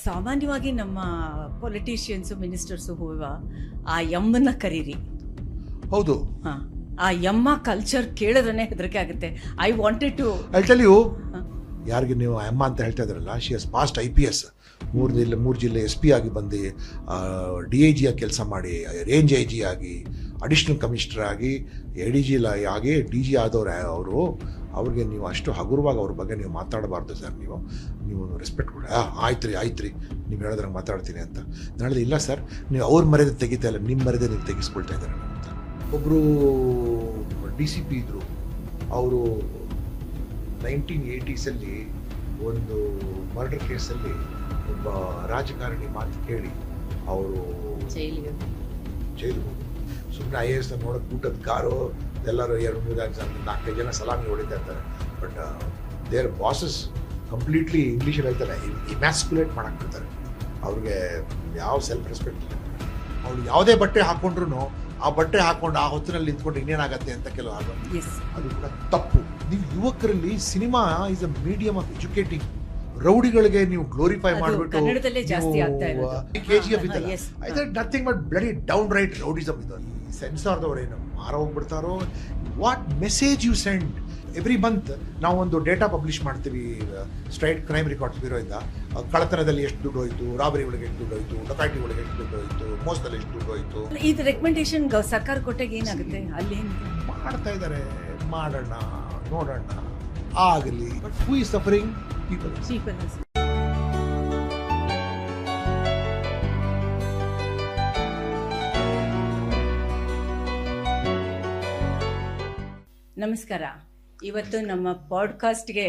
ಸಾಮಾನ್ಯವಾಗಿ ನಮ್ಮ politicians ministers ಹೋಗುವ ಆ ಎಮ್ಮನ್ನ ಕರೀರಿ. ಹೌದು. ಹಾಂ, ಆ ಎಮ್ಮ ಕಲ್ಚರ್ ಕೇಳಿದ್ರೆ ಹೆದರಿಕೆ ಆಗುತ್ತೆ. I wanted to tell you, ಯಾರಿಗೆ ನೀವು ಅಮ್ಮ ಅಂತ ಹೇಳ್ತಾ ಇದ್ರಲ್ಲ, ಶಿ ಹಸ್ ಪಾಸ್ಟ್ IPS, ಮೂರು ಜಿಲ್ಲೆ SP ಆಗಿ ಬಂದು DIG ಆಗಿ ಕೆಲಸ ಮಾಡಿ, ರೇಂಜ್ IG ಆಗಿ, ಅಡಿಷನಲ್ ಕಮಿಷನರ್ ಆಗಿ, ADG ಆಗಿ, DG ಆದವರು ಅವ್ರಿಗೆ ನೀವು ಅಷ್ಟು ಹಗುರವಾಗಿ ಅವ್ರ ಬಗ್ಗೆ ನೀವು ಮಾತಾಡಬಾರ್ದು ಸರ್. ನೀವು ರೆಸ್ಪೆಕ್ಟ್ ಕೊಡಿ. ಆಯ್ತು ರೀ ನೀವು ಹೇಳಿದ್ರಂಗೆ ಮಾತಾಡ್ತೀನಿ ಅಂತ. ನಾನು ಹೇಳಿದೆ, ಇಲ್ಲ ಸರ್, ನೀವು ಅವ್ರ ಮರ್ಯಾದೆ ತೆಗಿತಾ ಇಲ್ಲ, ನಿಮ್ಮ ಮರ್ಯಾದೆ ನೀವು ತೆಗಿಸ್ಕೊಳ್ತಾ ಇದ್ದಾರೆ ಅಂತ. ಒಬ್ಬರು DCP ಇದ್ದರು, ಅವರು 1980s ಒಂದು ಮರ್ಡರ್ ಕೇಸಲ್ಲಿ ಒಬ್ಬ ರಾಜಕಾರಣಿ ಮಾತು ಕೇಳಿ ಅವರು ಜೈಲಿಗೆ ಹೋಗಿ ಸುಮ್ಮನೆ IAS ನೋಡೋಕೆ ಊಟದ ಕಾರು ಎಲ್ಲರೂ 2-3-4 ಜನ ಸಲಾಮಿ ಹೊಡಿತಾ ಇರ್ತಾರೆ. ಬಟ್ ದೇರ್ ಬಾಸಸ್ ಕಂಪ್ಲೀಟ್ಲಿ ಇಂಗ್ಲೀಷಲ್ಲಿ ಹೇಳ್ತಾರೆ, ಇಮ್ಯಾಸ್ಕ್ಯುಲೇಟ್ ಮಾಡಕ್ಕೆ ಬಿಡ್ತಾರೆ. ಅವ್ರಿಗೆ ಯಾವ ಸೆಲ್ಫ್ ರೆಸ್ಪೆಕ್ಟ್ ಇಲ್ಲ. ಅವ್ರು ಯಾವುದೇ ಬಟ್ಟೆ ಹಾಕೊಂಡ್ರು ಆ ಬಟ್ಟೆ ಹಾಕೊಂಡು ಆ ಹೊತ್ತಿನಲ್ಲಿ ನಿಂತ್ಕೊಂಡು ಇನ್ನೇನಾಗತ್ತೆ ಅಂತ ಕೆಲವು ಆಗೋದು, ಅದು ಕೂಡ ತಪ್ಪು. ನೀವು ಯುವಕರಲ್ಲಿ cinema is a medium of educating. ರೌಡಿಗಳಿಗೆ ನೀವು ಗ್ಲೋರಿಫೈ ಮಾಡಿಬಿಟ್ಟು KGF ಇದೆ, nothing but bloody down right rowdyism ಇದೆ. ಸೆನ್ಸಾರ್ದವ್ರೇನು ಮಾರ ಹೋಗ್ಬಿಡ್ತಾರೋ. What message you send? Every month ನಾವು ಒಂದು ಡೇಟಾ ಪಬ್ಲಿಷ್ ಮಾಡ್ತೀವಿ ಸ್ಟೇಟ್ ಕ್ರೈಮ್ ರೆಕಾರ್ಡ್ಸ್ ಬ್ಯೂರೋಯಿಂದ. ಕಳ್ಳತನದಲ್ಲಿ ಎಷ್ಟು ದುಡ್ಡು ಹೋಯ್ತು, ರಾಬರಿಗಳಿಗೆ ಎಷ್ಟು ದುಡ್ಡು ಹೋಯ್ತು, ಡಕಾಯಿಟಿಗಳಿಗೆ ಎಷ್ಟು ದುಡ್ಡು ಹೋಯ್ತು, ಮೋಸದಲ್ಲಿ ಎಷ್ಟು ದುಡ್ಡು ಹೋಯ್ತು. ಇದು ರೆಕಮೆಂಡೇಶನ್ ಸರ್ಕಾರ ಕೊಟ್ಟಾಗ ಏನಾಗುತ್ತೆ? ಅಲ್ಲಿ ಮಾಡ್ತಾ ಇದ್ದಾರೆ, ಮಾಡೋಣ ನೋಡೋಣ ಆಗಲಿ. But who is suffering? People. ನಮಸ್ಕಾರ. ಇವತ್ತು ನಮ್ಮ ಪಾಡ್ಕಾಸ್ಟ್ಗೆ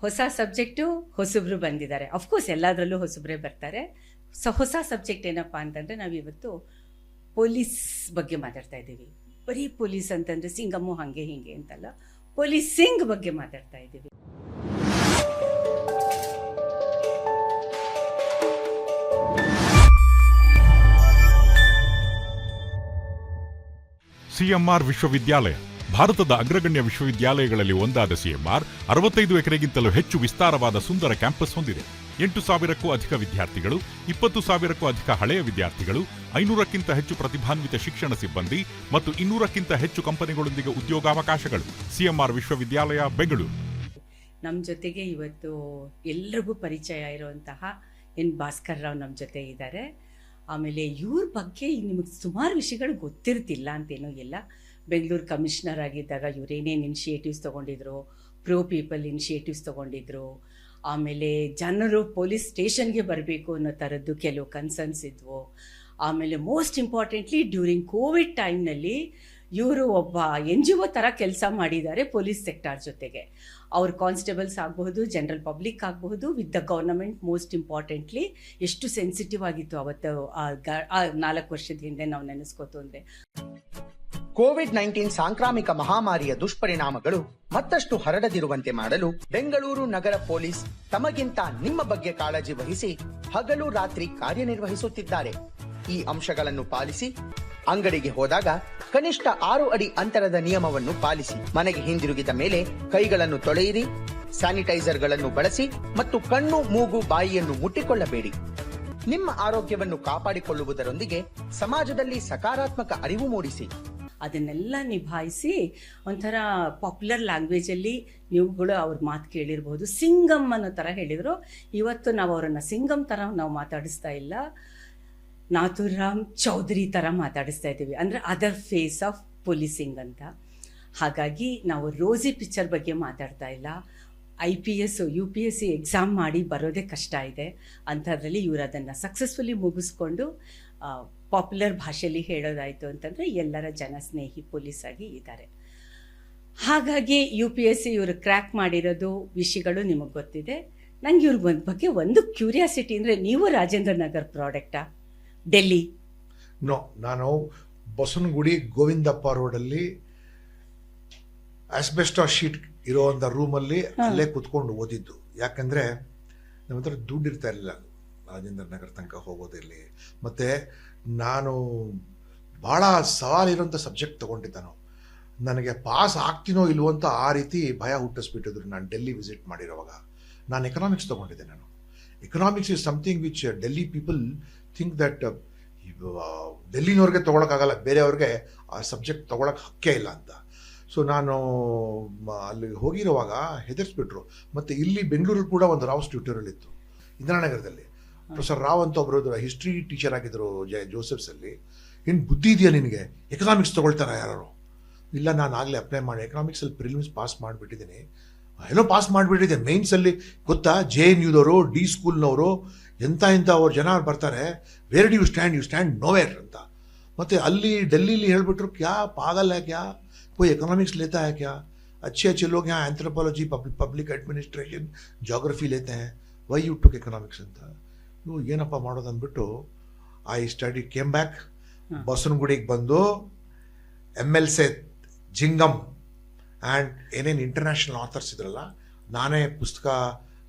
ಹೊಸ ಸಬ್ಜೆಕ್ಟು, ಹೊಸಬ್ರು ಬಂದಿದ್ದಾರೆ. ಅಫ್ಕೋರ್ಸ್ ಎಲ್ಲದರಲ್ಲೂ ಹೊಸಬ್ರೇ ಬರ್ತಾರೆ. ಹೊಸ ಸಬ್ಜೆಕ್ಟ್ ಏನಪ್ಪ ಅಂತಂದರೆ, ನಾವಿವತ್ತು ಪೊಲೀಸ್ ಬಗ್ಗೆ ಮಾತಾಡ್ತಾ ಇದ್ದೀವಿ. ಬರೀ ಪೊಲೀಸ್ ಅಂತಂದರೆ ಸಿಂಗಮ್ಮು ಹಾಗೆ ಹೀಗೆ ಅಂತಲ್ಲ, ಪೊಲೀಸಿಂಗ್ ಬಗ್ಗೆ ಮಾತಾಡ್ತಾ ಇದ್ದೀವಿ. CMR ವಿಶ್ವವಿದ್ಯಾಲಯ ಭಾರತದ ಅಗ್ರಗಣ್ಯ ವಿಶ್ವವಿದ್ಯಾಲಯಗಳಲ್ಲಿ ಒಂದಾದ CMR 65 ಎಕರೆಗಿಂತಲೂ ಹೆಚ್ಚು ವಿಸ್ತಾರವಾದ ಸುಂದರ ಕ್ಯಾಂಪಸ್ ಹೊಂದಿದೆ. 8,000ಕ್ಕೂ ಅಧಿಕ ವಿದ್ಯಾರ್ಥಿಗಳು, 20,000ಕ್ಕೂ ಅಧಿಕ ಹಳೆಯ ವಿದ್ಯಾರ್ಥಿಗಳು, 500ಕ್ಕಿಂತ ಹೆಚ್ಚು ಪ್ರತಿಭಾನ್ವಿತ ಶಿಕ್ಷಣ ಸಿಬ್ಬಂದಿ ಮತ್ತು 200ಕ್ಕಿಂತ ಹೆಚ್ಚು ಕಂಪನಿಗಳೊಂದಿಗೆ ಉದ್ಯೋಗಾವಕಾಶಗಳು. CMR ವಿಶ್ವವಿದ್ಯಾಲಯ, ಬೆಂಗಳೂರು. ನಮ್ಮ ಜೊತೆಗೆ ಇವತ್ತು ಎಲ್ರಿಗೂ ಪರಿಚಯ ಇರುವಂತಹ ಭಾಸ್ಕರ್ ರಾವ್ ನಮ್ಮ ಜೊತೆ ಇದ್ದಾರೆ. ಆಮೇಲೆ ಇವ್ರ ಬಗ್ಗೆ ನಿಮಗೆ ಸುಮಾರು ವಿಷಯಗಳು ಗೊತ್ತಿರ್ತಿಲ್ಲ ಅಂತೇನೂ ಇಲ್ಲ. ಬೆಂಗಳೂರು ಕಮಿಷನರ್ ಆಗಿದ್ದಾಗ ಇವರೇನೇನು ಇನಿಷಿಯೇಟಿವ್ಸ್ ತೊಗೊಂಡಿದ್ರು, ಪ್ರೋ ಪೀಪಲ್ ಇನಿಷಿಯೇಟಿವ್ಸ್ ತೊಗೊಂಡಿದ್ರು. ಆಮೇಲೆ ಜನರು ಪೊಲೀಸ್ ಸ್ಟೇಷನ್ಗೆ ಬರಬೇಕು ಅನ್ನೋ ಥರದ್ದು ಕೆಲವು ಕನ್ಸರ್ನ್ಸ್ ಇದ್ವು. ಆಮೇಲೆ ಮೋಸ್ಟ್ ಇಂಪಾರ್ಟೆಂಟ್ಲಿ ಡ್ಯೂರಿಂಗ್ ಕೋವಿಡ್ ಟೈಮ್ನಲ್ಲಿ ಇವರು ಒಬ್ಬ NGO ಥರ ಕೆಲಸ ಮಾಡಿದ್ದಾರೆ ಪೊಲೀಸ್ ಸೆಕ್ಟಾರ್ ಜೊತೆಗೆ. ಅವ್ರ ಕಾನ್ಸ್ಟೇಬಲ್ಸ್ ಆಗಬಹುದು, ಜನರಲ್ ಪಬ್ಲಿಕ್ ಆಗಬಹುದು, with the government. Most importantly ಎಷ್ಟು ಸೆನ್ಸಿಟಿವ್ ಆಗಿತ್ತು ಅವತ್ತು, 4 ವರ್ಷದ ಹಿಂದೆ ನಾವು ನೆನೆಸ್ಕೋತು ಅಂದರೆ. ಕೋವಿಡ್-19 ಸಾಂಕ್ರಾಮಿಕ ಮಹಾಮಾರಿಯ ದುಷ್ಪರಿಣಾಮಗಳು ಮತ್ತಷ್ಟು ಹರಡದಿರುವಂತೆ ಮಾಡಲು ಬೆಂಗಳೂರು ನಗರ ಪೊಲೀಸ್ ತಮಗಿಂತ ನಿಮ್ಮ ಬಗ್ಗೆ ಕಾಳಜಿ ವಹಿಸಿ ಹಗಲು ರಾತ್ರಿ ಕಾರ್ಯನಿರ್ವಹಿಸುತ್ತಿದ್ದಾರೆ. ಈ ಅಂಶಗಳನ್ನು ಪಾಲಿಸಿ. ಅಂಗಡಿಗೆ ಹೋದಾಗ ಕನಿಷ್ಠ 6 ಅಡಿ ಅಂತರದ ನಿಯಮವನ್ನು ಪಾಲಿಸಿ. ಮನೆಗೆ ಹಿಂದಿರುಗಿದ ಮೇಲೆ ಕೈಗಳನ್ನು ತೊಳೆಯಿರಿ, ಸ್ಯಾನಿಟೈಸರ್ಗಳನ್ನು ಬಳಸಿ ಮತ್ತು ಕಣ್ಣು, ಮೂಗು, ಬಾಯಿಯನ್ನು ಮುಟ್ಟಿಕೊಳ್ಳಬೇಡಿ. ನಿಮ್ಮ ಆರೋಗ್ಯವನ್ನು ಕಾಪಾಡಿಕೊಳ್ಳುವುದರೊಂದಿಗೆ ಸಮಾಜದಲ್ಲಿ ಸಕಾರಾತ್ಮಕ ಅರಿವು ಮೂಡಿಸಿ. ಅದನ್ನೆಲ್ಲ ನಿಭಾಯಿಸಿ ಒಂಥರ ಪಾಪ್ಯುಲರ್ ಲ್ಯಾಂಗ್ವೇಜಲ್ಲಿ ನೀವುಗಳು ಅವ್ರ ಮಾತು ಕೇಳಿರ್ಬೋದು. ಸಿಂಗಮ್ ಅನ್ನೋ ಥರ ಹೇಳಿದರು. ಇವತ್ತು ನಾವು ಅವರನ್ನು ಸಿಂಗಮ್ ಥರ ನಾವು ಮಾತಾಡಿಸ್ತಾ ಇಲ್ಲ, ನಾಥೂರಾಮ್ ಚೌಧರಿ ಥರ ಮಾತಾಡಿಸ್ತಾ ಇದ್ದೀವಿ. ಅಂದರೆ ಅದರ್ ಫೇಸ್ ಆಫ್ ಪೊಲೀಸಿಂಗ್ ಅಂತ. ಹಾಗಾಗಿ ನಾವು ರೋಸಿ ಪಿಕ್ಚರ್ ಬಗ್ಗೆ ಮಾತಾಡ್ತಾ ಇಲ್ಲ. IPS UPSC ಎಕ್ಸಾಮ್ ಮಾಡಿ ಬರೋದೇ ಕಷ್ಟ ಇದೆ. ಅಂಥದ್ರಲ್ಲಿ ಇವರು ಅದನ್ನು ಸಕ್ಸಸ್ಫುಲಿ ಮುಗಿಸ್ಕೊಂಡು ಪಾಪ್ಯುಲರ್ ಭಾಷೆಯಲ್ಲಿ ಹೇಳೋದಾಯಿತು ಅಂತಂದರೆ ಎಲ್ಲರ ಜನಸ್ನೇಹಿ ಪೊಲೀಸಾಗಿ ಇದ್ದಾರೆ. ಹಾಗಾಗಿ UPSC ಇವರು ಕ್ರ್ಯಾಕ್ ಮಾಡಿರೋದು ವಿಷಯಗಳು ನಿಮಗೆ ಗೊತ್ತಿದೆ. ನನಗೆ ಇವ್ರ ಬಗ್ಗೆ ಒಂದು ಕ್ಯೂರಿಯಾಸಿಟಿ ಅಂದರೆ, ನೀವು ರಾಜೇಂದ್ರ ನಗರ್ ಪ್ರಾಡಕ್ಟಾ? ಡೆಲ್ಲಿ? ನೋ, ನಾನು ಬಸವನಗುಡಿ ಗೋವಿಂದಪ್ಪ ರೋಡಲ್ಲಿ ಆಸ್ಬೆಸ್ಟಾಸ್ ಶೀಟ್ ಇರೋ ಒಂದು ರೂಮಲ್ಲಿ ಅಲ್ಲೇ ಕುತ್ಕೊಂಡು ಓದಿದ್ದು. ಯಾಕಂದರೆ ನಮ್ಮ ಹತ್ರ ದುಡ್ಡು ಇರ್ತಾ ಇರಲಿಲ್ಲ ರಾಜೇಂದ್ರ ನಗರ ತನಕ ಹೋಗೋದಿರಲಿ. ಮತ್ತು ನಾನು ಭಾಳ ಸವಾಲಿರೋಂಥ ಸಬ್ಜೆಕ್ಟ್ ತೊಗೊಂಡಿದ್ದಾನು. ನನಗೆ ಪಾಸ್ ಆಗ್ತೀನೋ ಇಲ್ವೋ ಅಂತ ಆ ರೀತಿ ಭಯ ಹುಟ್ಟಿಸ್ಬಿಟ್ಟಿದ್ರು. ನಾನು ಡೆಲ್ಲಿ ವಿಸಿಟ್ ಮಾಡಿರೋವಾಗ ನಾನು ಎಕನಾಮಿಕ್ಸ್ ತೊಗೊಂಡಿದ್ದೆ. ನಾನು economics is something which Delhi people think that ಡೆಲ್ಲಿನವ್ರಿಗೆ ತೊಗೊಳಕ್ಕಾಗಲ್ಲ, ಬೇರೆಯವ್ರಿಗೆ ಆ ಸಬ್ಜೆಕ್ಟ್ ತೊಗೊಳಕ್ಕೆ ಹಕ್ಕೇ ಇಲ್ಲ ಅಂತ. ಸೊ ನಾನು ಅಲ್ಲಿ ಹೋಗಿರುವಾಗ ಹೆದರ್ಸ್ಬಿಟ್ರು. ಮತ್ತು ಇಲ್ಲಿ ಬೆಂಗಳೂರಲ್ಲಿ ಕೂಡ ಒಂದು ರಾವ್ಸ್ ಟ್ಯೂಟೋರಿಯಲ್ ಇತ್ತು ಇಂದಿರಾನಗರದಲ್ಲಿ. ಪ್ರೊಫೆಸರ್ ರಾವ್ ಅಂತ ಒಬ್ಬರು ಹಿಸ್ಟ್ರಿ ಟೀಚರ್ ಆಗಿದ್ದರು ಜೋಸೆಫ್ಸಲ್ಲಿ. ಏನು ಬುದ್ಧಿ ಇದೆಯಾ ನಿನಗೆ, ಎಕನಾಮಿಕ್ಸ್ ತೊಗೊಳ್ತಾರ ಯಾರು? ಇಲ್ಲ, ನಾನು ಆಗಲೇ ಅಪ್ಲೈ ಮಾಡಿ ಎಕನಾಮಿಕ್ಸಲ್ಲಿ ಪ್ರಿಲಿಮ್ಸ್ ಪಾಸ್ ಮಾಡಿಬಿಟ್ಟಿದ್ದೀನಿ. ಏನೋ ಪಾಸ್ ಮಾಡಿಬಿಟ್ಟಿದೆ, ಮೇನ್ಸಲ್ಲಿ ಗೊತ್ತಾ, JNUದವರು, ಡಿ ಸ್ಕೂಲ್ನವರು, ಎಂಥ ಅವ್ರ ಜನ ಬರ್ತಾರೆ. Where do you stand nowhere ಅಂತ. ಮತ್ತು ಅಲ್ಲಿ ಡೆಲ್ಲಿಲಿ ಹೇಳ್ಬಿಟ್ರು, ಕ್ಯಾ ಪಾಗಲ್ है क्या, कोई इकोनॉमिक्स लेता है क्या, अच्छे लोग यहाँ एंथ्रोपोलॉजी, पब्लिक एडमिनिस्ट्रेशन, जोग्रफी लेते हैं, वೈ ಯು ಟುಕ್ ಎಕನಾಮಿಕ್ಸ್ ಅಂತ. ಇವು ಏನಪ್ಪ ಮಾಡೋದು ಅಂದ್ಬಿಟ್ಟು ಐ ಸ್ಟಡಿ ಕೇಮ್ ಬ್ಯಾಕ್. ಬಸವನಗುಡಿಗೆ ಬಂದು ML ಸೇತ್, ಜಿಂಗಮ್ ಆ್ಯಂಡ್ ಏನೇನು ಇಂಟರ್ನ್ಯಾಷನಲ್ ಆಥರ್ಸ್ ಇದ್ರಲ್ಲ, ನಾನೇ ಪುಸ್ತಕ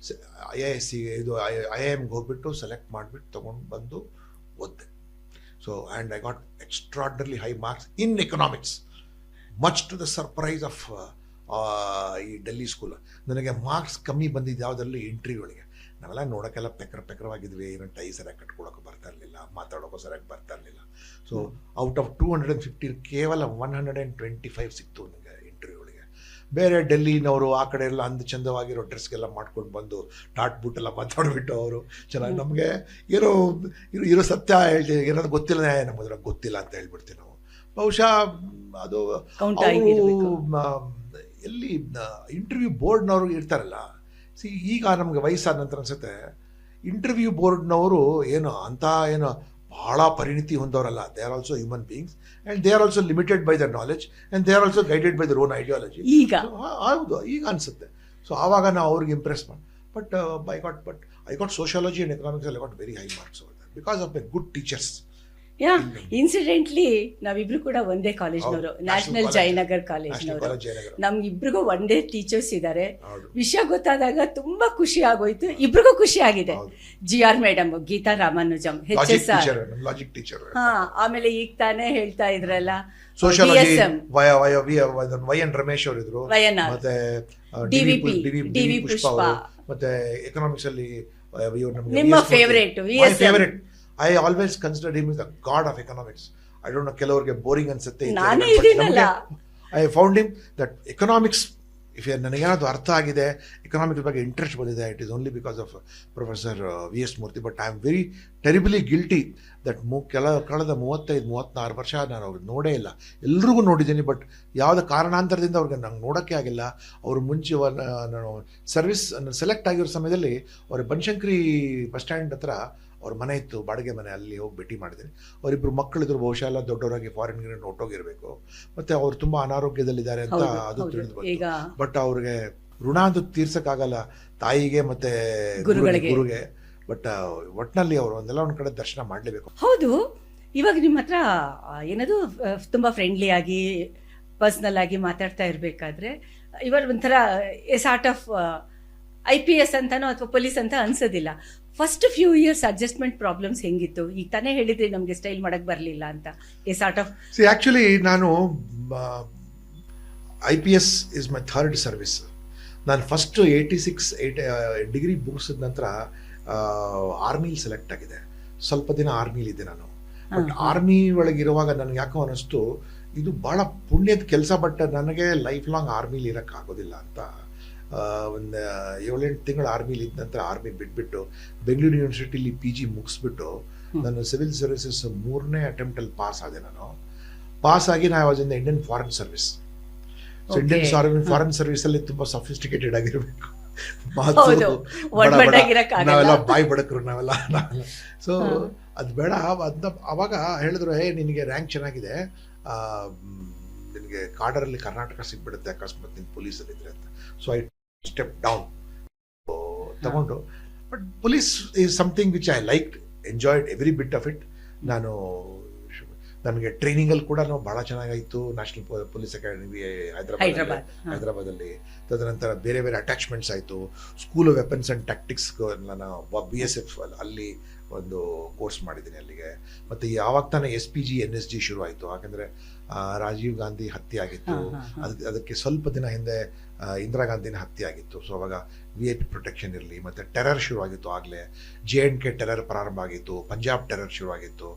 IISc ಇದು IIMಗೆ ಹೋಗ್ಬಿಟ್ಟು ಸೆಲೆಕ್ಟ್ ಮಾಡಿಬಿಟ್ಟು ತೊಗೊಂಡು ಬಂದು ಓದಿದೆ. So and I got extraordinary high marks in economics, much to the surprise of ಈ ಡೆಲ್ಲಿ ಸ್ಕೂಲ್. ನನಗೆ ಮಾರ್ಕ್ಸ್ ಕಮ್ಮಿ ಬಂದಿದ್ದು ಯಾವುದರಲ್ಲಿ, ಇಂಟರ್ವ್ಯೂಗಳಿಗೆ. ನಾವೆಲ್ಲ ನೋಡೋಕ್ಕೆಲ್ಲ ಪೆಕ್ರವಾಗಿದ್ವಿ, ಏನೋ ಟೈ ಸರಿಯಾಗಿ ಕಟ್ಕೊಳಕ್ಕೆ ಬರ್ತಾ ಇರಲಿಲ್ಲ, ಮಾತಾಡೋಕ್ಕೂ ಸರಿಯಾಗಿ ಬರ್ತಾ ಇರಲಿಲ್ಲ. ಸೊ ಔಟ್ ಆಫ್ 250 ಕೇವಲ 125 ಸಿಕ್ತು ನನಗೆ ಇಂಟರ್ವ್ಯೂಗಳಿಗೆ. ಬೇರೆ ಡೆಲ್ಲಿನವರು ಆ ಕಡೆ ಎಲ್ಲ ಅಂದ ಚಂದವಾಗಿರೋ ಡ್ರೆಸ್ಗೆಲ್ಲ ಮಾಡ್ಕೊಂಡು ಬಂದು ಟಾಟ್ ಬೂಟೆಲ್ಲ ಮಾತಾಡ್ಬಿಟ್ಟು ಅವರು ಚೆನ್ನಾಗಿ ನಮಗೆ ಏನೋ ಇರೋ ಸತ್ಯ ಹೇಳ್ತೀವಿ, ಏನಾದ್ರು ಗೊತ್ತಿಲ್ಲ, ನಮಗೆ ಗೊತ್ತಿಲ್ಲ ಅಂತ ಹೇಳ್ಬಿಡ್ತೀವಿ ನಾವು. ಬಹುಶಃ ಅದು ಎಲ್ಲಿ ಇಂಟರ್ವ್ಯೂ ಬೋರ್ಡ್ನವರು ಇರ್ತಾರಲ್ಲ, ಈಗ ನಮಗೆ ವಯಸ್ಸಾದ ನಂತರ ಅನ್ಸುತ್ತೆ, ಇಂಟರ್ವ್ಯೂ ಬೋರ್ಡ್ನವರು ಏನು ಅಂತ ಏನು ಭಾಳ ಪರಿಣಿತಿ ಹೊಂದವರಲ್ಲ. They are also human beings and they are also limited by their knowledge and they are also guided by their own ideology. ಈಗ ಹೌದು, ಈಗ ಅನಿಸುತ್ತೆ. ಸೊ ಆವಾಗ ನಾವು ಅವ್ರಿಗೆ ಇಂಪ್ರೆಸ್ ಮಾಡಿ. But I got sociology and economics I got very high marks over that because of my good teachers. Yeah, incidentally ನಾವಿಬ್ರು ಕೂಡ ಒಂದೇ ಕಾಲೇಜ್ನವರು, ನ್ಯಾಷನಲ್ ಜಯನಗರ್ ಕಾಲೇಜ್ನವರು. ನಮ್ಗಿಬ್ರಿಗೂ ಒಂದೇ ಟೀಚರ್ಸ್ ಇದ್ದಾರೆ. ವಿಷಯ ಗೊತ್ತಾದಾಗ ತುಂಬಾ ಖುಷಿ ಆಗೋಯ್ತು, ಇಬ್ರಿಗೂ ಖುಷಿ ಆಗಿದೆ. GR madam, Geetha Ramanujam, HSR, ಹಾ, ಆಮೇಲೆ ಈಗ ತಾನೇ ಹೇಳ್ತಾ ಇದ್ರಲ್ಲ ಸೋಷಿಯಾಲಜಿ ವೈ.ಎನ್. ರಮೇಶ್ ಅವರು ಇದ್ರು, ಮತ್ತೆ DV ಪುಷ್ಪ, ಮತ್ತೆ ಎಕನಾಮಿಕ್ಸ್ ಅಲ್ಲಿ ನಿಮ್ಮ favourite favourite. I always considered him as the god of economics. I don't know, ಕೆಲವರಿಗೆ ಬೋರಿಂಗ್ ಅನ್ಸುತ್ತೆ. I found him that economics, if ನನಗೇನಾದ್ರು ಅರ್ಥ ಆಗಿದೆ, ಎಕನಾಮಿಕ್ಸ್ ಬಗ್ಗೆ ಇಂಟ್ರೆಸ್ಟ್ ಬಂದಿದೆ, it is only because of professor VS Murthy. But I am very terribly guilty that ಕಳೆದ 35-36 ವರ್ಷ ನಾನು ಅವ್ರಿಗೆ ನೋಡೇ ಇಲ್ಲ. ಎಲ್ರಿಗೂ ನೋಡಿದ್ದೀನಿ, ಬಟ್ ಯಾವುದೇ ಕಾರಣಾಂತರದಿಂದ ಅವ್ರಿಗೆ ನಂಗೆ ನೋಡೋಕ್ಕೆ ಆಗಿಲ್ಲ. ಅವರು ಮುಂಚೆ ನಾನು ಸರ್ವಿಸ್ ಸೆಲೆಕ್ಟ್ ಆಗಿರೋ ಸಮಯದಲ್ಲಿ ಅವ್ರ ಬನಶಂಕರಿ ಬಸ್ ಸ್ಟ್ಯಾಂಡ್ ಹತ್ರ ಅವ್ರ ಮನೆ ಇತ್ತು, ಬಾಡಿಗೆ ಮನೆ. ಅಲ್ಲಿ ಹೋಗಿ ಭೇಟಿ ಮಾಡಿದ್ದೀನಿ. ಅವರಿಬ್ಬರು ಮಕ್ಕಳಿದ್ರು, ಬಹುಶಃ ಎಲ್ಲ ದೊಡ್ಡವರಾಗಿ ಫಾರಿನ್ಗೆ ಹೊರಟೋಗಿರಬೇಕು. ಮತ್ತು ಅವ್ರು ತುಂಬ ಅನಾರೋಗ್ಯದಲ್ಲಿದ್ದಾರೆ ಅಂತ ಅದು ತಿಳಿದು ಬಂತು. ಬಟ್ ಅವ್ರಿಗೆ ಋಣ ಅಂತೂ ತೀರ್ಸಕ್ಕಾಗಲ್ಲ, ತಾಯಿಗೆ ಮತ್ತೆ ಗುರುಗೆ. ಬಟ್ ಒಟ್ಟಿನಲ್ಲಿ ಅವರು ಒಂದು ಕಡೆ ದರ್ಶನ ಮಾಡಲೇಬೇಕು. ಹೌದು, ಇವಾಗ ನಿಮ್ಮ ಹತ್ರ ಏನದು ತುಂಬ ಫ್ರೆಂಡ್ಲಿ ಆಗಿ ಪರ್ಸ್ನಲ್ ಆಗಿ ಮಾತಾಡ್ತಾ ಇರಬೇಕಾದ್ರೆ ಇವಾಗ ಒಂಥರ ಸಾರ್ಟ್ ಆಫ್ IPS ಅಂತಾನೋ ಅಥವಾ ಪೊಲೀಸ್ ಅಂತ ಅನ್ಸೋದಿಲ್ಲ. First few years adjustment problems ಹೆಂಗಿತ್ತು? ಈಗ ತಾನೇ ಹೇಳಿದ್ರಿ ನಮಗೆ ಸ್ಟೈಲ್ ಮಾಡಕ್ಕೆ ಬರಲಿಲ್ಲ ಅಂತ. ಸಾರ್ಟ್ ಆಫ್ ಆ್ಯಕ್ಚುಲಿ ನಾನು IPS is my third service. ನಾನು ಫಸ್ಟ್ 86 ಡಿಗ್ರಿ ಮುಗಿಸಿದ ನಂತರ ಆರ್ಮಿಲಿ ಸೆಲೆಕ್ಟ್ ಆಗಿದೆ. ಸ್ವಲ್ಪ ದಿನ ಆರ್ಮಿಲಿದ್ದೆ ನಾನು. ಬಟ್ ಆರ್ಮಿ ಒಳಗಿರುವಾಗ ನನಗೆ ಯಾಕೋ ಅನ್ನಿಸ್ತು, ಇದು ಭಾಳ ಪುಣ್ಯದ ಕೆಲಸ, ಬಟ್ ನನಗೆ ಲೈಫ್ ಲಾಂಗ್ ಆರ್ಮಿಲಿ ಇರೋಕ್ಕಾಗೋದಿಲ್ಲ ಅಂತ. ಒಂದು 7-8 ತಿಂಗಳು ಆರ್ಮಿಲಿ ಇದ್ದ ನಂತರ ಆರ್ಮಿ ಬಿಟ್ಬಿಟ್ಟು ಬೆಂಗಳೂರು ಯೂನಿವರ್ಸಿಟಿಲಿ PG ಮುಗಿಸ್ಬಿಟ್ಟು ನಾನು ಸಿವಿಲ್ ಸರ್ವಿಸಸ್ 3ನೇ ಅಟೆಂಪ್ಟಲ್ಲಿ ಪಾಸ್ ಆದೆ. ನಾನು ಪಾಸ್ ಆಗಿ ನಾನು was in the Indian foreign service. So Indian foreign ಸರ್ವಿಸಲ್ಲಿ ತುಂಬ ಸಫಿಸ್ಟಿಕೇಟೆಡ್ ಆಗಿರಬೇಕು, ನಾವೆಲ್ಲ ಬಾಯಿ ಬಡಕರು ನಾವೆಲ್ಲ. ಸೊ ಅದು ಬೇಡ ಅಂತ ಅವಾಗ ಹೇಳಿದ್ರು, ನಿನಗೆ ರ್ಯಾಂಕ್ ಚೆನ್ನಾಗಿದೆ, ನಿನಗೆ ಕಾರ್ಡರಲ್ಲಿ ಕರ್ನಾಟಕ ಸಿಗ್ಬಿಡುತ್ತೆ ಅಕಸ್ಮಾತ್ ನಿನ್ನ ಪೊಲೀಸಲ್ಲಿದ್ರೆ ಅಂತ. ಸೊ ಐ ಸ್ಟೆಪ್ ಡೌನ್ ತಗೊಂಡು. But police is something which I like, enjoyed every bit of it. ನನಗೆ ಟ್ರೈನಿಂಗಲ್ಲಿ ಕೂಡ ಭಾಳ ಚೆನ್ನಾಗಾಯಿತು. ನ್ಯಾಷನಲ್ ಪೊಲೀಸ್ ಅಕಾಡೆಮಿ ಹೈದರಾಬಾದಲ್ಲಿ. ತದನಂತರ ಬೇರೆ ಬೇರೆ ಅಟ್ಯಾಚ್ಮೆಂಟ್ಸ್ ಆಯಿತು. School of weapons and tactics ನಾನು BSF ಅಲ್ಲಿ ಒಂದು ಕೋರ್ಸ್ ಮಾಡಿದ್ದೀನಿ ಅಲ್ಲಿಗೆ. ಮತ್ತು ಯಾವಾಗ ತಾನೇ SPG NSG ಶುರು ಆಯಿತು, ಯಾಕಂದರೆ ರಾಜೀವ್ ಗಾಂಧಿ ಹತ್ಯೆ ಆಗಿತ್ತು. ಅದಕ್ಕೆ ಸ್ವಲ್ಪ ದಿನ ಹಿಂದೆ ಇಂದಿರಾ ಗಾಂಧಿನ ಹತ್ಯೆ ಆಗಿತ್ತು. ಸೊ ಅವಾಗ VIP ಪ್ರೊಟೆಕ್ಷನ್ ಇರಲಿ, ಮತ್ತು ಟೆರರ್ ಶುರುವಾಗಿತ್ತು. ಆಗಲೇ JNK ಟೆರರ್ ಪ್ರಾರಂಭ ಆಗಿತ್ತು, ಪಂಜಾಬ್ ಟೆರರ್ ಶುರುವಾಗಿತ್ತು,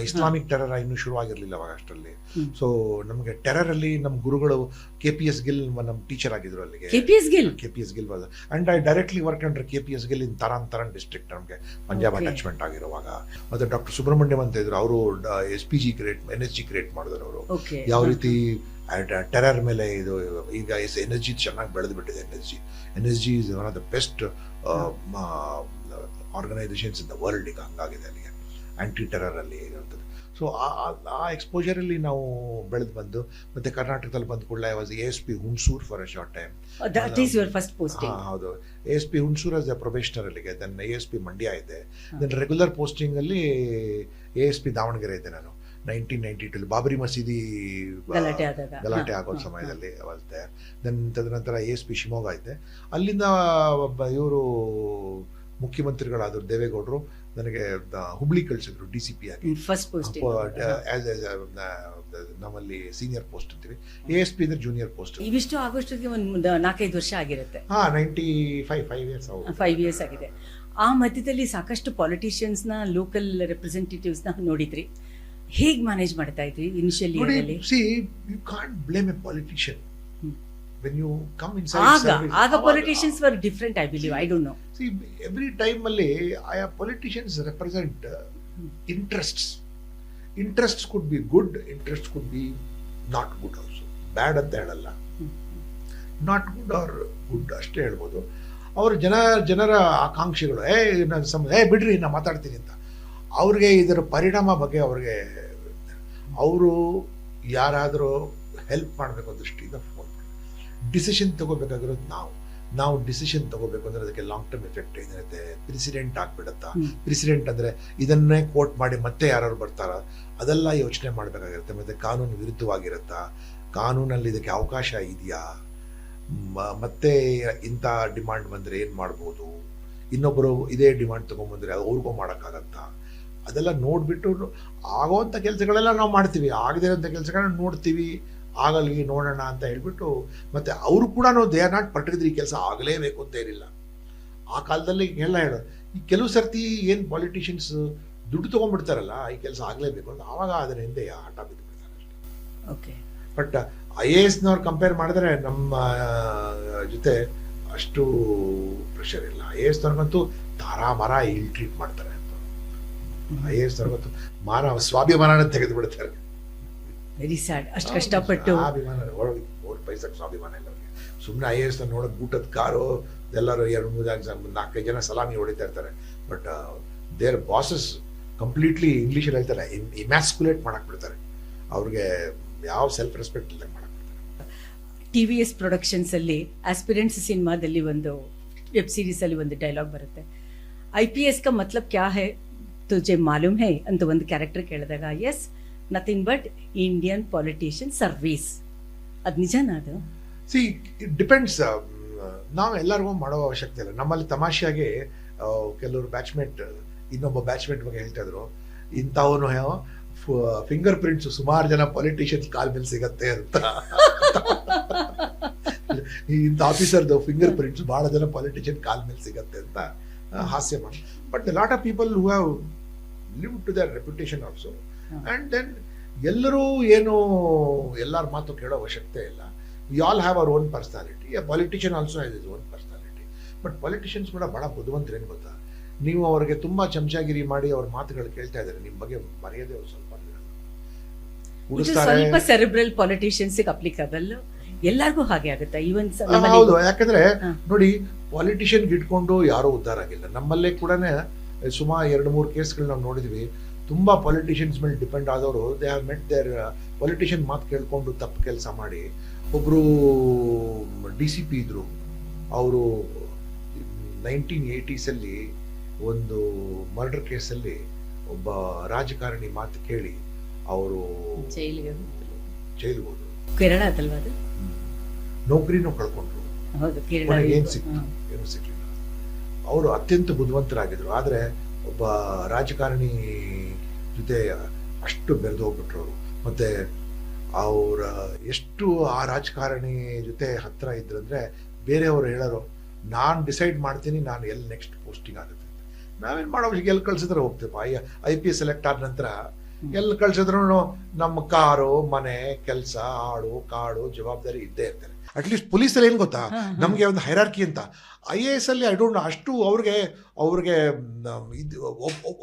ಇಸ್ಲಾಮಿಕ್ ಟೆರರ್ ಇನ್ನೂ ಶುರುವಾಗಿರಲಿಲ್ಲ ಅವಾಗ ಅಷ್ಟರಲ್ಲಿ. ಸೊ ನಮಗೆ ಟೆರರಲ್ಲಿ ನಮ್ಮ ಗುರುಗಳು KPS ಗಿಲ್ ನಮ್ಮ ಟೀಚರ್ ಆಗಿದ್ರು ಅಲ್ಲಿಗೆ. KPS Gill was and I directly work under KPS Gill in Taran district, ನಮಗೆ ಪಂಜಾಬ್ ಅಟ್ಯಾಚ್ಮೆಂಟ್ ಆಗಿರುವಾಗ. ಮತ್ತು ಡಾಕ್ಟರ್ ಸುಬ್ರಹ್ಮಣ್ಯಂ ಅಂತ ಇದ್ರು, ಅವರು SPG ಕ್ರಿಯೇಟ್ NSG ಕ್ರಿಯೇಟ್ ಮಾಡಿದ್ರು ಅವರು. ಯಾವ ರೀತಿ ಟೆರರ್ ಮೇಲೆ ಇದು ಈಗ NSG ಚೆನ್ನಾಗಿ ಬೆಳೆದು ಬಿಟ್ಟಿದೆ. NSG is one of the best organisations in the world ಈಗ ಹಂಗಾಗಿದೆ ಅಲ್ಲಿಗೆ ಆ್ಯಂಟಿ ಟೆರರಲ್ಲಿ ಇರುವಂಥದ್ದು. ಸೊ ಆ ಎಕ್ಸ್ಪೋಜರಲ್ಲಿ ನಾವು ಬೆಳೆದು ಬಂದು, ಮತ್ತು ಕರ್ನಾಟಕದಲ್ಲಿ ಬಂದ ಕೂಡಲೇ was ASP Hunsur for a short time. ಹೌದು, ASP Hunsur as A probationer ಅಲ್ಲಿಗೆ. ದೆನ್ ASP ಮಂಡ್ಯ ಇದೆ. ದೆನ್ ರೆಗ್ಯುಲರ್ ಪೋಸ್ಟಿಂಗಲ್ಲಿ ASP ದಾವಣಗೆರೆ ಇದೆ. ನಾನು 1992 ಬಾಬರಿ ಮಸೀದಿ ಗಲಾಟೆ ಆಗೋ ಸಮಯದಲ್ಲಿ ಅವತ್ತೆ. ದೆನ್ ತದನಂತರ ASP ಶಿವಮೊಗ್ಗ ಇದ್ದೆ. ಅಲ್ಲಿಂದ ಇವರು ಮುಖ್ಯಮಂತ್ರಿಗಳಾದರು ದೇವೇಗೌಡರು ನನಗೆ ಹುಬ್ಳಿ ಕಳಿಸಿದ್ರು DCP ಆಗಿ. ನಮ್ಮಲ್ಲಿ ಸೀನಿಯರ್ ಪೋಸ್ಟ್ ಅಂತೀವಿ, ASP ಅಂದ್ರೆ ಜೂನಿಯರ್ ಪೋಸ್ಟ್. ಇವಿಷ್ಟು ಆಗೋಷ್ಟೊತ್ತಿಗೆ ಒಂದು 4-5 ವರ್ಷ ಆಗಿರುತ್ತೆ. 5 ಇಯರ್ಸ್ ಆಗಿದೆ. ಆ ಮಧ್ಯದಲ್ಲಿ ಸಾಕಷ್ಟು ಪಾಲಿಟಿಷಿಯನ್ಸ್ನ, ಲೋಕಲ್ ರೆಪ್ರೆಸೆಂಟೇಟಿವ್ಸ್ನ ನೋಡಿದ್ರಿ. ಹೇಗೆ ಮ್ಯಾನೇಜ್ ಮಾಡ್ತಾ ಇದ್ರಿ initial ಇಯರಲ್ಲಿ? See, you can't blame a politician when you come inside service. ಆಗ politicians were different, I believe. I don't know. See, every time ಅಲ್ಲಿ ಆಯಾ politicians represent interests. Interests could be good, interests could be not good also. Bad ಅಂತ ಹೇಳಲ್ಲ, not good are good ಅಷ್ಟೇ ಹೇಳ್ಬೋದು. ಅವರು ಜನರ ಆಕಾಂಕ್ಷೆಗಳು, ಬಿಡ್ರಿ ನಾ ಮಾತಾಡ್ತೀನಿ ಅಂತ. ಅವ್ರಿಗೆ ಇದರ ಪರಿಣಾಮ ಬಗ್ಗೆ ಅವರು ಯಾರಾದರೂ ಹೆಲ್ಪ್ ಮಾಡಬೇಕು ದೃಷ್ಟಿಯಿಂದ ಫೋನ್ ಮಾಡಿ. ಡಿಸಿಷನ್ ತಗೋಬೇಕಾಗಿರೋದು ನಾವು ಡಿಸಿಷನ್ ತಗೋಬೇಕು ಅಂದರೆ ಅದಕ್ಕೆ ಲಾಂಗ್ ಟರ್ಮ್ ಎಫೆಕ್ಟ್ ಏನಿರುತ್ತೆ. ಪ್ರೆಸಿಡೆಂಟ್ ಆಗ್ಬಿಡುತ್ತಾ? ಪ್ರೆಸಿಡೆಂಟ್ ಅಂದರೆ ಇದನ್ನೇ ಕೋಟ್ ಮಾಡಿ ಮತ್ತೆ ಯಾರು ಬರ್ತಾರ, ಅದೆಲ್ಲ ಯೋಚನೆ ಮಾಡಬೇಕಾಗಿರುತ್ತೆ. ಮತ್ತು ಕಾನೂನು ವಿರುದ್ಧವಾಗಿರುತ್ತಾ, ಕಾನೂನಲ್ಲಿ ಇದಕ್ಕೆ ಅವಕಾಶ ಇದೆಯಾ, ಮತ್ತೆ ಇಂಥ ಡಿಮಾಂಡ್ ಬಂದರೆ ಏನು ಮಾಡ್ಬೋದು, ಇನ್ನೊಬ್ಬರು ಇದೇ ಡಿಮಾಂಡ್ ತೊಗೊಂಬಂದರೆ ಅವ್ರಿಗೂ ಮಾಡೋಕ್ಕಾಗತ್ತಾ, ಅದೆಲ್ಲ ನೋಡಿಬಿಟ್ಟು ಆಗೋವಂಥ ಕೆಲಸಗಳೆಲ್ಲ ನಾವು ಮಾಡ್ತೀವಿ, ಆಗದೇ ಇರೋಂಥ ಕೆಲಸಗಳನ್ನ ನೋಡ್ತೀವಿ, ಆಗಲಿ ನೋಡೋಣ ಅಂತ ಹೇಳ್ಬಿಟ್ಟು. ಮತ್ತು ಅವರು ಕೂಡ ದೇ ಆರ್ ನಾಟ್ ಪರ್ಟಿಕ್ಯುಲರ್ ಈ ಕೆಲಸ ಆಗಲೇಬೇಕು ಅಂತ ಏನಿಲ್ಲ. ಆ ಕಾಲದಲ್ಲಿ ಎಲ್ಲ ಹೇಳೋದು, ಈ ಕೆಲವು ಸರ್ತಿ ಏನು ಪಾಲಿಟಿಷಿಯನ್ಸ್ ದುಡ್ಡು ತೊಗೊಂಡ್ಬಿಡ್ತಾರಲ್ಲ, ಈ ಕೆಲಸ ಆಗಲೇಬೇಕು ಅಂತ, ಆವಾಗ ಅದರ ಹಿಂದೆ ಆಟ ಬಿದ್ದುಬಿಡ್ತಾರೆ ಅಷ್ಟೇ. ಓಕೆ. ಬಟ್ IASನವ್ರು ಕಂಪೇರ್ ಮಾಡಿದ್ರೆ ನಮ್ಮ ಜೊತೆ ಅಷ್ಟು ಪ್ರೆಷರ್ ಇಲ್ಲ. IASನವ್ರಿಗಂತೂ ತಾರಾಮರ ಇಲ್ ಟ್ರೀಟ್ ಮಾಡ್ತಾರೆ ಅಂತ. IASನವ್ರಿಗಂತೂ ಸ್ವಾಭಿಮಾನ ತೆಗೆದು ಬಿಡ್ತಾರೆ. Very sad. ಅಷ್ಟು ಕಷ್ಟಪಟ್ಟು ಸ್ವಾಭಿಮಾನ ಒಳಗೆ 4 ಪೈಸಕ್ಕೆ ಸ್ವಾಭಿಮಾನ ಇಲ್ಲ ಅವ್ರಿಗೆ. ಸುಮ್ಮನೆ IAS ನೋಡೋದು ಬೂಟದ ಕಾರು, ಎಲ್ಲರೂ 2-3-4 ಜನ ಸಲಾಮಿ ಹೊಡಿತಾ ಇರ್ತಾರೆ. ಬಟ್ ದೇರ್ ಬಾಸಸ್ ಕಂಪ್ಲೀಟ್ಲಿ ಇಂಗ್ಲೀಷಲ್ಲಿ ಹೇಳ್ತಾರೆ, ಇಮ್ಯಾಸ್ಕುಲೇಟ್ ಮಾಡಕ್ ಬಿಡ್ತಾರೆ. ಅವ್ರಿಗೆ ಯಾವ ಸೆಲ್ಫ್ ರೆಸ್ಪೆಕ್ಟ್ ಇಲ್ಲ ಮಾಡಕ್ ಬಿಡ್ತಾರೆ. TVS ಪ್ರೊಡಕ್ಷನ್ಸ್ ಅಲ್ಲಿ ಆಸ್ಪಿರೆಂಟ್ಸ್ ಸಿನಿಮಾದಲ್ಲಿ ಒಂದು ವೆಬ್ ಸೀರೀಸ್ ಅಲ್ಲಿ ಒಂದು ಡೈಲಾಗ್ ಬರುತ್ತೆ, IPS का मतलब क्या है तुझे मालूम है ಅಂತ ಒಂದು ಕ್ಯಾರೆಕ್ಟರ್ ಕೇಳಿದಾಗ, yes nothing but Indian politician service. ಅದು ನಿಜನಾ? ಅದು ಸಿ ಇಟ್ ಡಿಪೆಂಡ್ಸ್. ನಾವು ಎಲ್ಲರಿಗೂ ಮಾಡೋ ಅವಶ್ಯಕತೆ ಇಲ್ಲ. ನಮ್ಮಲ್ಲಿ ತಮಾಷೆಯಾಗಿ ಕೆಲವರು ಬ್ಯಾಚ್ಮೇಟ್ ಇನ್ನೊಬ್ಬ ಬ್ಯಾಚ್ಮೇಟ್ ಬಗ್ಗೆ ಹೇಳ್ತಾ ಇದ್ರು, ಇಂಥವನು ಫಿಂಗರ್ ಪ್ರಿಂಟ್ಸ್ ಸುಮಾರು ಜನ ಪೊಲಿಟಿಷಿಯನ್ಸ್ ಕಾಲ್ ಮೇಲೆ ಸಿಗತ್ತೆ ಅಂತ. ಇಂಥ ಆಫೀಸರ್ದು ಫಿಂಗರ್ ಪ್ರಿಂಟ್ಸ್ ಬಹಳ ಜನ ಪೊಲಿಟಿಷಿಯನ್ ಕಾಲ್ ಮೇಲೆ ಸಿಗತ್ತೆ ಅಂತ ಹಾಸ್ಯ ಮಾಡಿ. But lot of people who have live to their reputation also. And then ಎಲ್ಲರೂ ಏನು ಎಲ್ಲರ ಮಾತು ಕೇಳೋ ಅವಶ್ಯಕತೆ ಇಲ್ಲ. We all have our own personality. A politician also has his own personality. But politicians ಕೂಡ ಬಹಳ ಬುದ್ಧಿವಂತರು. ಏನು ಗೊತ್ತಾ, ನೀವು ಅವ್ರಿಗೆ ತುಂಬ ಚಮಚಾಗಿರಿ ಮಾಡಿ ಅವ್ರ ಮಾತುಗಳು ಕೇಳ್ತಾ ಇದ್ದಾರೆ, ನಿಮ್ಮ ಬಗ್ಗೆ ಮರ್ಯಾದೆ ಅವ್ರು ಸ್ವಲ್ಪ ಸ್ವಲ್ಪ ಸೆರೆಬ್ರಲ್ ಪಾಲಿಟಿಷಿಯನ್ಸ್ ಅಪ್ಲಿಕಬಲ್, ಎಲ್ಲರಿಗೂ ಹಾಗೆ ಆಗುತ್ತೆ. ಈವನ್ ಹೌದು, ಯಾಕಂದ್ರೆ ನೋಡಿ, ಪಾಲಿಟಿಷಿಯನ್ ಇಟ್ಕೊಂಡು ಯಾರೂ ಉದ್ಧಾರ ಆಗಿಲ್ಲ. ನಮ್ಮಲ್ಲೇ ಕೂಡ ಸುಮಾರು 2-3 ಕೇಸ್ಗಳು ನಾವು ನೋಡಿದ್ವಿ. ತುಂಬಾ ಪಾಲಿಟಿಷಿಯನ್ಸ್ ಮೇಲೆ ಡಿಪೆಂಡ್ ಆದವರು, they have met their politician ಮಾತು ಕೇಳ್ಕೊಂಡು ತಪ್ಪು ಕೆಲಸ ಮಾಡಿ. ಒಬ್ಬರು DCP ಇದ್ರು, ಅವರು 1980s ಒಂದು ಮರ್ಡರ್ ಕೇಸಲ್ಲಿ ಒಬ್ಬ ರಾಜಕಾರಣಿ ಮಾತು ಕೇಳಿ ಅವರು ಜೈಲಿಗೆ ಹೋದ್ರು. ಕೇರಳ ಅದಲ್ವಾ ಅದು? ನೌಕರಿನೂ ಕಳ್ಕೊಂಡ್ರು. ಏನು ಸಿಕ್ಲಿಲ್ಲ. ಅವರು ಅತ್ಯಂತ ಬುದ್ಧಿವಂತರಾಗಿದ್ರು. ಆದರೆ ಒಬ್ಬ ರಾಜಕಾರಣಿ ಜೊತೆ ಅಷ್ಟು ಬೆರೆದು ಹೋಗ್ಬಿಟ್ರು ಅವರು. ಮತ್ತೆ ಅವರ ಎಷ್ಟು ಆ ರಾಜಕಾರಣಿ ಜೊತೆ ಹತ್ರ ಇದ್ರಂದ್ರೆ ಬೇರೆಯವರು ಹೇಳೋರು, ನಾನು ಡಿಸೈಡ್ ಮಾಡ್ತೀನಿ ನಾನು ಎಲ್ಲಿ ನೆಕ್ಸ್ಟ್ ಪೋಸ್ಟಿಂಗ್ ಆಗುತ್ತೆ ಅಂತ. ನಾವೇನು ಮಾಡೋ ಎಲ್ಲಿ ಕಳ್ಸಿದ್ರೆ ಹೋಗ್ತೀವಿ. IPS ಸೆಲೆಕ್ಟ್ ಆದ ನಂತರ ಎಲ್ಲಿ ಕಳ್ಸಿದ್ರು ನಮ್ಮ ಕಾರು, ಮನೆ, ಕೆಲಸ, ಆಡು ಕಾಡು ಜವಾಬ್ದಾರಿ ಇದ್ದೇ ಇರ್ತಾರೆ. ಅಟ್ಲೀಸ್ಟ್ ಪೊಲೀಸಲ್ಲಿ ಏನು ಗೊತ್ತಾ, ನಮಗೆ ಒಂದು ಹೈರಾರ್ಕಿ ಅಂತ. IAS ಅಲ್ಲಿ ಐ ಡೋಂಟ್ ನೋ, ಅಷ್ಟು ಅವ್ರಿಗೆ ಇದು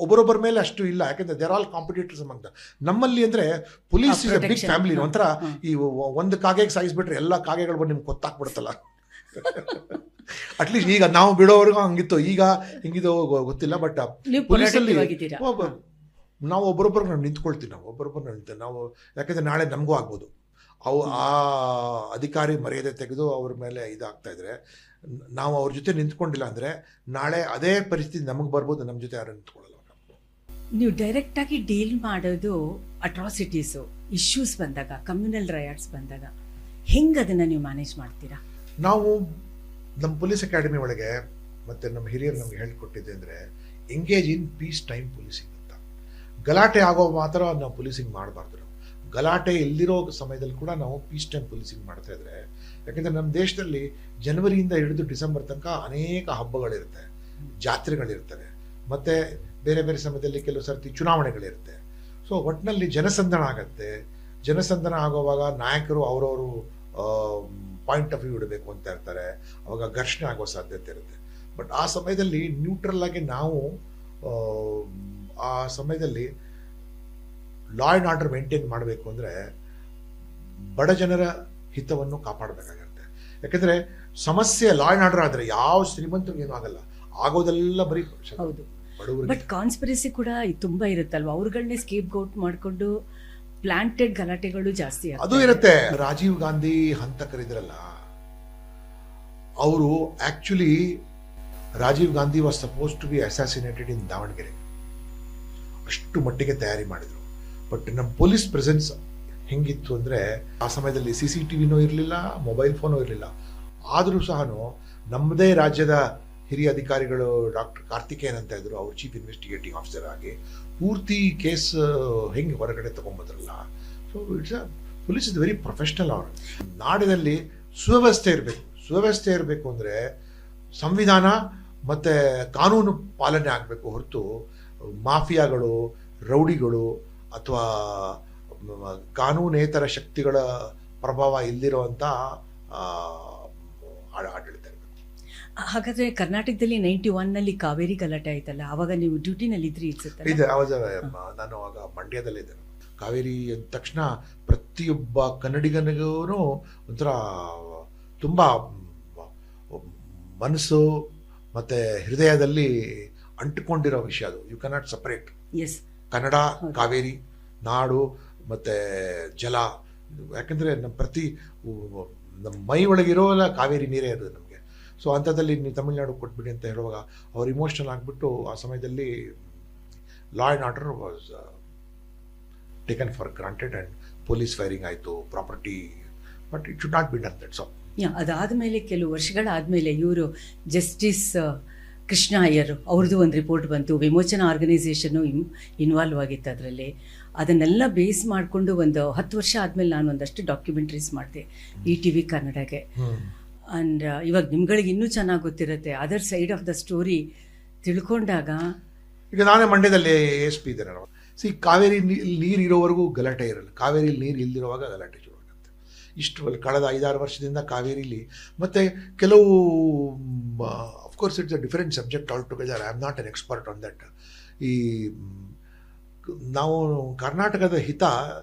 ಒಬ್ಬರೊಬ್ಬರ ಮೇಲೆ ಅಷ್ಟು ಇಲ್ಲ, ಯಾಕಂದ್ರೆ ದೇರ್ ಆಲ್ ಕಾಂಪಿಟೇಟರ್ಸ್ ಅಂತ. ನಮ್ಮಲ್ಲಿ ಅಂದ್ರೆ ಪೊಲೀಸ್ ಇಸ್ ಬಿಗ್ ಫ್ಯಾಮಿಲಿ. ಒಂಥರ ಈ ಒಂದು ಕಾಗೆಗೆ ಸಾಯಿಸ್ಬಿಟ್ರೆ ಎಲ್ಲ ಕಾಗೆಗಳು ಬಂದು ನಿಮ್ಗೆ ಗೊತ್ತಾಗ್ಬಿಡುತ್ತಲ್ಲ. ಅಟ್ಲೀಸ್ಟ್ ಈಗ ನಾವು ಬಿಡೋವರೆಗೂ ಹಂಗಿತ್ತು, ಈಗ ಹಿಂಗಿದು ಗೊತ್ತಿಲ್ಲ. ಬಟ್ ಪೊಲೀಸಲ್ಲಿ ನಾವು ಒಬ್ಬರೊಬ್ಬರು ನಿಂತ್ಕೊಳ್ತೀವಿ, ನಾವು ಯಾಕಂದ್ರೆ ನಾಳೆ ನಮಗೂ ಆಗ್ಬೋದು. ಆ ಅಧಿಕಾರಿ ಮರ್ಯಾದೆ ತೆಗೆದು ಅವ್ರ ಮೇಲೆ ಇದಾಗ್ತಾ ಇದ್ರೆ, ನಾವು ಅವ್ರ ಜೊತೆ ನಿಂತ್ಕೊಂಡಿಲ್ಲ ಅಂದ್ರೆ ನಾಳೆ ಅದೇ ಪರಿಸ್ಥಿತಿ ನಮಗೆ ಬರ್ಬೋದು, ನಮ್ಮ ಜೊತೆ ಯಾರು ನಿಂತ್ಕೊಳ್ಳಲ್ಲ. ನೀವು ಡೈರೆಕ್ಟ್ ಆಗಿ ಡೀಲ್ ಮಾಡೋದು ಅಟ್ರಾಸಿಟೀಸು, ಇಶ್ಯೂಸ್ ಬಂದಾಗ, ಕಮ್ಯುನಲ್ ರಯಾಟ್ಸ್ ಬಂದಾಗ ಹೆಂಗೆ ಅದನ್ನ ನೀವು ಮ್ಯಾನೇಜ್ ಮಾಡ್ತೀರಾ? ನಾವು ನಮ್ಮ ಪೊಲೀಸ್ ಅಕಾಡೆಮಿ ಒಳಗೆ ಮತ್ತೆ ನಮ್ಮ ಹಿರಿಯರು ನಮ್ಗೆ ಹೇಳ್ಕೊಟ್ಟಿದ್ದೆ ಅಂದ್ರೆ engage in peace time policing ಅಂತ. ಗಲಾಟೆ ಆಗೋ ಮಾತ್ರ ನಾವು ಪೊಲೀಸಿಂಗ್ ಮಾಡಬಾರ್ದು. ನಾವು ಗಲಾಟೆ ಇಲ್ಲಿರೋ ಸಮಯದಲ್ಲಿ ಕೂಡ ನಾವು ಪೀಸ್ ಟೈಮ್ ಪೊಲೀಸಿಂಗ್ ಮಾಡ್ತಾ ಇದ್ರೆ, ಯಾಕಂದ್ರೆ ನಮ್ಮ ದೇಶದಲ್ಲಿ ಜನವರಿಯಿಂದ ಹಿಡಿದು ಡಿಸೆಂಬರ್ ತನಕ ಅನೇಕ ಹಬ್ಬಗಳಿರುತ್ತೆ, ಜಾತ್ರೆಗಳಿರ್ತವೆ, ಮತ್ತೆ ಬೇರೆ ಬೇರೆ ಸಮಯದಲ್ಲಿ ಕೆಲವು ಸರ್ತಿ ಚುನಾವಣೆಗಳಿರುತ್ತೆ. ಸೊ ಒಟ್ಟಿನಲ್ಲಿ ಜನಸಂದಣ ಆಗತ್ತೆ. ಜನಸಂದಣ ಆಗುವಾಗ ನಾಯಕರು ಅವರವರು ಪಾಯಿಂಟ್ ಆಫ್ ವ್ಯೂ ಇಡಬೇಕು ಅಂತ ಇರ್ತಾರೆ, ಅವಾಗ ಘರ್ಷಣೆ ಆಗೋ ಸಾಧ್ಯತೆ ಇರುತ್ತೆ. ಬಟ್ ಆ ಸಮಯದಲ್ಲಿ ನ್ಯೂಟ್ರಲ್ ಆಗಿ ನಾವು ಆ ಸಮಯದಲ್ಲಿ ಲಾ ಆ್ಯಂಡ್ ಆರ್ಡರ್ ಮೇಂಟೈನ್ ಮಾಡಬೇಕು ಅಂದರೆ ಬಡ ಜನರ ಹಿತವನ್ನು ಕಾಪಾಡಬೇಕಾಗತ್ತೆ. ಯಾಕಂದರೆ ಸಮಸ್ಯೆ ಲಾ ಆ್ಯಂಡ್ ಆರ್ಡರ್ ಆದರೆ ಯಾವ ಶ್ರೀಮಂತರಿಗೂ ಏನೂ ಆಗಲ್ಲ, ಆಗೋದೆಲ್ಲ ಬರೀ ಹೌದು. ಬಡವರು. ಬಟ್ ಕಾನ್ಸ್ಪಿರಸಿ ಕೂಡ ತುಂಬಾ ಇರುತ್ತಲ್ವ, ಅವ್ರುಗಳನ್ನೇ ಸ್ಕೇಪ್ ಗೌಟ್ ಮಾಡಿಕೊಂಡು ಪ್ಲಾಂಟೆಡ್ ಗಲಾಟೆಗಳು ಜಾಸ್ತಿ ಅದು ಇರುತ್ತೆ. ರಾಜೀವ್ ಗಾಂಧಿ ಹಂತಕರಿದ್ರಲ್ಲ, ಅವರು actually Rajiv Gandhi was suppose to be assassinated in Davanagere. ಅಷ್ಟು ಮಟ್ಟಿಗೆ ತಯಾರಿ ಮಾಡಿದ್ರು. ಬಟ್ ನಮ್ಮ ಪೊಲೀಸ್ ಪ್ರೆಸೆನ್ಸ್ ಹೆಂಗಿತ್ತು ಅಂದರೆ, ಆ ಸಮಯದಲ್ಲಿ CCTVನೂ ಇರಲಿಲ್ಲ, ಮೊಬೈಲ್ ಫೋನೂ ಇರಲಿಲ್ಲ. ಆದರೂ ಸಹ ನಮ್ಮದೇ ರಾಜ್ಯದ ಹಿರಿಯ ಅಧಿಕಾರಿಗಳು ಡಾಕ್ಟರ್ ಕಾರ್ತಿಕೇಯನ್ ಅಂತ ಇದ್ರು, ಅವ್ರು ಚೀಫ್ ಇನ್ವೆಸ್ಟಿಗೇಟಿಂಗ್ ಆಫೀಸರ್ ಆಗಿ ಪೂರ್ತಿ ಕೇಸ್ ಹೆಂಗೆ ಹೊರಗಡೆ ತಗೊಂಬದ್ರಲ್ಲ. So police is very professional. ಅವರು ನಾಡಿನಲ್ಲಿ ಸುವ್ಯವಸ್ಥೆ ಇರಬೇಕು ಅಂದರೆ ಸಂವಿಧಾನ ಮತ್ತು ಕಾನೂನು ಪಾಲನೆ ಆಗಬೇಕು ಹೊರತು ಮಾಫಿಯಾಗಳು, ರೌಡಿಗಳು ಅಥವಾ ಕಾನೂನೇತರ ಶಕ್ತಿಗಳ ಪ್ರಭಾವ ಇಲ್ದಿರುವಂಥ ಆಡಳಿತ ಇರಬೇಕು. ಹಾಗಾದ್ರೆ ಕರ್ನಾಟಕದಲ್ಲಿ 91ನಲ್ಲಿ ಕಾವೇರಿ ಗಲಾಟೆ ಆಯ್ತಲ್ಲ, ಅವಾಗ ನೀವು ಡ್ಯೂಟಿನಲ್ಲಿ ಇದ್ರಿ ಅನ್ಸುತ್ತೆ? ಇದೆ, ನಾನು ಅವಾಗ ಮಂಡ್ಯದಲ್ಲಿದ್ದೆ. ಕಾವೇರಿ ಅಂದ ತಕ್ಷಣ ಪ್ರತಿಯೊಬ್ಬ ಕನ್ನಡಿಗನಿಗೂ ಒಂಥರ ತುಂಬ ಮನಸ್ಸು ಮತ್ತು ಹೃದಯದಲ್ಲಿ ಅಂಟಿಕೊಂಡಿರೋ ವಿಷಯ ಅದು. You cannot separate. Yes, Kannada, Kaveri, ನಾಡು ಮತ್ತು ಜಲ. ಯಾಕಂದರೆ ನಮ್ಮ ಮೈ ಒಳಗಿರೋಲ್ಲ ಕಾವೇರಿ ನೀರೇ ಇರೋದು ನಮಗೆ. ಸೊ ಅಂಥದ್ದಲ್ಲಿ ನೀವು ತಮಿಳ್ನಾಡು ಕೊಟ್ಬಿಡಿ ಅಂತ ಹೇಳುವಾಗ ಅವ್ರು ಇಮೋಷ್ನಲ್ ಆಗಿಬಿಟ್ಟು ಆ ಸಮಯದಲ್ಲಿ law and order was taken for granted and police firing ಆಯಿತು, property. But it should not be done that. So ಅದಾದಮೇಲೆ ಕೆಲವು ವರ್ಷಗಳಾದಮೇಲೆ ಇವರು ಜಸ್ಟಿಸ್ ಕೃಷ್ಣ ಅಯ್ಯರ್ ಅವ್ರದ್ದು ಒಂದು ರಿಪೋರ್ಟ್ ಬಂತು, ವಿಮೋಚನಾ ಆರ್ಗನೈಸೇಷನ್ನು ಇನ್ವಾಲ್ವ್ ಆಗಿತ್ತು ಅದರಲ್ಲಿ. ಅದನ್ನೆಲ್ಲ ಬೇಸ್ ಮಾಡಿಕೊಂಡು ಒಂದು 10 ವರ್ಷ ಆದಮೇಲೆ ನಾನು ಒಂದಷ್ಟು ಡಾಕ್ಯುಮೆಂಟ್ರೀಸ್ ಮಾಡಿದೆ ETV ಕನ್ನಡಗೆ. ಆ್ಯಂಡ್ ಇವಾಗ ನಿಮ್ಗಳಿಗೆ ಇನ್ನೂ ಚೆನ್ನಾಗಿ ಗೊತ್ತಿರುತ್ತೆ other side of the story ತಿಳ್ಕೊಂಡಾಗ. ಈಗ ನಾನೇ ಮಂಡ್ಯದಲ್ಲಿ ASP ಇದ್ದೇನೆ. ಕಾವೇರಿ ನೀರು ಇರೋವರೆಗೂ ಗಲಾಟೆ ಇರಲ್ಲ, ಕಾವೇರಿ ನೀರು ಇಲ್ದಿರುವಾಗ ಗಲಾಟೆ ಶುರು ಆಗುತ್ತೆ. ಇಷ್ಟು ಕಳೆದ 5-6 ವರ್ಷದಿಂದ ಕಾವೇರಿಲಿ ಮತ್ತು ಕೆಲವು of course it's a different subject all together. I am not an expert on that. ಈ ನಾವು ಕರ್ನಾಟಕದ ಹಿತ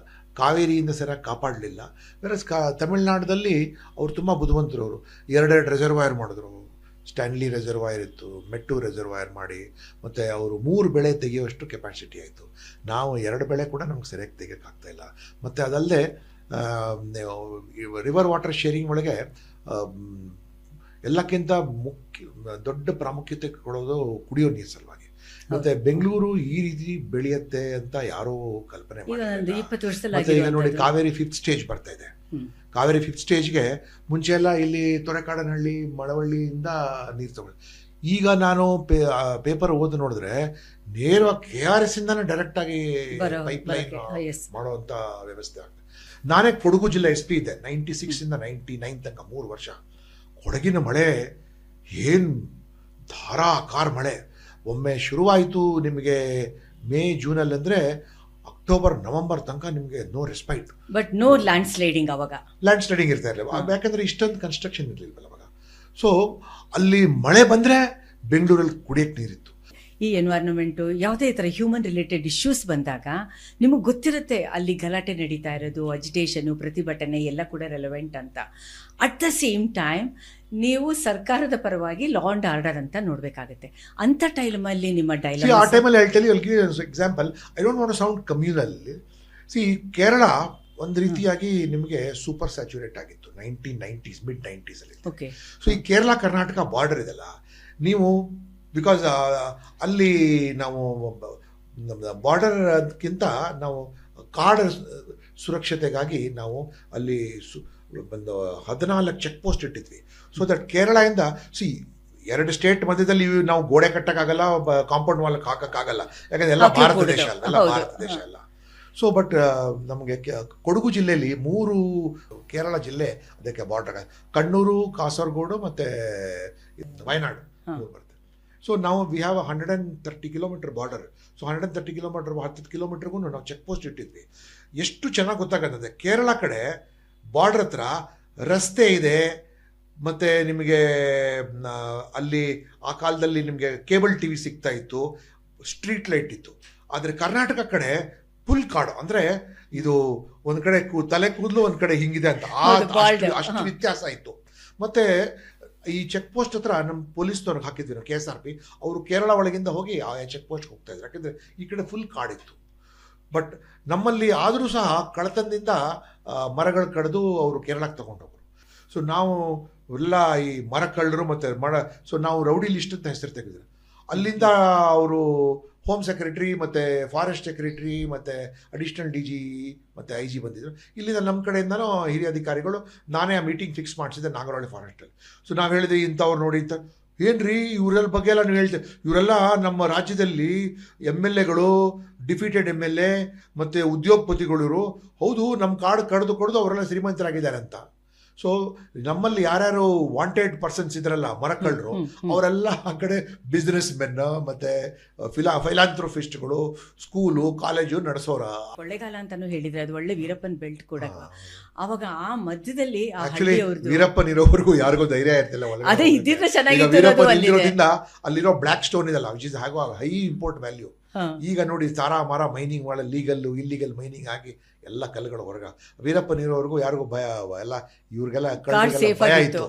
ಕಾವೇರಿಯಿಂದ ಸರಿಯಾಗಿ ಕಾಪಾಡಲಿಲ್ಲ. ಬೇರೆ ತಮಿಳ್ನಾಡಲ್ಲಿ ಅವರು ತುಂಬ ಬುದ್ಧಿವಂತರು. ಅವರು 2 ರಿಸರ್ವಾಯರ್ ಮಾಡಿದ್ರು. ಸ್ಟ್ಯಾನ್ಲಿ ರಿಸರ್ವಾಯರ್ ಇತ್ತು, ಮೆಟ್ಟು ರಿಸರ್ವಾಯರ್ ಮಾಡಿ, ಮತ್ತು ಅವರು 3 ಬೆಳೆ ತೆಗೆಯುವಷ್ಟು ಕೆಪಾಸಿಟಿ ಆಯಿತು. ನಾವು 2 ಬೆಳೆ ಕೂಡ ನಮ್ಗೆ ಸರಿಯಾಗಿ ತೆಗೆಯೋಕ್ಕಾಗ್ತಾಯಿಲ್ಲ. ಮತ್ತು ಅದಲ್ಲದೆ ರಿವರ್ ವಾಟರ್ ಶೇರಿಂಗ್ ಒಳಗೆ ಎಲ್ಲಕ್ಕಿಂತ ದೊಡ್ಡ ಪ್ರಾಮುಖ್ಯತೆ ಕೊಡೋದು ಕುಡಿಯೋ ನೀರು ಸಲುವಾಗಿ. ಮತ್ತೆ ಬೆಂಗಳೂರು ಈ ರೀತಿ ಬೆಳೆಯುತ್ತೆ ಅಂತ ಯಾರೋ ಕಲ್ಪನೆ ಮಾಡಿಲ್ಲ. ಈಗ ನೋಡಿ ಕಾವೇರಿ 5th ಸ್ಟೇಜ್ ಬರ್ತಾ ಇದೆ. ಕಾವೇರಿ 5th ಸ್ಟೇಜ್ಗೆ ಮುಂಚೆ ಎಲ್ಲ ಇಲ್ಲಿ ತೊರೆಕಾಡನಹಳ್ಳಿ, ಮಳವಳ್ಳಿಯಿಂದ ನೀರು ತಗೊಳ್ಳಿ. ಈಗ ನಾನು ಪೇಪರ್ ಓದಿ ನೋಡಿದ್ರೆ ನೇರವಾಗಿ KRS ಇಂದಾನೆ ಡೈರೆಕ್ಟ್ ಆಗಿ ಪೈಪ್ ಲೈನ್ ಮಾಡುವಂತ ವ್ಯವಸ್ಥೆ ಆಗ್ತದೆ. ನಾನೇ ಕೊಡಗು ಜಿಲ್ಲಾ SP ಇದ್ದೆ 96 ಇಂದ 99 ತನಕ 3 ವರ್ಷ. ಕೊಡಗಿನ ಮಳೆ ಏನು ಧಾರಾಕಾರ ಮಳೆ. ಒಮ್ಮೆ ಶುರುವಾಯಿತು ನಿಮಗೆ ಮೇ ಜೂನಲ್ಲಿ ಅಂದರೆ ಅಕ್ಟೋಬರ್ ನವೆಂಬರ್ ತನಕ ನಿಮಗೆ no respite. But no land sliding. ಅವಾಗ ಲ್ಯಾಂಡ್ ಸ್ಲೈಡಿಂಗ್ ಇರ್ತಾ ಇರಲಿಲ್ಲ, ಯಾಕಂದರೆ ಇಷ್ಟೊಂದು ಕನ್ಸ್ಟ್ರಕ್ಷನ್ ಇರಲಿಲ್ವಲ್ಲ ಅವಾಗ. ಸೊ ಅಲ್ಲಿ ಮಳೆ ಬಂದರೆ ಬೆಂಗಳೂರಲ್ಲಿ ಕುಡಿಯೋಕ್ಕೆ ನೀರಿತ್ತು. ಈ ಎನ್ವೈರ್ನ್ಮೆಂಟು ಯಾವುದೇ ಥರ ಹ್ಯೂಮನ್ ರಿಲೇಟೆಡ್ ಇಶ್ಯೂಸ್ ಬಂದಾಗ ನಿಮಗೆ ಗೊತ್ತಿರುತ್ತೆ ಅಲ್ಲಿ ಗಲಾಟೆ ನಡೀತಾ ಇರೋದು, ಅಜಿಟೇಷನು, ಪ್ರತಿಭಟನೆ ಎಲ್ಲ ಕೂಡ ರೆಲೆವೆಂಟ್ ಅಂತ. ಅಟ್ ದ ಸೇಮ್ ಟೈಮ್ ನೀವು ಸರ್ಕಾರದ ಪರವಾಗಿ ಲಾ ಆ್ಯಂಡ್ ಆರ್ಡರ್ ಅಂತ ನೋಡಬೇಕಾಗುತ್ತೆ. ಅಂಥ ಟೈಮಲ್ಲಿ ನಿಮ್ಮ ಡೈಲಾಗ್ ಆ ಟೈಮಲ್ಲಿ ಹೇಳ್ತೇನೆ example. I don't want to sound communal. Kerala ಒಂದು ರೀತಿಯಾಗಿ ನಿಮಗೆ ಸೂಪರ್ ಸ್ಯಾಚುರೇಟ್ ಆಗಿತ್ತು 1990s, ಮಿಡ್ 90s ಅಲ್ಲಿ. ಓಕೆ. ಸೊ ಈ ಕೇರಳ ಕರ್ನಾಟಕ ಬಾರ್ಡರ್ ಇದೆಲ್ಲ, ನೀವು ಬಿಕಾಸ್ ಅಲ್ಲಿ ನಾವು ಬಾರ್ಡರ್ ಅದಕ್ಕಿಂತ ನಾವು ಕಾಡು ಸುರಕ್ಷತೆಗಾಗಿ ನಾವು ಅಲ್ಲಿ ಒಂದು 14 ಚೆಕ್ ಪೋಸ್ಟ್ ಇಟ್ಟಿದ್ವಿ. ಸೊ ದಟ್ ಕೇರಳದಿಂದ ಎರಡು ಸ್ಟೇಟ್ ಮಧ್ಯದಲ್ಲಿ ನಾವು ಗೋಡೆ ಕಟ್ಟಕ್ಕಾಗಲ್ಲ, ಕಾಂಪೌಂಡ್ ವಾಲ್ ಹಾಕಕ್ಕಾಗಲ್ಲ, ಯಾಕಂದ್ರೆ ಎಲ್ಲ ಭಾರತ ದೇಶ ಅಲ್ಲ, ಎಲ್ಲ ಭಾರತ ದೇಶ ಅಲ್ಲ. ಸೊ ಬಟ್ ನಮಗೆ ಕೊಡಗು ಜಿಲ್ಲೆಯಲ್ಲಿ 3 ಕೇರಳ ಜಿಲ್ಲೆ ಅದಕ್ಕೆ ಬಾರ್ಡರ್, ಕಣ್ಣೂರು, ಕಾಸರಗೋಡು ಮತ್ತು ವಯನಾಡು ಬರ್ತದೆ. ಸೊ ನಾವು we have 130 kilometre border. So 130 kilometre 10 ಕಿಲೋಮೀಟರ್ಗೂ ನಾವು ಚೆಕ್ ಪೋಸ್ಟ್ ಇಟ್ಟಿದ್ವಿ. ಎಷ್ಟು ಚೆನ್ನಾಗಿ ಗೊತ್ತಾಗತ್ತದೆ, ಕೇರಳ ಕಡೆ ಬಾರ್ಡರ್ ಹತ್ರ ರಸ್ತೆ ಇದೆ, ಮತ್ತು ನಿಮಗೆ ಅಲ್ಲಿ ಆ ಕಾಲದಲ್ಲಿ ನಿಮಗೆ ಕೇಬಲ್ ಟಿ ವಿ ಸಿಗ್ತಾ ಇತ್ತು, ಸ್ಟ್ರೀಟ್ ಲೈಟ್ ಇತ್ತು. ಆದರೆ ಕರ್ನಾಟಕ ಕಡೆ ಫುಲ್ ಕಾಡು, ಅಂದರೆ ಇದು ಒಂದು ಕಡೆ ತಲೆ ಕೂದಲು ಒಂದು ಕಡೆ ಹಿಂಗಿದೆ ಅಂತ ಅಷ್ಟು ವ್ಯತ್ಯಾಸ ಇತ್ತು. ಮತ್ತು ಈ ಚೆಕ್ ಪೋಸ್ಟ್ ಹತ್ರ ನಮ್ಮ ಪೊಲೀಸ್ನವ್ರಿಗೆ ಹಾಕಿದ್ವಿ ನಾವು, KSRP ಅವರು ಕೇರಳ ಒಳಗಿಂದ ಹೋಗಿ ಆ ಚೆಕ್ ಪೋಸ್ಟ್ಗೆ ಹೋಗ್ತಾ ಇದ್ರು, ಯಾಕೆಂದರೆ ಈ ಕಡೆ ಫುಲ್ ಕಾಡಿತ್ತು. ಬಟ್ ನಮ್ಮಲ್ಲಿ ಆದರೂ ಸಹ ಕಳ್ಳತನದಿಂದ ಮರಗಳು ಕಡಿದು ಅವರು ಕೇರಳಕ್ಕೆ ತಗೊಂಡೋಗ್ರು. ಸೊ ನಾವು ಎಲ್ಲ ಈ ಮರ ಕಳ್ಳರು ಮತ್ತು ಸೊ ನಾವು ರೌಡಿ ಲಿಸ್ಟ್ ಅಂತ ಹೆಸರು ತೆಗೆದ್ರು. ಅಲ್ಲಿಂದ ಅವರು ಹೋಮ್ ಸೆಕ್ರೆಟರಿ ಮತ್ತು ಫಾರೆಸ್ಟ್ ಸೆಕ್ರೆಟರಿ ಮತ್ತು ಅಡಿಷ್ನಲ್ DG ಮತ್ತು IG ಬಂದಿದ್ದರು. ಇಲ್ಲಿಂದ ನಮ್ಮ ಕಡೆಯಿಂದನೂ ಹಿರಿಯ ಅಧಿಕಾರಿಗಳು, ನಾನೇ ಆ ಮೀಟಿಂಗ್ ಫಿಕ್ಸ್ ಮಾಡಿಸಿದ್ದೆ ನಾಗರಹೊಳೆ ಫಾರೆಸ್ಟಲ್ಲಿ. ಸೊ ನಾವು ಹೇಳಿದ್ವಿ ಇಂಥವ್ರು ನೋಡಿ ಅಂತ. ಏನ್ರಿ ಇವರೆಲ್ಲ ಬಗ್ಗೆ ಎಲ್ಲ ನೀವು ಹೇಳ್ತೇವೆ, ಇವರೆಲ್ಲ ನಮ್ಮ ರಾಜ್ಯದಲ್ಲಿ MLAಗಳು, ಡಿಫೀಟೆಡ್ MLA ಮತ್ತು ಉದ್ಯೋಗಪತಿಗಳು. ಹೌದು, ನಮ್ಮ ಕಾಡು ಕಡಿದು ಅವರೆಲ್ಲ ಶ್ರೀಮಂತರಾಗಿದ್ದಾರೆ ಅಂತ. ಸೊ ನಮ್ಮಲ್ಲಿ ಯಾರ್ಯಾರು ವಾಂಟೆಡ್ ಪರ್ಸನ್ಸ್ ಇದ್ರಲ್ಲ ಮರಕಳ್ಳರು, ಅವರೆಲ್ಲ ಆ ಕಡೆ ಬಿಸ್ನೆಸ್ ಮೆನ್ ಮತ್ತು ಫೈಲಾಂಥ್ರೋಫಿಸ್ಟ್ಗಳು, ಸ್ಕೂಲು ಕಾಲೇಜು ನಡೆಸೋರ. ಕೊಳ್ಳೇಗಾಲ ಅಂತಾನು ಹೇಳಿದ್ರೆ ಅದು ಒಳ್ಳೆ ವೀರಪ್ಪನ್ ಬೆಲ್ಟ್ ಕೂಡ. ಅವಾಗ ಆ ಮಧ್ಯದಲ್ಲಿ ಆಕ್ಚುಲಿ ವೀರಪ್ಪನ್ ಇರೋವರೆಗೂ ಯಾರಿಗೂ ಧೈರ್ಯ ಇರ್ತಿಲ್ಲ. ಅದೇ ಇದ್ದಿದ್ರೆ ಚೆನ್ನಾಗಿರೋದ್ರಿಂದ ಅಲ್ಲಿರೋ ಬ್ಲ್ಯಾಕ್ ಸ್ಟೋನ್ ಇದಲ್ಲ, which is have high import value. ಈಗ ನೋಡಿ ಸಾರಾ ಮಾರ ಮೈನಿಂಗ್ ಒಳ ಇಲ್ಲಿಗಲ್ ಮೈನಿಂಗ್ ಆಗಿ ಎಲ್ಲ ಕಲ್ಲುಗಳು ಹೊರಗ. ವೀರಪ್ಪನ್ ಇರೋವರೆಗೂ ಯಾರಿಗೂ ಭಯ ಎಲ್ಲ, ಇವ್ರಿಗೆಲ್ಲ ಭಯ ಆಯಿತು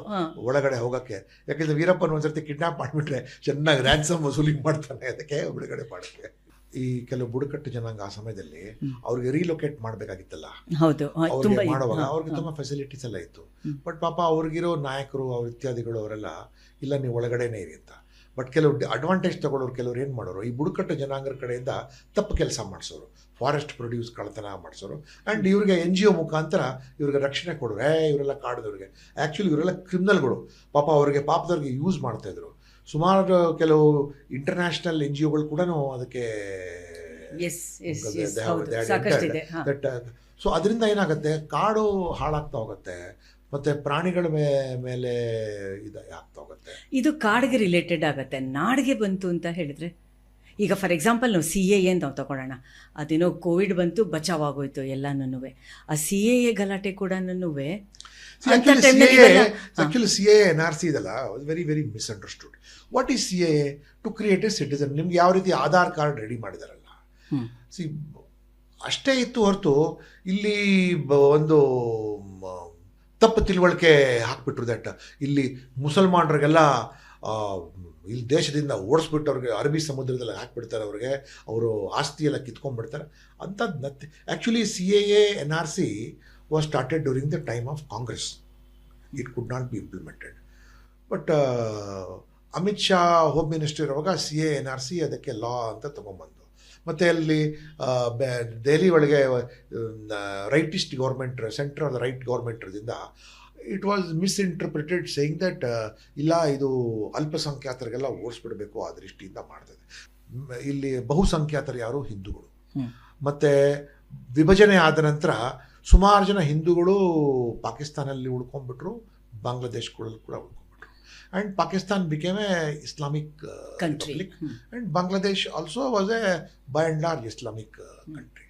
ಒಳಗಡೆ ಹೋಗೋಕ್ಕೆ. ಯಾಕೆಂದರೆ ವೀರಪ್ಪನ್ ಒಂದ್ಸರ್ತಿ ಕಿಡ್ನಾಪ್ ಮಾಡಿಬಿಟ್ರೆ ಚೆನ್ನಾಗಿ ರ್ಯಾನ್ಸಮ್ ವಸೂಲಿ ಮಾಡ್ತಾನೆ, ಅದಕ್ಕೆ ಬಿಡುಗಡೆ ಮಾಡೋಕ್ಕೆ. ಈ ಕೆಲವು ಬುಡಕಟ್ಟು ಜನಾಂಗ ಆ ಸಮಯದಲ್ಲಿ ಅವ್ರಿಗೆ ರೀಲೊಕೇಟ್ ಮಾಡಬೇಕಾಗಿತ್ತಲ್ಲ, ಅವ್ರಿಗೆ ಮಾಡುವಾಗ ಅವ್ರಿಗೆ ತುಂಬ ಫೆಸಿಲಿಟೀಸ್ ಎಲ್ಲ ಇತ್ತು. ಬಟ್ ಪಾಪ ಅವ್ರಿಗಿರೋ ನಾಯಕರು ಅವ್ರ ಇತ್ಯಾದಿಗಳು ಅವರೆಲ್ಲ ಇಲ್ಲ ನೀವು ಒಳಗಡೆನೇ ಇರಿ ಅಂತ. ಬಟ್ ಕೆಲವು ಅಡ್ವಾಂಟೇಜ್ ತಗೊಳ್ಳೋರು ಕೆಲವ್ರು ಏನು ಮಾಡೋರು, ಈ ಬುಡಕಟ್ಟು ಜನಾಂಗರ ಕಡೆಯಿಂದ ತಪ್ಪು ಕೆಲಸ ಮಾಡಿಸೋರು, ಫಾರೆಸ್ಟ್ ಪ್ರೊಡ್ಯೂಸ್ ಕಳ್ತನ ಮಾಡಿಸೋರು. ಆ್ಯಂಡ್ ಇವ್ರಿಗೆ NGO ಮುಖಾಂತರ ಇವ್ರಿಗೆ ರಕ್ಷಣೆ ಕೊಡೋರು. ಇವರೆಲ್ಲ ಕಾಡಿದವ್ರಿಗೆ, ಆ್ಯಕ್ಚುಲಿ ಇವರೆಲ್ಲ ಕ್ರಿಮಿನಲ್ಗಳು, ಪಾಪ ಅವ್ರಿಗೆ ಪಾಪದವ್ರಿಗೆ ಯೂಸ್ ಮಾಡ್ತಾಯಿದ್ರು. ಸುಮಾರು ಕೆಲವು ಇಂಟರ್ನ್ಯಾಷನಲ್ NGOಗಳು ಕೂಡ ಅದಕ್ಕೆ ಸೊ ಅದರಿಂದ ಏನಾಗುತ್ತೆ, ಕಾಡು ಹಾಳಾಗ್ತಾ ಹೋಗುತ್ತೆ ಮತ್ತು ಪ್ರಾಣಿಗಳ ಮೇಲೆ ಆಗ್ತಾ ಹೋಗುತ್ತೆ. ಇದು ಕಾಡಿಗೆ ರಿಲೇಟೆಡ್ ಆಗುತ್ತೆ. ನಾಡಿಗೆ ಬಂತು ಅಂತ ಹೇಳಿದ್ರೆ, ಈಗ ಫಾರ್ ಎಕ್ಸಾಂಪಲ್ ನಾವು CAA ಅಂತ ನಾವು ತಗೊಳ್ಳೋಣ. ಅದೇನೋ ಕೋವಿಡ್ ಬಂತು, ಬಚಾವಾಗೋಯ್ತು ಎಲ್ಲನೂ. ಆ CAA ಗಲಾಟೆ ಕೂಡ ಆಕ್ಚುಲಿ CAA NRC ಇದಲ್ಲ, very very misunderstood. What is CAA? To create a citizen. ನಿಮ್ಗೆ ಯಾವ ರೀತಿ ಆಧಾರ್ ಕಾರ್ಡ್ ರೆಡಿ ಮಾಡಿದಾರಲ್ಲ, ಅಷ್ಟೇ ಇತ್ತು ಹೊರತು ಇಲ್ಲಿ ಒಂದು ತಪ್ಪು ತಿಳುವಳಿಕೆ ಹಾಕ್ಬಿಟ್ರು. ದಟ್ ಇಲ್ಲಿ ಮುಸಲ್ಮಾನರಿಗೆಲ್ಲ ಇಲ್ಲಿ ದೇಶದಿಂದ ಓಡಿಸ್ಬಿಟ್ಟು ಅವ್ರಿಗೆ ಅರಬ್ಬಿ ಸಮುದ್ರದಲ್ಲಿ ಹಾಕ್ಬಿಡ್ತಾರೆ, ಅವ್ರಿಗೆ ಅವರು ಆಸ್ತಿ ಎಲ್ಲ ಕಿತ್ಕೊಂಡ್ಬಿಡ್ತಾರೆ ಅಂಥದ್ದು ನತ್ತಿ. Actually CAA NRC was started during the time of Congress. It could not be implemented. But Amit Shah home minister ಇರುವಾಗ CAA NRC ಅದಕ್ಕೆ ಲಾ ಅಂತ ತೊಗೊಂಬಂದು, ಮತ್ತು ಅಲ್ಲಿ ದೆಹಲಿ ಒಳಗೆ rightist government, centre of the right government ಇರೋದ್ರಿಂದ it was misinterpreted, saying that ಇಲ್ಲ ಇದು ಅಲ್ಪಸಂಖ್ಯಾತರಿಗೆಲ್ಲ ಓಡಿಸ್ಬಿಡಬೇಕು ಆ ದೃಷ್ಟಿಯಿಂದ ಮಾಡ್ತದೆ. ಇಲ್ಲಿ ಬಹುಸಂಖ್ಯಾತರು ಯಾರು ಹಿಂದೂಗಳು. ಮತ್ತು ವಿಭಜನೆ ಆದ ನಂತರ ಸುಮಾರು ಜನ ಹಿಂದೂಗಳು ಪಾಕಿಸ್ತಾನಲ್ಲಿ ಉಳ್ಕೊಂಡ್ಬಿಟ್ರು, ಬಾಂಗ್ಲಾದೇಶಗಳಲ್ಲಿ ಕೂಡ ಉಳ್ಕೊಂಡ್ಬಿಟ್ರು. and Pakistan became a Islamic Country. republic, and Bangladesh also was a by and large Islamic country,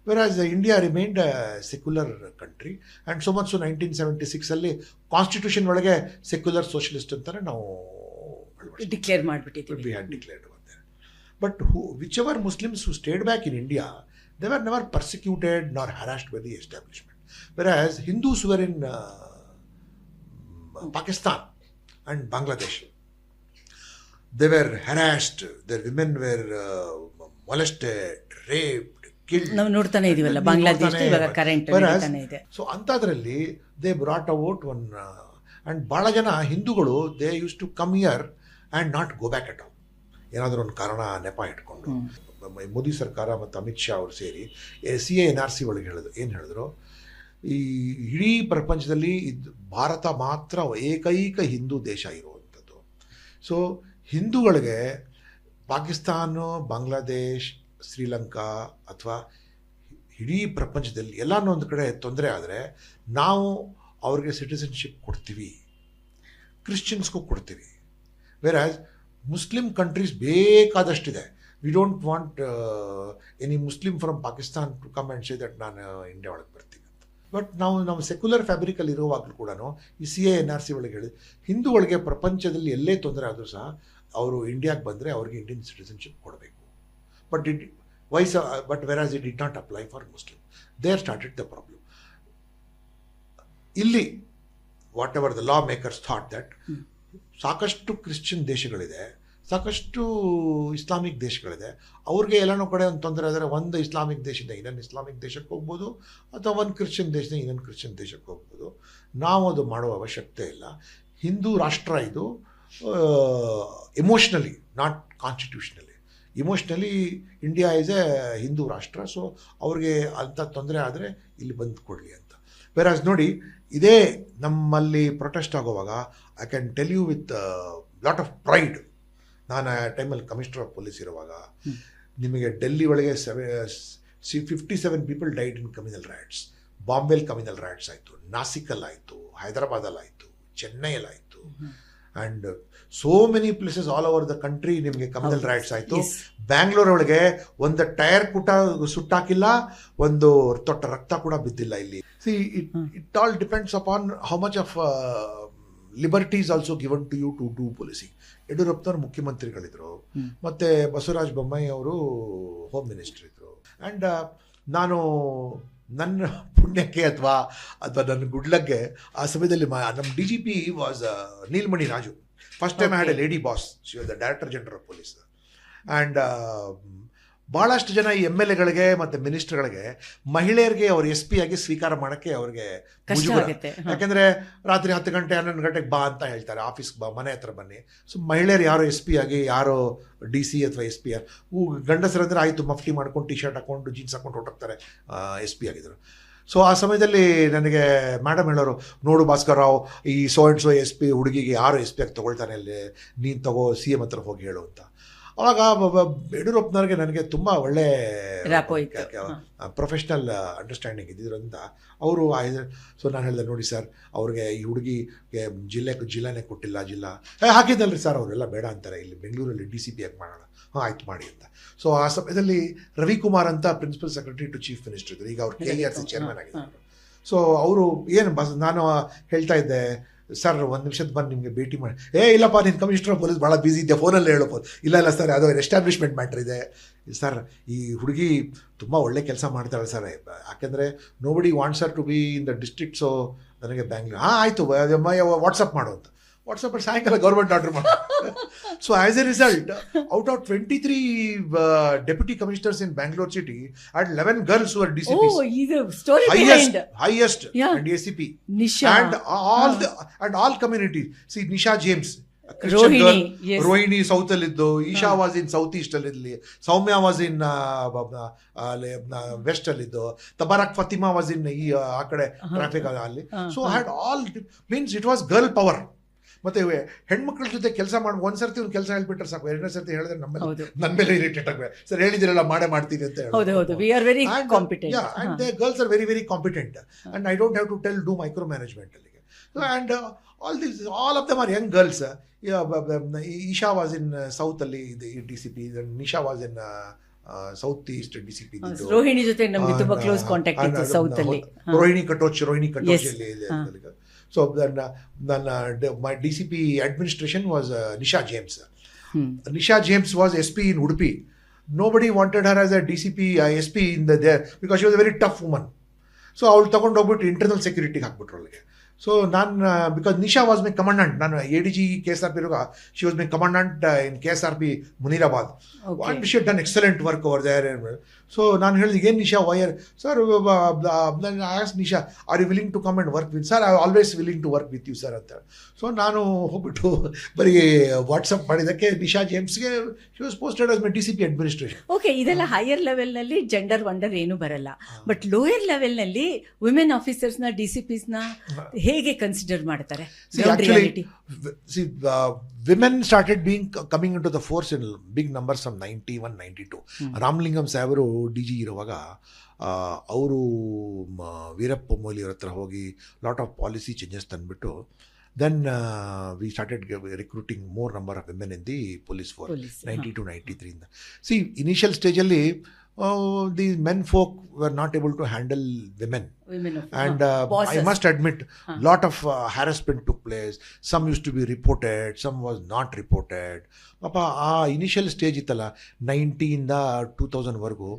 whereas India remained a secular country, and so much so 1976 ಅಲ್ಲಿ ಕಾನ್ಸ್ಟಿಟ್ಯೂಷನ್ ಒಳಗೆ ಸೆಕ್ಯುಲರ್ ಸೋಷಿಯಲಿಸ್ಟ್ ಅಂತಾನೆ ನಾವು declare ಮಾಡಿಬಿಟ್ಟಿದ್ದೀವಿ. we had declared one there. But whichever Muslims who stayed back in India, they were never persecuted nor harassed by the establishment, whereas Hindus were in Pakistan and Bangladesh. They were harassed, their women were molested, raped, killed. ನಾವು ನೋಡ್ತಾನೆ ಇದೀವಲ್ಲ ಬಾಂಗ್ಲಾದೇಶ ಇವಾಗ current ನಡೀತಾನೆ ಇದೆ. So ಅಂಥದ್ರಲ್ಲಿ they brought out one and ಭಾಳ ಜನ ಹಿಂದೂಗಳು they used to come here and not go back at all. ಏನಾದರೂ ಒಂದು ಕಾರಣ ನೆಪ ಇಟ್ಕೊಂಡು ಮೋದಿ ಸರ್ಕಾರ ಮತ್ತು ಅಮಿತ್ ಶಾ ಅವರು ಸೇರಿ CA/NRC ಒಳಗೆ ಏನು ಹೇಳಿದ್ರು, ಈ ಇಡೀ ಪ್ರಪಂಚದಲ್ಲಿ ಭಾರತ ಮಾತ್ರ ಏಕೈಕ ಹಿಂದೂ ದೇಶ ಇರುವಂಥದ್ದು. ಸೊ ಹಿಂದೂಗಳಿಗೆ ಪಾಕಿಸ್ತಾನ, ಬಾಂಗ್ಲಾದೇಶ್, ಶ್ರೀಲಂಕಾ ಅಥವಾ ಇಡೀ ಪ್ರಪಂಚದಲ್ಲಿ ಎಲ್ಲನೂ ಒಂದು ಕಡೆ ತೊಂದರೆ ಆದರೆ ನಾವು ಅವ್ರಿಗೆ ಸಿಟಿಸನ್ಶಿಪ್ ಕೊಡ್ತೀವಿ, ಕ್ರಿಶ್ಚಿಯನ್ಸ್ಗೂ ಕೊಡ್ತೀವಿ. ವೇರಾಸ್ ಮುಸ್ಲಿಂ ಕಂಟ್ರೀಸ್ ಬೇಕಾದಷ್ಟಿದೆ. We don't want any Muslim from Pakistan to come and say that ನಾನು ಇಂಡಿಯಾ ಒಳಗೆ ಬರ್ತೀನಿ ಅಂತ. ಬಟ್ ನಾವು ನಮ್ಮ ಸೆಕ್ಯುಲರ್ ಫ್ಯಾಬ್ರಿಕಲ್ಲಿ ಇರುವಾಗಲೂ ಕೂಡ ಈ CA/NRC ಒಳಗೆ ಹೇಳಿ ಹಿಂದೂಗಳಿಗೆ ಪ್ರಪಂಚದಲ್ಲಿ ಎಲ್ಲೇ ತೊಂದರೆ ಆದರೂ ಸಹ ಅವರು ಇಂಡಿಯಾಗೆ ಬಂದರೆ ಅವ್ರಿಗೆ ಇಂಡಿಯನ್ ಸಿಟಿಸನ್ಶಿಪ್ ಕೊಡಬೇಕು. But whereas it did not apply for Muslim. There started the problem. Illi, whatever the lawmakers thought that, ಸಾಕಷ್ಟು ಕ್ರಿಶ್ಚಿಯನ್ ದೇಶಗಳಿದೆ, ಸಾಕಷ್ಟು ಇಸ್ಲಾಮಿಕ್ ದೇಶಗಳಿದೆ, ಅವ್ರಿಗೆ ಎಲ್ಲನೂ ಕಡೆ ಒಂದು ತೊಂದರೆ ಆದರೆ ಒಂದು ಇಸ್ಲಾಮಿಕ್ ದೇಶದಿಂದ ಇನ್ನೊಂದು ಇಸ್ಲಾಮಿಕ್ ದೇಶಕ್ಕೆ ಹೋಗ್ಬೋದು, ಅಥವಾ ಒಂದು ಕ್ರಿಶ್ಚಿಯನ್ ದೇಶದಿಂದ ಇನ್ನೊಂದು ಕ್ರಿಶ್ಚಿಯನ್ ದೇಶಕ್ಕೆ ಹೋಗ್ಬೋದು. ನಾವು ಅದು ಮಾಡುವ ಅವಶ್ಯಕತೆ ಇಲ್ಲ. ಹಿಂದೂ ರಾಷ್ಟ್ರ ಇದು, emotionally not constitutionally. Emotionally India is A Hindu ರಾಷ್ಟ್ರ. ಸೊ ಅವ್ರಿಗೆ ಅಂಥ ತೊಂದರೆ ಆದರೆ ಇಲ್ಲಿ ಬಂದು ಕೊಡಲಿ ಅಂತ. ವೆರಾಸ್ ನೋಡಿ, ಇದೇ ನಮ್ಮಲ್ಲಿ ಪ್ರೊಟೆಸ್ಟ್ ಆಗುವಾಗ I can tell you with lot of pride, ನಾನು ಆ ಟೈಮಲ್ಲಿ ಕಮಿಷನರ್ ಆಫ್ ಪೊಲೀಸ್ ಇರುವಾಗ ನಿಮಗೆ ಡೆಲ್ಲಿ ಒಳಗೆ 57 people died in communal riots. ಬಾಂಬೆಲಿ ಕಮ್ಯುನಲ್ ರೈಟ್ಸ್ ಆಯಿತು, ನಾಸಿಕಲ್ಲಿ ಆಯಿತು, ಹೈದರಾಬಾದಲ್ಲಿ ಆಯಿತು, ಚೆನ್ನೈಯಲ್ಲಿ ಆಯಿತು, and so many places all over the country ನಿಮಗೆ ಕಮ್ಯುನಲ್ ರೈಟ್ಸ್ ಆಯಿತು. ಬ್ಯಾಂಗ್ಳೂರ್ ಒಳಗೆ ಒಂದು ಟೈರ್ ಕೂಡ ಸುಟ್ಟಾಕಿಲ್ಲ, ಒಂದು ತೊಟ್ಟ ರಕ್ತ ಕೂಡ ಬಿದ್ದಿಲ್ಲ ಇಲ್ಲಿ. See it all depends upon how much of liberty is also given to you to do policy. ಯಡಿಯೂರಪ್ಪನವ್ರು ಮುಖ್ಯಮಂತ್ರಿಗಳಿದ್ರು, ಮತ್ತು ಬಸವರಾಜ ಬೊಮ್ಮಾಯಿ ಅವರು ಹೋಮ್ ಮಿನಿಸ್ಟರ್ ಇದ್ದರು. ಆ್ಯಂಡ್ ನಾನು ನನ್ನ ಪುಣ್ಯಕ್ಕೆ ಅಥವಾ ನನ್ನ ಗುಡ್ಲಕ್ಕೆ ಆ ಸಮಯದಲ್ಲಿ ನಮ್ಮ DGP was Neelmani Raju. First time I had a lady boss. She was the director general of police. And ಭಾಳಷ್ಟು ಜನ ಈ MLAಗಳಿಗೆ ಮತ್ತು ಮಿನಿಸ್ಟರ್ಗಳಿಗೆ ಮಹಿಳೆಯರಿಗೆ ಅವರು SP ಆಗಿ ಸ್ವೀಕಾರ ಮಾಡೋಕ್ಕೆ ಅವ್ರಿಗೆ ಮುಜುಗರ. ಯಾಕೆಂದರೆ ರಾತ್ರಿ 10 ಗಂಟೆ 11 ಗಂಟೆಗೆ ಬಾ ಅಂತ ಹೇಳ್ತಾರೆ, ಆಫೀಸ್ಗೆ ಬಾ, ಮನೆ ಹತ್ರ ಬನ್ನಿ. ಸೊ ಮಹಿಳೆಯರು ಯಾರೋ SP ಆಗಿ, ಯಾರೋ DC ಅಥವಾ SP ಗಂಡಸರಂದ್ರೆ ಆಯಿತು, ಮಫ್ಟಿ ಮಾಡ್ಕೊಂಡು T-ಶರ್ಟ್ ಹಾಕ್ಕೊಂಡು ಜೀನ್ಸ್ ಹಾಕ್ಕೊಂಡು ಹೊರಟೋಗ್ತಾರೆ, SP ಆಗಿದ್ರು. ಸೊ ಆ ಸಮಯದಲ್ಲಿ ನನಗೆ ಮೇಡಮ್ ಹೇಳೋರು, ನೋಡು ಭಾಸ್ಕರ್ ರಾವ್, ಈ ಸೋ ಆ್ಯಂಡ್ ಸೋ SP ಹುಡುಗಿಗೆ ಯಾರು SP ಆಗಿ ತೊಗೊಳ್ತಾನೆ, ಅಲ್ಲಿ ನೀನು ತಗೋ, CM ಹತ್ರ ಹೋಗಿ ಹೇಳು ಅಂತ. ಅವಾಗ ಯಡಿಯೂರಪ್ಪನವ್ರಿಗೆ ನನಗೆ ತುಂಬ ಒಳ್ಳೆ ಪ್ರೊಫೆಷ್ನಲ್ ಅಂಡರ್ಸ್ಟ್ಯಾಂಡಿಂಗ್ ಇದ್ದಿದ್ದರಿಂದ ಅವರು ಸೊ ನಾನು ಹೇಳಿದೆ, ನೋಡಿ ಸರ್, ಅವ್ರಿಗೆ ಈ ಹುಡುಗಿಗೆ ಜಿಲ್ಲೆನೇ ಕೊಟ್ಟಿಲ್ಲ, ಹಾಕಿದ್ದಲ್ರಿ ಸರ್, ಅವರೆಲ್ಲ ಬೇಡ ಅಂತಾರೆ, ಇಲ್ಲಿ ಬೆಂಗಳೂರಲ್ಲಿ DCP ಆಗಿ ಮಾಡೋಣ. ಆಯ್ತು ಮಾಡಿ ಅಂತ. ಸೊ ಆ ಸಮಯದಲ್ಲಿ ರವಿಕುಮಾರ್ ಅಂತ principal secretary to chief minister ಇದ್ರು, ಈಗ ಅವ್ರು KERC ಚೇರ್ಮನ್ ಆಗಿದ್ದಾರೆ. ಸೊ ಅವರು ಏನು ನಾನು ಹೇಳ್ತಾ ಇದ್ದೆ, ಸರ್ ಒಂದು ನಿಮಿಷದ ಬಂದು ನಿಮಗೆ ಭೇಟಿ ಮಾಡಿ, ಇಲ್ಲಪ್ಪ ನೀನು ಕಮಿಷನರ್ ಆಫ್ ಪೊಲೀಸ್ ಭಾಳ ಬ್ಯುಸಿ ಇದೆಯಾ, ಫೋನಲ್ಲಿ ಹೇಳೋಬೋದು. ಇಲ್ಲ ಸರ್, ಅದು ಎಸ್ಟಾಬ್ಲಿಷ್ಮೆಂಟ್ ಮ್ಯಾಟ್ರ್ ಇದೆ ಸರ್, ಈ ಹುಡುಗಿ ತುಂಬ ಒಳ್ಳೆ ಕೆಲಸ ಮಾಡ್ತಾಳೆ ಸರ್, ಯಾಕೆಂದರೆ nobody wants her to be in the district. So ನನಗೆ ಬ್ಯಾಂಗ್ಳೂರ್ ಆಯಿತು, ವಾಟ್ಸಪ್ ಮಾಡು ಅಂತ. ವಾಟ್ಸಪ್ಪಲ್ಲಿ ಸಾಯಂಕಾಲ ಗೌರ್ಮೆಂಟ್ ಆರ್ಡರ್ ಮಾಡಿ. So as a result, out of 23 deputy commissioners in Bangalore city, at 11 girls who are DCPs. highest and ACP and all communities. See, Nisha James, Christian girl, Rohini south aliddo, Isha was in southeast alidli, Soumya was in west aliddo, Tabarak Fatima was in ಆ ಕಡೆ traffic ಅಲ್ಲಿ. So had all means it was girl power. ಮತ್ತೆ ಹೆಣ್ಮಕ್ಳ ಜೊತೆ ಕೆಲಸ ಮಾಡಿ ಒಂದ್ಸರ್ತಿ ಒಂದು ಕೆಲಸ ಹೇಳ್ಬಿಟ್ರೆ ಸಾಕು, ಎರಡನೇ ಸರ್ತಿ ಹೇಳಿದ್ರೆ ನನ್ನ ಮೇಲೆ ಇರಿಟೇಟ್ ಆಗಬೇಕು. ಸರ್ ಹೇಳಿದಿರಲ್ಲ, ಮಾಡ್ತೀನಿ ಅಂತ ಹೇಳಿ. Girls are very very competent, and I don't have to tell do micro management ಅಲ್ಲಿಗೆ. And all of them are young girls. Isha was in South ಅಲ್ಲಿ DCP, Nisha was in South East DCP. Rohini ಜೊತೆ ನಮ್ಗೆ ತುಂಬಾ close contact ಇತ್ತು south ಅಲ್ಲಿ. ರೋಹಿಣಿ ಕಟೋಚ್ ಅಲ್ಲಿ ಇದೆ. So then my DCP administration was Nisha James. Nisha James was SP in Udupi. Nobody wanted her as a DCP SP in there because she was a very tough woman. So ಅವಳು ತಗೊಂಡು ಹೋಗ್ಬಿಟ್ಟು internal ಸೆಕ್ಯೂರಿಟಿಗೆ ಹಾಕ್ಬಿಟ್ರು ಅವಳಿಗೆ. So ನಾನು because Nisha was my commandant, ನಾನು ADG KSRP ಇರುವಾಗ she was my commandant in KSRP Munirabad. And she had done excellent work over there. So ನಾನು ಹೇಳಿದೆ, ಏನು ನಿಶಾ ವೈಯರ್ sir, as Nisha are you willing to come and work with sir, I always willing to work with you sir ಅಂತ. So ನಾನು ಹೋಗ್ಬಿಟ್ಟು ಬರೀ WhatsApp ಮಾಡಿದ್ದಕ್ಕೆ ನಿಶಾ ಜೇಮ್ಸ್ಗೆ she was posted as my DCP administration. Okay, ಇದೆಲ್ಲ ಹೈಯರ್ ಲೆವೆಲ್ನಲ್ಲಿ ಜೆಂಡರ್ ವಂಡರ್ ಏನು ಬರಲ್ಲ. But lower ಲೆವೆಲ್ನಲ್ಲಿ women ಆಫೀಸರ್ಸ್ನ DCPsನ ಹೇಗೆ ಕನ್ಸಿಡರ್ ಮಾಡ್ತಾರೆ? Women started coming into the force in big numbers from 91, 92. Ramalingam ಸಾಹೇಬರು DG ಇರುವಾಗ ಅವರು ವೀರಪ್ಪ ಮೊಯ್ಲಿ ಅವ್ರ ಹತ್ರ ಹೋಗಿ ಲಾಟ್ ಆಫ್ ಪಾಲಿಸಿ ಚೇಂಜಸ್ ತಂದುಬಿಟ್ಟು then we started recruiting more number of women in the police force. 92, 93 ಇಂದ. See, initial stage ಅಲ್ಲಿ these men folk were not able to handle women and I must admit lot of harassment took place. Some used to be reported, some was not reported. Papa initial stage itala 90 ಇಂದ 2000 ವರೆಗೂ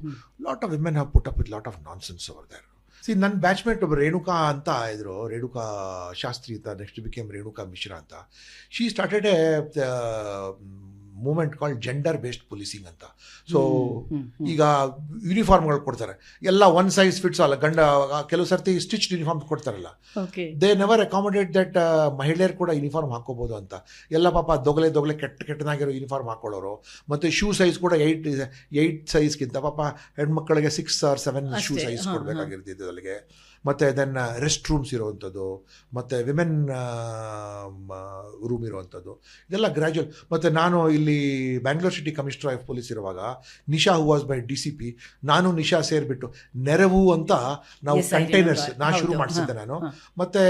lot of women have put up with lot of nonsense over there. See, ನನ್ನ batchmate ಒಬ್ಬರು ರೇಣುಕಾ ಅಂತ ಇದ್ರು, ರೇಣುಕಾ ಶಾಸ್ತ್ರಿ ಅಂತ, next became Renuka Mishra ಅಂತ. She started A movement called gender based policing ಅಂತ. So ಈಗ ಯೂನಿಫಾರ್ಮ್ಗಳು ಕೊಡ್ತಾರೆ, ಎಲ್ಲ ಒನ್ ಸೈಜ್ ಫಿಟ್ಸ್ ಅಲ್ಲ. ಕೆಲವು ಸರ್ತಿ ಸ್ಟಿಚ್ ಯೂನಿಫಾರ್ಮ್ ಕೊಡ್ತಾರಲ್ಲ, ದೇ ನೆವರ್ ಅಕಾಮಡೇಟ್ ದಟ್ ಮಹಿಳೆಯರು ಕೂಡ ಯೂನಿಫಾರ್ಮ್ ಹಾಕೋಬೋದು ಅಂತ. ಎಲ್ಲ ಪಾಪ ದೊಗಲೆ ಕೆಟ್ಟನಾಗಿರೋ ಯೂನಿಫಾರ್ಮ್ ಹಾಕೊಳ್ಳೋರು. ಮತ್ತು ಶೂ ಸೈಜ್ ಕೂಡ 8 ಸೈಜ್ಗಿಂತ ಪಾಪ ಹೆಣ್ಮಕ್ಳಿಗೆ 6 or 7 ಶೂ ಸೈಜ್ ಕೊಡಬೇಕಾಗಿರ್ತಿದ್ದು ಅಲ್ಲಿಗೆ. ಮತ್ತು ದೆನ್ ರೆಸ್ಟ್ ರೂಮ್ಸ್ ಇರೋವಂಥದ್ದು, ಮತ್ತು ವಿಮೆನ್ ರೂಮ್ ಇರೋವಂಥದ್ದು, ಇದೆಲ್ಲ ಗ್ರ್ಯಾಜುವಲ್. ಮತ್ತು ನಾನು ಇಲ್ಲಿ Bangalore city commissioner of police ಇರುವಾಗ Nisha who was by DCP, ನಾನು ನಿಶಾ ಸೇರಿಬಿಟ್ಟು ನೆರವು ಅಂತ ನಾವು ಕಂಟೈನರ್ಸ್ ಶುರು ಮಾಡಿಸಿದ್ದೆ ನಾನು. ಮತ್ತು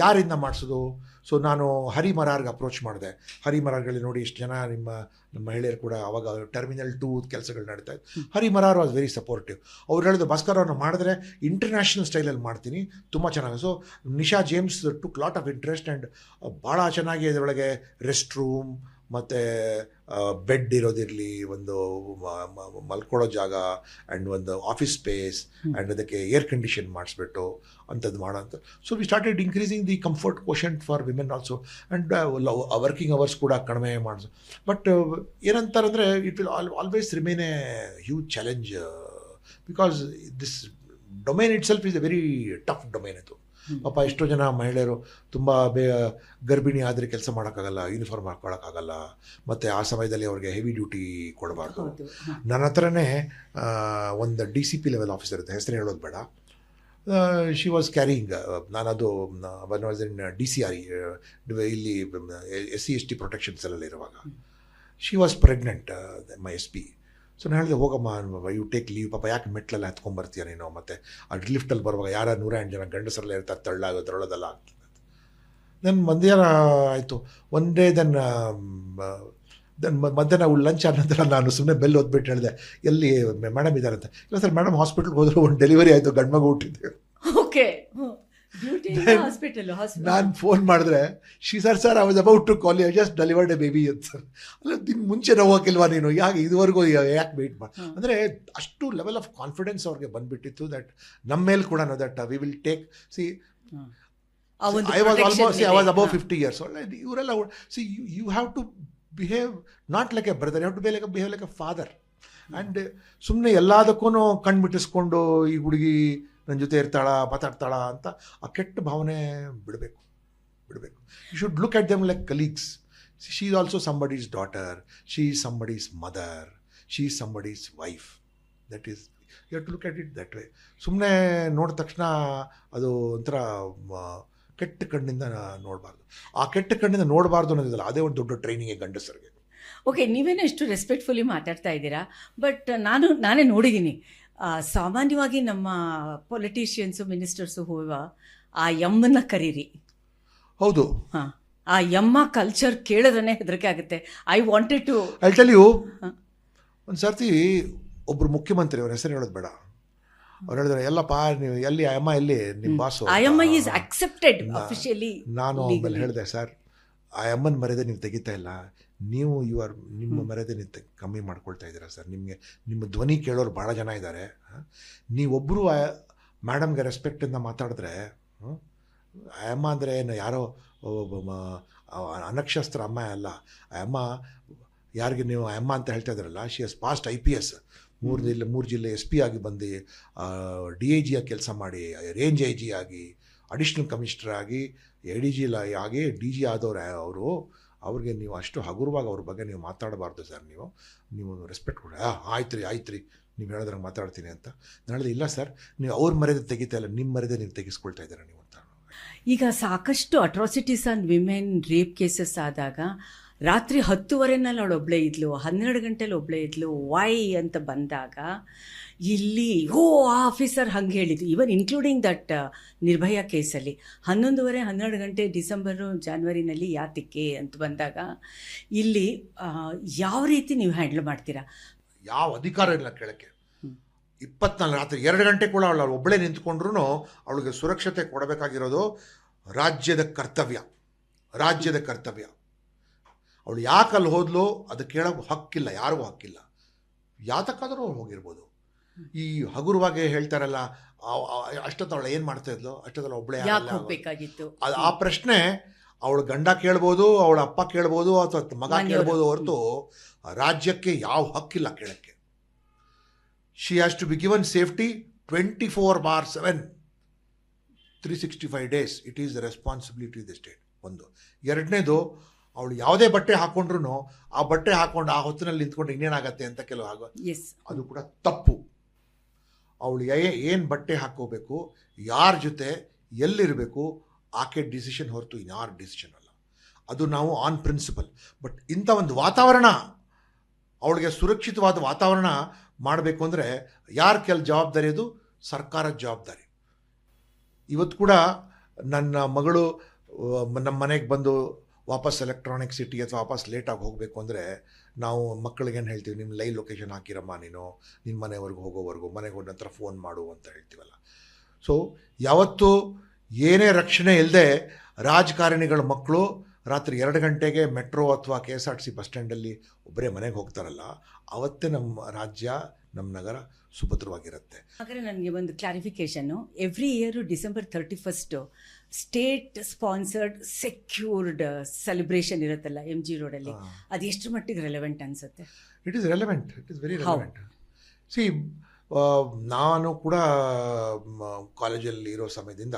ಯಾರಿಂದ ಮಾಡಿಸೋದು? ಸೊ ನಾನು ಹರಿ ಮರಾರ್ಗೆ ಅಪ್ರೋಚ್ ಮಾಡಿದೆ. ಹರಿ ಮರಾರ್ಗಳಲ್ಲಿ ನೋಡಿ ಎಷ್ಟು ಜನ ನಮ್ಮ ಮಹಿಳೆಯರು ಕೂಡ ಅವಾಗ ಟರ್ಮಿನಲ್ 2 ಕೆಲಸಗಳು ನಡೀತಾ ಇತ್ತು. ಹರಿ ಮರಾರ್ ವಾಸ್ ವೆರಿ ಸಪೋರ್ಟಿವ್. ಅವ್ರು ಹೇಳಿದ್ರು, ಭಾಸ್ಕರ್ ಅವ್ರನ್ನ ಮಾಡಿದ್ರೆ ಇಂಟರ್ನ್ಯಾಷನಲ್ ಸ್ಟೈಲಲ್ಲಿ ಮಾಡ್ತೀನಿ, ತುಂಬ ಚೆನ್ನಾಗಿ. So Nisha James took lot of interest and ಭಾಳ ಚೆನ್ನಾಗಿ ಇದರೊಳಗೆ ರೆಸ್ಟ್ ರೂಮ್ ಮತ್ತು ಬೆಡ್ ಇರೋದಿರಲಿ, ಒಂದು ಮಲ್ಕೊಳ್ಳೋ ಜಾಗ ಆ್ಯಂಡ್ ಒಂದು ಆಫೀಸ್ ಸ್ಪೇಸ್ ಆ್ಯಂಡ್ ಅದಕ್ಕೆ ಏರ್ ಕಂಡೀಷನ್ ಮಾಡಿಸ್ಬಿಟ್ಟು ಅಂಥದ್ದು ಮಾಡೋಂಥ. So we started increasing the comfort quotient for women also and working hours ಕೂಡ ಕಡಿಮೆ ಮಾಡಿಸು. ಬಟ್ ಏನಂತಾರಂದರೆ it will always remain a huge challenge because this domain itself is a very tough domain. ಇದು ಪಾಪ ಎಷ್ಟೋ ಜನ ಮಹಿಳೆಯರು ತುಂಬ ಗರ್ಭಿಣಿ ಆದರೆ ಕೆಲಸ ಮಾಡೋಕ್ಕಾಗಲ್ಲ, ಯೂನಿಫಾರ್ಮ್ ಹಾಕ್ಕೊಳ್ಳೋಕ್ಕಾಗಲ್ಲ, ಮತ್ತು ಆ ಸಮಯದಲ್ಲಿ ಅವ್ರಿಗೆ ಹೆವಿ ಡ್ಯೂಟಿ ಕೊಡಬಾರ್ದು. ನನ್ನ ಹತ್ರನೇ ಒಂದು DCP ಲೆವೆಲ್ ಆಫೀಸರ್ ಇರುತ್ತೆ, ಹೆಸರು ಹೇಳೋದು ಬೇಡ. ಶಿ ವಾಸ್ ಕ್ಯಾರಿಂಗ್, ನಾನದು ಒನ್ ವಾಸ್ ಇನ್ DCRE ಇಲ್ಲಿ SC/ST ಪ್ರೊಟೆಕ್ಷನ್ ಸೆಲ್ಲಲ್ಲಿ ಇರುವಾಗ. She was pregnant, my SP. So ನಾನು ಹೇಳಿದೆ, ಹೋಗಮ್ಮ, ಯು ಟೇಕ್ ಲೀವ್, ಪಾಪ ಯಾಕೆ ಮೆಟ್ಲೆಲ್ಲ ಹತ್ಕೊಂಡ್ಬರ್ತೀಯ ನೀನು, ಮತ್ತು ಆ ಲಿಫ್ಟಲ್ಲಿ ಬರುವಾಗ 108 ಜನ ಗಂಡಸರೆಲ್ಲ ಇರ್ತಾರೆ, ತಳ್ಳೋದೆಲ್ಲ ಆಗ್ತದೆ. ದೆನ್ ಮಧ್ಯಾಹ್ನ ಆಯಿತು ಒನ್ ಡೇ. ದೆನ್ ಮಧ್ಯಾಹ್ನ ಲಂಚ್ ಆದ ನಂತರ ನಾನು ಸುಮ್ಮನೆ ಬೆಲ್ ಓದ್ಬಿಟ್ಟು ಹೇಳಿದೆ, ಎಲ್ಲಿ ಮೇಡಮ್ ಇದ್ದಾರೆ ಅಂತ. ಇಲ್ಲ ಸರ್, ಮೇಡಮ್ ಹಾಸ್ಪಿಟ್ಲ್ಗೆ ಹೋದ್ರು, ಒಂದು ಡೆಲಿವರಿ ಆಯಿತು, ಗಂಡು ಮಗು ಹುಟ್ಟಿದ್ದೆ. ಓಕೆ, ನಾನು ಫೋನ್ ಮಾಡಿದ್ರೆ, sir I was about to call you, just delivered a baby ಅಂತ. ಅಲ್ಲ, ನಿನ್ನ ಮುಂಚೆ ಹೋಗೋಕ್ಕಿಲ್ವಾ ನೀನು, ಯಾಕೆ ಇದುವರೆಗೂ ಯಾಕೆ ವೆಯ್ಟ್ ಮಾಡಿ? ಅಂದರೆ ಅಷ್ಟು ಲೆವೆಲ್ ಆಫ್ ಕಾನ್ಫಿಡೆನ್ಸ್ ಅವ್ರಿಗೆ ಬಂದುಬಿಟ್ಟಿತ್ತು ದಟ್ ನಮ್ಮ ಮೇಲೆ ಕೂಡ that we will take. See I was above 50 years old. ಇವರೆಲ್ಲ see you have to behave not like a brother, you have to behave like a father. And ಸುಮ್ಮನೆ ಎಲ್ಲದಕ್ಕೂ ಕಣ್ಬಿಟ್ಟಿಸ್ಕೊಂಡು ಈ ಹುಡುಗಿ ನನ್ನ ಜೊತೆ ಮಾತಾಡ್ತಾಳ ಅಂತ ಆ ಕೆಟ್ಟ ಭಾವನೆ ಬಿಡಬೇಕು. You should look at them like colleagues. She is also somebody's daughter, she is somebody's mother, she is somebody's wife. That is you have to look at it that way. ಸುಮ್ಮನೆ ನೋಡಿದ ತಕ್ಷಣ ಅದು ಒಂಥರ ಕೆಟ್ಟ ಕಣ್ಣಿಂದ ನೋಡಬಾರ್ದು. ಆ ಕೆಟ್ಟ ಕಣ್ಣಿಂದ ನೋಡಬಾರ್ದು ಅನ್ನೋದಿಲ್ಲ, ಅದೇ ಒಂದು ದೊಡ್ಡ ಟ್ರೈನಿಂಗ್ ಗಂಡಸರಿಗೆ. ಓಕೆ, ನೀವೇನೋ ಎಷ್ಟು ರೆಸ್ಪೆಕ್ಟ್ಫುಲಿ ಮಾತಾಡ್ತಾ ಇದ್ದೀರಾ, ಬಟ್ ನಾನೇ ನೋಡಿದ್ದೀನಿ ಸಾಮಾನ್ಯವಾಗಿ ನಮ್ಮ ಪೊಲಿಟಿಷಿಯನ್ಸು ಮಿನಿಸ್ಟರ್ಸು ಹೋಗುವ ಆ ಎಮ್ಮನ್ನ ಕರೀರಿ. ಹೌದು. ಹಾಂ, ಆ ಯಮ್ಮ ಕಲ್ಚರ್ ಕೇಳಿದ್ರೆ ಹೆದರಿಕೆ ಆಗುತ್ತೆ. I wanted to I tell you, ಒಂದು ಸರ್ತಿ ಒಬ್ರು ಮುಖ್ಯಮಂತ್ರಿ, ಅವ್ರ ಹೆಸರು ಹೇಳೋದು ಬೇಡ, ಅವ್ರು ಹೇಳಿದ್ರೆ ಎಲ್ಲಪ್ಪ ನೀವು ಎಲ್ಲಿ ಅಮ್ಮ ಎಲ್ಲಿ ನಿಮ್ಮ boss, I M I is accepted officially. ನಾನು ಆಮೇಲೆ ಹೇಳಿದೆ, ಸರ್ ಆ ಅಮ್ಮನ ಮರ್ಯಾದೆ ನೀವು ತೆಗಿತಾ ಇಲ್ಲ, ನೀವು ನಿಮ್ಮ ಮರ್ಯಾದೆ ನೀವು ಕಮ್ಮಿ ಮಾಡ್ಕೊಳ್ತಾ ಇದ್ದೀರಾ ಸರ್. ನಿಮ್ಮ ಧ್ವನಿ ಕೇಳೋರು ಭಾಳ ಜನ ಇದ್ದಾರೆ. ನೀವೊಬ್ಬರು ಮೇಡಮ್ಗೆ ರೆಸ್ಪೆಕ್ಟಿಂದ ಮಾತಾಡಿದ್ರೆ, ಅಮ್ಮ ಅಂದರೆ ಏನು ಯಾರೋ ಅನಕ್ಷಸ್ತ್ರ ಅಮ್ಮ ಅಲ್ಲ. ಅಮ್ಮ ಯಾರಿಗೆ ನೀವು ಅಮ್ಮ ಅಂತ ಹೇಳ್ತಾ ಇದ್ದಾರಲ್ಲ, ಶಿ ಎಸ್ ಪಾಸ್ಟ್ IPS, 3 ಜಿಲ್ಲೆ SP ಆಗಿ ಬಂದು DIG ಆಗಿ ಕೆಲಸ ಮಾಡಿ, ರೇಂಜ್ IG ಆಗಿ, ಅಡಿಷ್ನಲ್ ಕಮಿಷನರ್ ಆಗಿ, ADG ಆಗಿ DG ಆದವರು ಅವ್ರಿಗೆ ನೀವು ಅಷ್ಟು ಹಗುರವಾಗಿ ಅವ್ರ ಬಗ್ಗೆ ನೀವು ಮಾತಾಡಬಾರ್ದು ಸರ್. ನೀವು ರೆಸ್ಪೆಕ್ಟ್ ಕೊಡಿ. ಆಯ್ತು ರೀ ನೀವು ಹೇಳಿದ್ರಂಗೆ ಮಾತಾಡ್ತೀನಿ ಅಂತ. ನಾಳೆ ಇಲ್ಲ ಸರ್, ನೀವು ಅವ್ರ ಮರ್ಯಾದೆ ತೆಗಿತಾ ಇಲ್ಲ, ನಿಮ್ಮ ಮರ್ಯಾದೆ ನೀವು ತೆಗಿಸ್ಕೊಳ್ತಾ ಇದ್ದೀರಾ ನೀವು ಅಂತ. ಈಗ ಸಾಕಷ್ಟು atrocities on women rape cases ಆದಾಗ ರಾತ್ರಿ 10:30ನಲ್ಲಿ ಅವಳು ಒಬ್ಬಳೇ ಇದ್ಲು, 12 ಗಂಟೆಲಿ ಒಬ್ಬಳೇ ಇದ್ಲು, ವೈ ಅಂತ ಬಂದಾಗ ಇಲ್ಲಿ ಆಫೀಸರ್ ಹಂಗೆ ಹೇಳಿದ್ರು. ಈವನ್ ಇನ್ಕ್ಲೂಡಿಂಗ್ ದಟ್ ನಿರ್ಭಯ ಕೇಸಲ್ಲಿ 11:30 12 ಗಂಟೆ ಡಿಸೆಂಬರು ಜಾನ್ವರಿನಲ್ಲಿ ಯಾತಕ್ಕೆ ಅಂತ ಬಂದಾಗ ಇಲ್ಲಿ ಯಾವ ರೀತಿ ನೀವು ಹ್ಯಾಂಡಲ್ ಮಾಡ್ತೀರಾ? ಯಾವ ಅಧಿಕಾರ ಇಲ್ಲ ಕೇಳಕ್ಕೆ. 24 ರಾತ್ರಿ 2 ಗಂಟೆ ಕೂಡ ಅವಳು ಒಬ್ಬಳೇ ನಿಂತ್ಕೊಂಡ್ರು ಅವಳಿಗೆ ಸುರಕ್ಷತೆ ಕೊಡಬೇಕಾಗಿರೋದು ರಾಜ್ಯದ ಕರ್ತವ್ಯ. ಅವಳು ಯಾಕೆ ಅಲ್ಲಿ ಹೋದ್ಲು ಅದು ಕೇಳೋಕೆ ಹಕ್ಕಿಲ್ಲ, ಯಾರಿಗೂ ಹಕ್ಕಿಲ್ಲ. ಯಾತಕ್ಕಾದರೂ ಹೋಗಿರ್ಬೋದು. ಈ ಹಗುರವಾಗಿ ಹೇಳ್ತಾರಲ್ಲ, ಅಷ್ಟೊತ್ತು ಅವಳು ಏನು ಮಾಡ್ತಾ ಇದ್ಲು, ಅಷ್ಟೊತ್ತಲ್ಲ ಒಬ್ಬಳೇ ಹೋಗ್ಬೇಕಾಗಿತ್ತು, ಆ ಪ್ರಶ್ನೆ ಅವಳು ಗಂಡ ಕೇಳ್ಬೋದು, ಅವಳ ಅಪ್ಪ ಕೇಳ್ಬೋದು, ಅಥವಾ ಮಗ ಕೇಳ್ಬೋದು ಹೊರತು ರಾಜ್ಯಕ್ಕೆ ಯಾವ ಹಕ್ಕಿಲ್ಲ ಕೇಳಕ್ಕೆ. She has to be given safety 24/7 365 days. It is the responsibility of the state. ಒಂದು. ಎರಡನೇದು, ಅವಳು ಯಾವುದೇ ಬಟ್ಟೆ ಹಾಕೊಂಡ್ರು ಆ ಬಟ್ಟೆ ಹಾಕೊಂಡು ಆ ಹೊತ್ತಿನಲ್ಲಿ ನಿಂತ್ಕೊಂಡು ಇನ್ನೇನಾಗತ್ತೆ ಅಂತ ಕೆಲವು ಅದು ಕೂಡ ತಪ್ಪು. ಅವಳು ಏನು ಬಟ್ಟೆ ಹಾಕೋಬೇಕು, ಯಾರ ಜೊತೆ ಎಲ್ಲಿರಬೇಕು, ಆಕೆ ಡಿಸಿಷನ್ ಹೊರತು ಇನ್ಯಾರ ಡಿಸಿಷನ್ ಅಲ್ಲ. ಅದು ನಾವು ಆನ್ ಪ್ರಿನ್ಸಿಪಲ್. ಬಟ್ ಇಂಥ ಒಂದು ವಾತಾವರಣ, ಅವಳಿಗೆ ಸುರಕ್ಷಿತವಾದ ವಾತಾವರಣ ಮಾಡಬೇಕು ಅಂದರೆ ಯಾರ ಜವಾಬ್ದಾರಿ? ಅದು ಸರ್ಕಾರದ ಜವಾಬ್ದಾರಿ. ಇವತ್ತು ಕೂಡ ನನ್ನ ಮಗಳು ನಮ್ಮ ಮನೆಗೆ ಬಂದು ವಾಪಸ್ ಎಲೆಕ್ಟ್ರಾನಿಕ್ ಸಿಟಿ ಅಥವಾ ವಾಪಸ್ ಲೇಟಾಗಿ ಹೋಗಬೇಕು ಅಂದರೆ ನಾವು ಮಕ್ಕಳಿಗೇನು ಹೇಳ್ತೀವಿ, ನಿಮ್ಮ ಲೈವ್ ಲೊಕೇಶನ್ ಹಾಕಿರಮ್ಮ, ನಿನ್ನ ಮನೆವರೆಗೂ ಹೋಗೋವರೆಗೂ, ಮನೆಗೆ ಹೋದ ನಂತರ ಫೋನ್ ಮಾಡು ಅಂತ ಹೇಳ್ತೀವಲ್ಲ. ಸೊ ಯಾವತ್ತೂ ಏನೇ ರಕ್ಷಣೆ ಇಲ್ಲದೆ ರಾಜಕಾರಣಿಗಳ ಮಕ್ಕಳು ರಾತ್ರಿ 2 ಗಂಟೆಗೆ ಮೆಟ್ರೋ ಅಥವಾ KSRTC ಬಸ್ ಸ್ಟ್ಯಾಂಡಲ್ಲಿ ಒಬ್ಬರೇ ಮನೆಗೆ ಹೋಗ್ತಾರಲ್ಲ, ಅವತ್ತೇ ನಮ್ಮ ರಾಜ್ಯ, ನಮ್ಮ ನಗರ ಸುಭದ್ರವಾಗಿರುತ್ತೆ. ಹಾಗಾದರೆ ನನಗೆ ಒಂದು clarification, every year December 31 state sponsored secured celebration ಇರುತ್ತಲ್ಲ MG ರೋಡಲ್ಲಿ, ಅದು ಎಷ್ಟು ಮಟ್ಟಿಗೆ ರೆಲೆವೆಂಟ್ ಅನಿಸುತ್ತೆ? It is relevant, it is very relevant. See, ನಾನು ಕೂಡ ಕಾಲೇಜಲ್ಲಿ ಇರೋ ಸಮಯದಿಂದ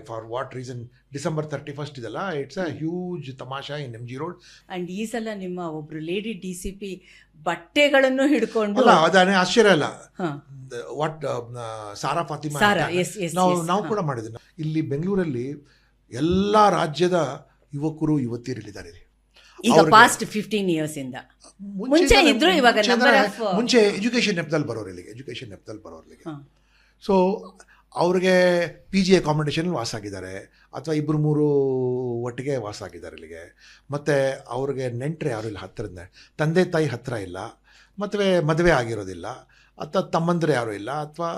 ಫಾರ್ ವಾಟ್ ರೀಸನ್ December 31 ಇದೆಲ್ಲ, it's a huge Tamasha in MG road. And ಈ ಸಲ ನಿಮ್ಮ ಒಬ್ರು ಲೇಡಿ DCP ಬಟ್ಟೆಗಳನ್ನು ಹಿಡ್ಕೊಂಡು, ಅಲ್ಲ ಅದೇ ಆಶ್ಚರ್ಯ ಅಲ್ಲ, ವಾಟ್ ಸಾರಾ ಫಾತಿಮಾ ನಾವು ಕೂಡ ಮಾಡಿದ್ವಿ. ಇಲ್ಲಿ ಬೆಂಗಳೂರಲ್ಲಿ ಎಲ್ಲ ರಾಜ್ಯದ ಯುವಕರು ಯುವತಿಯರಿದ್ದಾರೆ. ಈಗ ಪಾಸ್ಟ್ 15 years ಇಂದ ಮುಂಚೆ ಇದ್ರು, ಇವಾಗ ಮುಂಚೆ ಎಜುಕೇಷನ್ ನೆಪದಲ್ಲಿ ಬರೋರಿಗೆ. ಸೊ ಅವ್ರಿಗೆ PG ಅಕಾಮಿಡೇಷನ್ ವಾಸ ಆಗಿದ್ದಾರೆ, ಅಥವಾ 2-3 ಒಟ್ಟಿಗೆ ವಾಸ ಆಗಿದ್ದಾರೆ ಇಲ್ಲಿಗೆ. ಮತ್ತು ಅವ್ರಿಗೆ ನೆಂಟರೆ ಯಾರು ಇಲ್ಲ, ಹತ್ತಿರದ ತಂದೆ ತಾಯಿ ಹತ್ತಿರ ಇಲ್ಲ, ಮದುವೆ ಆಗಿರೋದಿಲ್ಲ, ಅಥವಾ ತಮ್ಮಂದ್ರೆ ಯಾರು ಇಲ್ಲ, ಅಥವಾ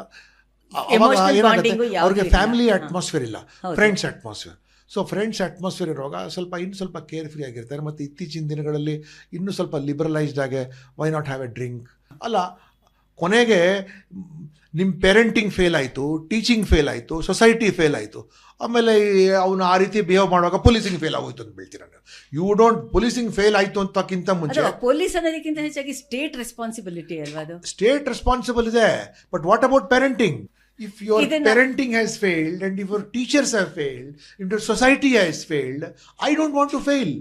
ಅವ್ರಿಗೆ ಫ್ಯಾಮಿಲಿ ಅಟ್ಮಾಸ್ಫಿಯರ್ ಇಲ್ಲ, friends atmosphere. So friends atmosphere ಇರುವಾಗ ಇನ್ನು ಸ್ವಲ್ಪ ಕೇರ್ ಫ್ರೀ ಆಗಿರ್ತಾರೆ. ಮತ್ತು ಇತ್ತೀಚಿನ ದಿನಗಳಲ್ಲಿ ಇನ್ನೂ ಸ್ವಲ್ಪ ಲಿಬರಲೈಸ್ಡ್ ಆಗಿ why not have A drink ಅಲ್ಲ. ಕೊನೆಗೆ ನಿಮ್ಮ ಪೇರೆಂಟಿಂಗ್ ಫೇಲ್ ಆಯಿತು, ಟೀಚಿಂಗ್ ಫೇಲ್ ಆಯಿತು, ಸೊಸೈಟಿ ಫೇಲ್ ಆಯಿತು, ಆಮೇಲೆ ಅವನು ಆ ರೀತಿ ಬಿಹೇವ್ ಮಾಡುವಾಗ ಪೊಲೀಸಿಂಗ್ ಫೇಲ್ ಆಗೋಯ್ತು ಅಂತ ಬೀಳ್ತೀರ. ಯು ಡೋಂಟ್, ಪೊಲೀಸಿಂಗ್ ಫೇಲ್ ಆಯಿತು ಅಂತಕ್ಕಿಂತ ಮುಂಚೆ ಪೊಲೀಸ್ ಅನ್ನೋದಕ್ಕಿಂತ ಹೆಚ್ಚಾಗಿ ಸ್ಟೇಟ್ ರೆಸ್ಪಾನ್ಸಿಬಿಲಿಟಿ ಅಲ್ವಾ ಅದು? ಸ್ಟೇಟ್ ರೆಸ್ಪಾನ್ಸಿಬಲ್ ಇದೆ, but what about parenting? If your parenting has failed, and if your teachers have failed, if your society has failed, I don't want to fail.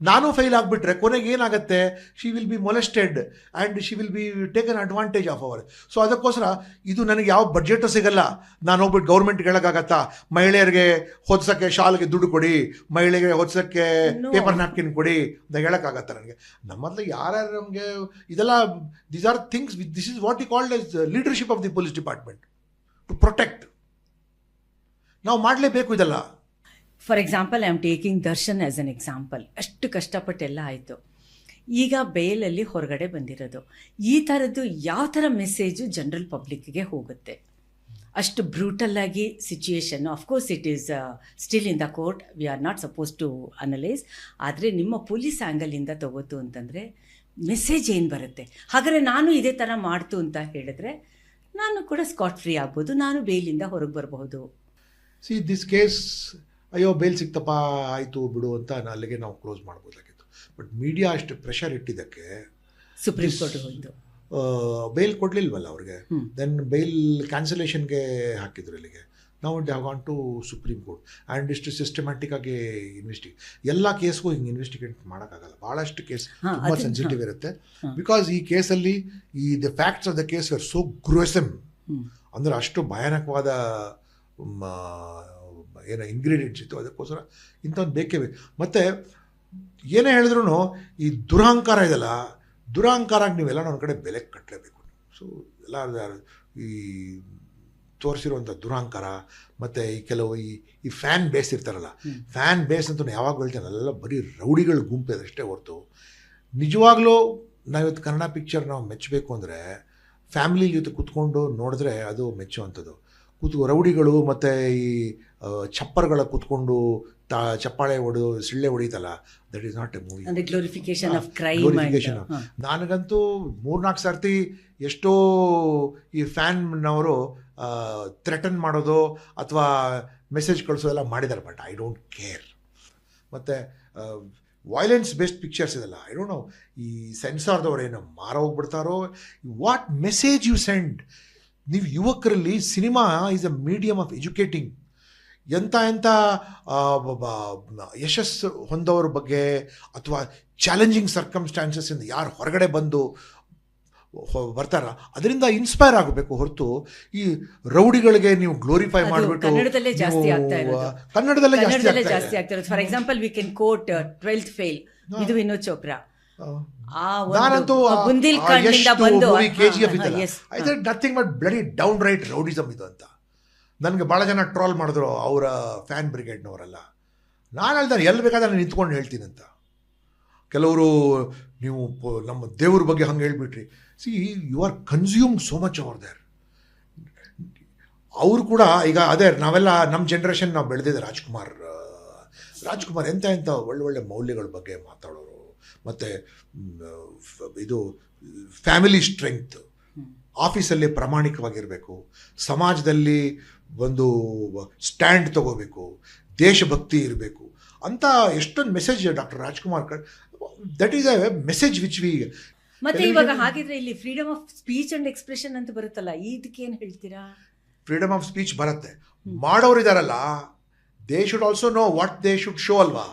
ನಾನು fail ಆಗಿಬಿಟ್ರೆ ಕೊನೆಗೆ ಏನಾಗುತ್ತೆ? She will be molested and she will be taken advantage of our. So ಅದಕ್ಕೋಸ್ಕರ ಇದು ನನಗೆ ಯಾವ budget ಸಿಗಲ್ಲ. ನಾನು ಹೋಗ್ಬಿಟ್ಟು ಗೌರ್ಮೆಂಟ್ಗೆ ಹೇಳೋಕ್ಕಾಗತ್ತಾ, ಮಹಿಳೆಯರಿಗೆ ಹೊದ್ಸೋಕ್ಕೆ ಶಾಲ್ಗೆ ದುಡ್ಡು ಕೊಡಿ, ಮಹಿಳೆಗೆ ಹೊದ್ಸೋಕ್ಕೆ ಪೇಪರ್ ನ್ಯಾಪ್ಕಿನ್ ಕೊಡಿ ಅಂತ ಹೇಳೋಕ್ಕಾಗತ್ತಾ ನನಗೆ? ನಮ್ಮಲ್ಲಿ ಯಾರ್ಯಾರು ನಮಗೆ ಇದೆಲ್ಲ, these are things, this is what you called as leadership of the police department to protect. ನಾವು ಮಾಡಲೇಬೇಕು ಇದೆಲ್ಲ. For example I am taking Darshan as an example. ಅಷ್ಟು ಕಷ್ಟಪಟ್ಟೆಲ್ಲ ಆಯಿತು. ಈಗ ಬೇಲಲ್ಲಿ ಹೊರಗಡೆ ಬಂದಿರೋದು. ಈ ಥರದ್ದು ಯಾವ ಥರ ಮೆಸೇಜು ಜನರಲ್ ಪಬ್ಲಿಕ್ಗೆ ಹೋಗುತ್ತೆ? ಅಷ್ಟು ಬ್ರೂಟಲ್ಲಾಗಿ situation. Of course it is still in the court, we are not suppose to analyse. ಆದರೆ ನಿಮ್ಮ ಪೊಲೀಸ್ ಆ್ಯಂಗಲಿಂದ ತಗೋತು ಅಂತಂದರೆ ಮೆಸೇಜ್ ಏನು ಬರುತ್ತೆ? ಹಾಗಾದರೆ ನಾನು ಇದೇ ಥರ ಮಾಡ್ತು ಅಂತ ಹೇಳಿದ್ರೆ ನಾನು ಕೂಡ ಸ್ಕಾಟ್ ಫ್ರೀ ಆಗ್ಬೋದು, ನಾನು ಬೇಲಿಂದ ಹೊರಗೆ ಬರಬಹುದು. ಸಿ ದಿಸ್ ಕೇಸ್, ಅಯ್ಯೋ ಬೇಲ್ ಸಿಕ್ತಪ್ಪ ಆಯಿತು ಬಿಡು ಅಂತ ಅಲ್ಲಿಗೆ ನಾವು ಕ್ಲೋಸ್ ಮಾಡ್ಬೋದಾಗಿತ್ತು. ಬಟ್ ಮೀಡಿಯಾ ಅಷ್ಟು ಪ್ರೆಷರ್ ಇಟ್ಟಿದ್ದಕ್ಕೆ ಸುಪ್ರೀಂ ಕೋರ್ಟ್ ಹೋಯ್ತು, ಬೇಲ್ ಕೊಡಲಿಲ್ವಲ್ಲ ಅವ್ರಿಗೆ. ದೆನ್ ಬೇಲ್ ಕ್ಯಾನ್ಸಲೇಷನ್ಗೆ ಹಾಕಿದ್ರು ಇಲ್ಲಿಗೆ. ನಾವು they have gone to supreme court and ಇಷ್ಟು ಸಿಸ್ಟಮ್ಯಾಟಿಕ್ ಆಗಿ ಎಲ್ಲ ಕೇಸ್ಗೂ ಹಿಂಗೆ ಇನ್ವೆಸ್ಟಿಗೇಟ್ ಮಾಡೋಕ್ಕಾಗಲ್ಲ. ಭಾಳಷ್ಟು ಕೇಸ್ ತುಂಬ ಸೆನ್ಸಿಟಿವ್ ಇರುತ್ತೆ. ಬಿಕಾಸ್ ಈ ಕೇಸಲ್ಲಿ the facts of the case are so gruesome, ಅಂದರೆ ಅಷ್ಟು ಭಯಾನಕವಾದ ಏನೋ ಇಂಗ್ರೀಡಿಯೆಂಟ್ಸ್ ಇತ್ತು. ಅದಕ್ಕೋಸ್ಕರ ಇಂಥದ್ದು ಬೇಕೇ ಬೇಕು. ಮತ್ತು ಏನೇ ಹೇಳಿದ್ರು ಈ ದುರಹಂಕಾರ ಇದೆಲ್ಲ, ದುರಹಂಕಾರಾಗಿ ನೀವೆಲ್ಲ ನನ್ನ ಕಡೆ ಬೆಲೆ ಕಟ್ಟಲೇಬೇಕು. ಸೊ ಎಲ್ಲ ಈ ತೋರಿಸಿರುವಂಥ ದುರಹಂಕಾರ ಮತ್ತು ಈ ಕೆಲವು ಈ ಫ್ಯಾನ್ ಬೇಸ್ ಇರ್ತಾರಲ್ಲ, ಫ್ಯಾನ್ ಬೇಸ್ ಅಂತೂ ಯಾವಾಗ ಹೇಳ್ತೇನೆ ಅಲ್ಲೆಲ್ಲ ಬರೀ ರೌಡಿಗಳ ಗುಂಪು ಅದಷ್ಟೇ ಹೊರತು ನಿಜವಾಗ್ಲೂ ನಾವಿವತ್ತು ಕನ್ನಡ ಪಿಕ್ಚರ್ ನಾವು ಮೆಚ್ಚಬೇಕು ಅಂದರೆ ಫ್ಯಾಮಿಲಿ ಜೊತೆ ಕೂತ್ಕೊಂಡು ನೋಡಿದ್ರೆ ಅದು ಮೆಚ್ಚುವಂಥದ್ದು. ರೌಡಿಗಳು ಮತ್ತು ಈ ಚಪ್ಪರ್ಗಳ ಕೂತ್ಕೊಂಡು ಚಪ್ಪಾಳೆ ಸಿಳ್ಳೆ ಹೊಡಿತಲ್ಲ, that is not a movie. Glorification of crime. Glorification. ನನಗಂತೂ 3-4 ಸರ್ತಿ ಎಷ್ಟೋ ಈ ಫ್ಯಾನ್ನವರು ಥ್ರೆಟನ್ ಮಾಡೋದು ಅಥವಾ ಮೆಸೇಜ್ ಕಳಿಸೋದೆಲ್ಲ ಮಾಡಿದ್ದಾರೆ. But I don't care. ಮತ್ತು ವೈಲೆನ್ಸ್ ಬೇಸ್ಡ್ ಪಿಕ್ಚರ್ಸ್ ಇದೆಲ್ಲ, ಐ ಡೋಂಟ್ ನೋ ಈ ಸೆನ್ಸಾರ್ದವ್ರು ಏನೋ ಹೋಗ್ಬಿಡ್ತಾರೋ. What message you send? ನೀವು ಯುವಕರಲ್ಲಿ cinema is a medium of educating. ಎಂಥ ಯಶಸ್ಸು ಹೊಂದೋರ ಬಗ್ಗೆ ಅಥವಾ ಚಾಲೆಂಜಿಂಗ್ ಸರ್ಕಮ್ಸ್ಟಾನ್ಸಸ್ಸಿಂದ ಯಾರು ಹೊರಗಡೆ ಬಂದು ಬರ್ತಾರ ಅದರಿಂದ ಇನ್ಸ್ಪೈರ್ ಆಗಬೇಕು ಹೊರತು ಈ ರೌಡಿಗಳಿಗೆ ನೀವು ಗ್ಲೋರಿಫೈ ಮಾಡಿಬಿಟ್ಟು. ಕನ್ನಡದಲ್ಲೇ ಜಾಸ್ತಿ ಆಗ್ತಾ ಇರೋದು. For example we can quote 12th fail, ಇದು ವಿನೋದ್ ಚೋಪ್ರಾ. ನಾನಂತೂ KGF ಇದ್ರೆ nothing but bloody down right rowdyism ಇದು ಅಂತ ನನಗೆ ಭಾಳ ಜನ ಟ್ರಾಲ್ ಮಾಡಿದ್ರು, ಅವರ ಫ್ಯಾನ್ ಬ್ರಿಗೇಡ್ನವರೆಲ್ಲ. ನಾನು ಹೇಳ್ತಾರೆ ಎಲ್ಲಿ ಬೇಕಾದ್ರೆ ನಾನು ನಿಂತ್ಕೊಂಡು ಹೇಳ್ತೀನಿ ಅಂತ. ಕೆಲವರು ನೀವು ನಮ್ಮ ದೇವ್ರ ಬಗ್ಗೆ ಹಂಗೆ ಹೇಳ್ಬಿಟ್ರಿ. See you are consume so much over there. ಅವರು ಕೂಡ ಈಗ ಅದೇ ನಾವೆಲ್ಲ ನಮ್ಮ ಜನ್ರೇಷನ್ ನಾವು ಬೆಳೆದಿದ್ದೆ. ರಾಜ್ಕುಮಾರ್ ಎಂಥ ಒಳ್ಳೊಳ್ಳೆ ಮೌಲ್ಯಗಳ ಬಗ್ಗೆ ಮಾತಾಡೋರು. ಮತ್ತು ಇದು ಫ್ಯಾಮಿಲಿ ಸ್ಟ್ರೆಂಗ್ತ್, ಆಫೀಸಲ್ಲಿ ಪ್ರಾಮಾಣಿಕವಾಗಿರಬೇಕು, ಸಮಾಜದಲ್ಲಿ ಒಂದು ಸ್ಟ್ಯಾಂಡ್ ತಗೋಬೇಕು, ದೇಶಭಕ್ತಿ ಇರಬೇಕು ಅಂತ ಎಷ್ಟೊಂದು message doctor Rajkumar that is a message which we. ಮತ್ತೆ ಇವಾಗ ಹಾಗಿದ್ರೆ ಇಲ್ಲಿ freedom of speech and expression ಅಂತ ಬರುತ್ತಲ್ಲ, ಇದಕ್ಕೆ ಏನು ಹೇಳ್ತೀರಾ? ಫ್ರೀಡಮ್ ಆಫ್ ಸ್ಪೀಚ್ ಬರುತ್ತೆ, ಮಾಡೋರು ಇದಾರಲ್ಲ they should also know what they should show ಅಲ್ವಾ.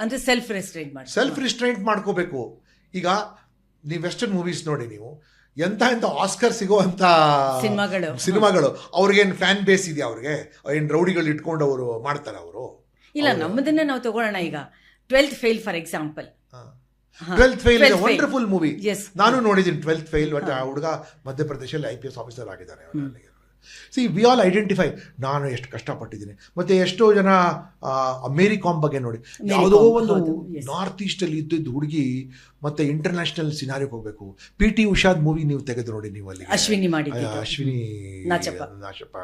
ಅಂದ್ರೆ ಸೆಲ್ಫ್ ರಿಸ್ಟ್ರೈಂಟ್ ಮಾಡ್ಕೋಬೇಕು. ಈಗ ನೀವು ವೆಸ್ಟರ್ನ್ ಮೂವೀಸ್ ನೋಡಿ, ನೀವು ಎಂಥ ಆಸ್ಕರ್ ಸಿಗೋವಂಥ ಸಿನಿಮಾಗಳು ಅವ್ರಿಗೇನು ಫ್ಯಾನ್ ಬೇಸ್ ಇದೆಯಾ? ಅವ್ರಿಗೆ ಏನು ರೌಡಿಗಳು ಇಟ್ಕೊಂಡು ಅವರು ಮಾಡ್ತಾರೆ? ಅವರು ಇಲ್ಲ, ನಮ್ಮದನ್ನೇ ನಾವು ತಗೊಳ್ಳೋಣ. ಈಗ 12th fail for example. 12th fail is wonderful movie. ನಾನು ನೋಡಿದ್ದೀನಿ 12th ಫೇಲ್. ಬಟ್ ಆ ಹುಡುಗ ಮಧ್ಯಪ್ರದೇಶಲ್ಲಿ IPS ಆಫೀಸರ್ ಆಗಿದ್ದಾರೆ. C we all identify. ನಾನು ಎಷ್ಟು ಕಷ್ಟಪಟ್ಟಿದ್ದೀನಿ. ಮತ್ತು ಎಷ್ಟೋ ಜನ ಮೇರಿ ಕಾಮ್ ಬಗ್ಗೆ ನೋಡಿ, ಯಾವುದೋ ಒಂದು ನಾರ್ತ್ ಈಸ್ಟಲ್ಲಿ ಇದ್ದಿದ್ದು ಹುಡುಗಿ ಮತ್ತು ಇಂಟರ್ನ್ಯಾಷನಲ್ ಸಿನಾರಿಗೆ ಹೋಗಬೇಕು. PT ಉಷಾದ್ ಮೂವಿ ನೀವು ತೆಗೆದು ನೋಡಿ, ನೀವು ಅಲ್ಲಿ ಅಶ್ವಿನಿ ನಾಚಪ್ಪ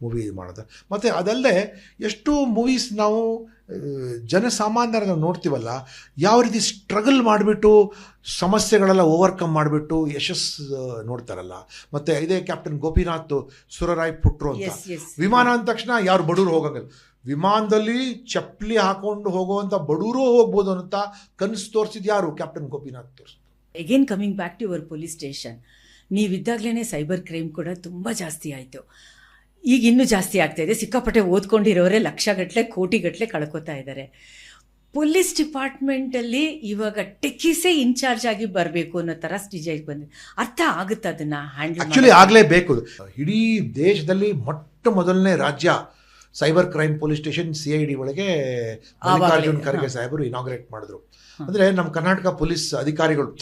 ಮೂವಿ ಮಾಡೋದು. ಮತ್ತು ಅದಲ್ಲದೆ ಎಷ್ಟು ಮೂವೀಸ್ ನಾವು ಜನಸಾಮಾನ್ಯರನ್ನು ನೋಡ್ತೀವಲ್ಲ, ಯಾವ ರೀತಿ ಸ್ಟ್ರಗಲ್ ಮಾಡಿಬಿಟ್ಟು ಸಮಸ್ಯೆಗಳೆಲ್ಲ ಓವರ್ಕಮ್ ಮಾಡಿಬಿಟ್ಟು ಯಶಸ್ಸು ನೋಡ್ತಾರಲ್ಲ. ಮತ್ತು ಇದೇ ಕ್ಯಾಪ್ಟನ್ ಗೋಪಿನಾಥ್ ಸುರರಾಯ್ ಪುಟ್ರು ಅಂತ. ವಿಮಾನ ಅಂದ ತಕ್ಷಣ ಯಾರು ಬಡವರು ಹೋಗಂಗಿಲ್ಲ, ವಿಮಾನದಲ್ಲಿ ಚಪ್ಪಲಿ ಹಾಕೊಂಡು ಹೋಗುವಂಥ ಬಡವರು ಹೋಗ್ಬೋದು ಅಂತ ಕನಸು ತೋರಿಸಿದ ಯಾರು? ಕ್ಯಾಪ್ಟನ್ ಗೋಪಿನಾಥ್ ತೋರಿಸಿದ್ರು. Again coming back to your police station, ನೀವಿದ್ದಾಗಲೇ ಸೈಬರ್ ಕ್ರೈಮ್ ಕೂಡ ತುಂಬ ಜಾಸ್ತಿ ಆಯಿತು. ಈಗ ಇನ್ನೂ ಜಾಸ್ತಿ ಆಗ್ತಾ ಇದೆ. ಸಿಕ್ಕಾಪಟ್ಟೆ ಓದ್ಕೊಂಡಿರೋರೇ ಲಕ್ಷಗಟ್ಟಲೆ ಕೋಟಿಗಟ್ಟಲೆ ಕಳ್ಕೊತಾ ಇದ್ದಾರೆ. ಪೊಲೀಸ್ ಡಿಪಾರ್ಟ್ಮೆಂಟಲ್ಲಿ ಇವಾಗ ಟೆಕ್ಕಿಸೇ ಇನ್ಚಾರ್ಜ್ ಆಗಿ ಬರಬೇಕು ಅನ್ನೋ ಥರ ಸ್ಟೇಜಿಗೆ ಬಂದಿದೆ. ಅರ್ಥ ಆಗುತ್ತೆ ಅದನ್ನ ಹ್ಯಾಂಡಲ್? ಆ್ಯಕ್ಚುಲಿ ಆಗಲೇಬೇಕು. ಇಡೀ ದೇಶದಲ್ಲಿ ಮೊಟ್ಟ ಮೊದಲನೇ ರಾಜ್ಯ cyber crime police station CID ಒಳಗೆ ಮಲ್ಲಿಕಾರ್ಜುನ್ ಖರ್ಗೆ ಸಾಹೇಬರು ಇನಾಗ್ರೇಟ್ ಮಾಡಿದ್ರು. ಅಂದರೆ ನಮ್ಮ ಕರ್ನಾಟಕ ಪೊಲೀಸ್ ಅಧಿಕಾರಿಗಳು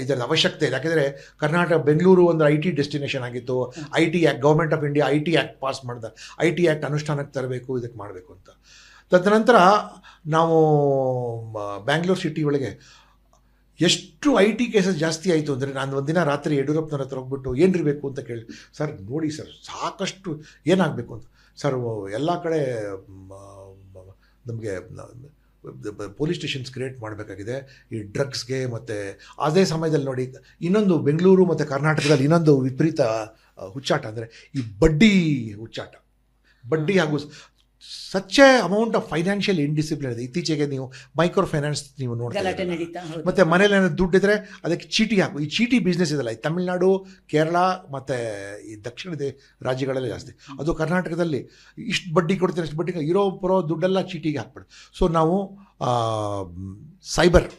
ಇದರ ಅವಶ್ಯಕತೆ ಇದೆ. ಯಾಕೆಂದರೆ ಕರ್ನಾಟಕ ಬೆಂಗಳೂರು ಒಂದು IT ಡೆಸ್ಟಿನೇಷನ್ ಆಗಿತ್ತು. IT act, government of India IT act pass ಮಾಡಿದ, IT ಆ್ಯಕ್ಟ್ ಅನುಷ್ಠಾನಕ್ಕೆ ತರಬೇಕು, ಇದಕ್ಕೆ ಮಾಡಬೇಕು ಅಂತ. ತದನಂತರ ನಾವು ಬ್ಯಾಂಗ್ಳೂರು ಸಿಟಿ ಒಳಗೆ ಎಷ್ಟು IT ಕೇಸಸ್ ಜಾಸ್ತಿ ಆಯಿತು ಅಂದರೆ, ನಾನು ಒಂದಿನ ರಾತ್ರಿ ಯಡಿಯೂರಪ್ಪನವ್ರ ಹತ್ರ ಹೋಗ್ಬಿಟ್ಟು ಏನ್ರಿ ಬೇಕು ಅಂತ ಕೇಳಿ, ಸರ್ ನೋಡಿ ಸರ್ ಸಾಕಷ್ಟು ಏನಾಗಬೇಕು ಅಂತ. ಸರ್ ಎಲ್ಲ ಕಡೆ ನಮಗೆ ಪೊಲೀಸ್ ಸ್ಟೇಷನ್ಸ್ ಕ್ರಿಯೇಟ್ ಮಾಡಬೇಕಾಗಿದೆ ಈ ಡ್ರಗ್ಸ್ಗೆ. ಮತ್ತು ಅದೇ ಸಮಯದಲ್ಲಿ ನೋಡಿ ಇನ್ನೊಂದು ಬೆಂಗಳೂರು ಮತ್ತು ಕರ್ನಾಟಕದಲ್ಲಿ ಇನ್ನೊಂದು ವಿಪರೀತ ಹುಚ್ಚಾಟ ಅಂದರೆ ಈ ಬಡ್ಡಿ ಹುಚ್ಚಾಟ. ಬಡ್ಡಿ ಹಾಗೂ such A amount of financial indiscipline ಇದೆ. ಇತ್ತೀಚೆಗೆ ನೀವು ಮೈಕ್ರೋ ಫೈನಾನ್ಸ್ ನೀವು ಗಲಾಟೆ ನೋಡ್ತಾ ನಡೀತಾ, ಹೌದು. ಮತ್ತು ಮನೇಲಿ ಏನಾದ್ರು ದುಡ್ಡಿದ್ರೆ ಅದಕ್ಕೆ ಚೀಟಿ ಹಾಕು. ಈ ಚೀಟಿ ಬಿಸ್ನೆಸ್ ಇದೆಲ್ಲ ಈ ತಮಿಳ್ನಾಡು, ಕೇರಳ ಮತ್ತು ಈ ದಕ್ಷಿಣದ ರಾಜ್ಯಗಳಲ್ಲೇ ಜಾಸ್ತಿ. ಅದು ಕರ್ನಾಟಕದಲ್ಲಿ ಇಷ್ಟು ಬಡ್ಡಿ ಕೊಡ್ತೀರ, ಅಷ್ಟು ಬಡ್ಡಿ ಇರೋ ಬರೋ ದುಡ್ಡೆಲ್ಲ ಚೀಟಿಗೆ ಹಾಕ್ಬಿಡು. ಸೊ ನಾವು ಸೈಬರ್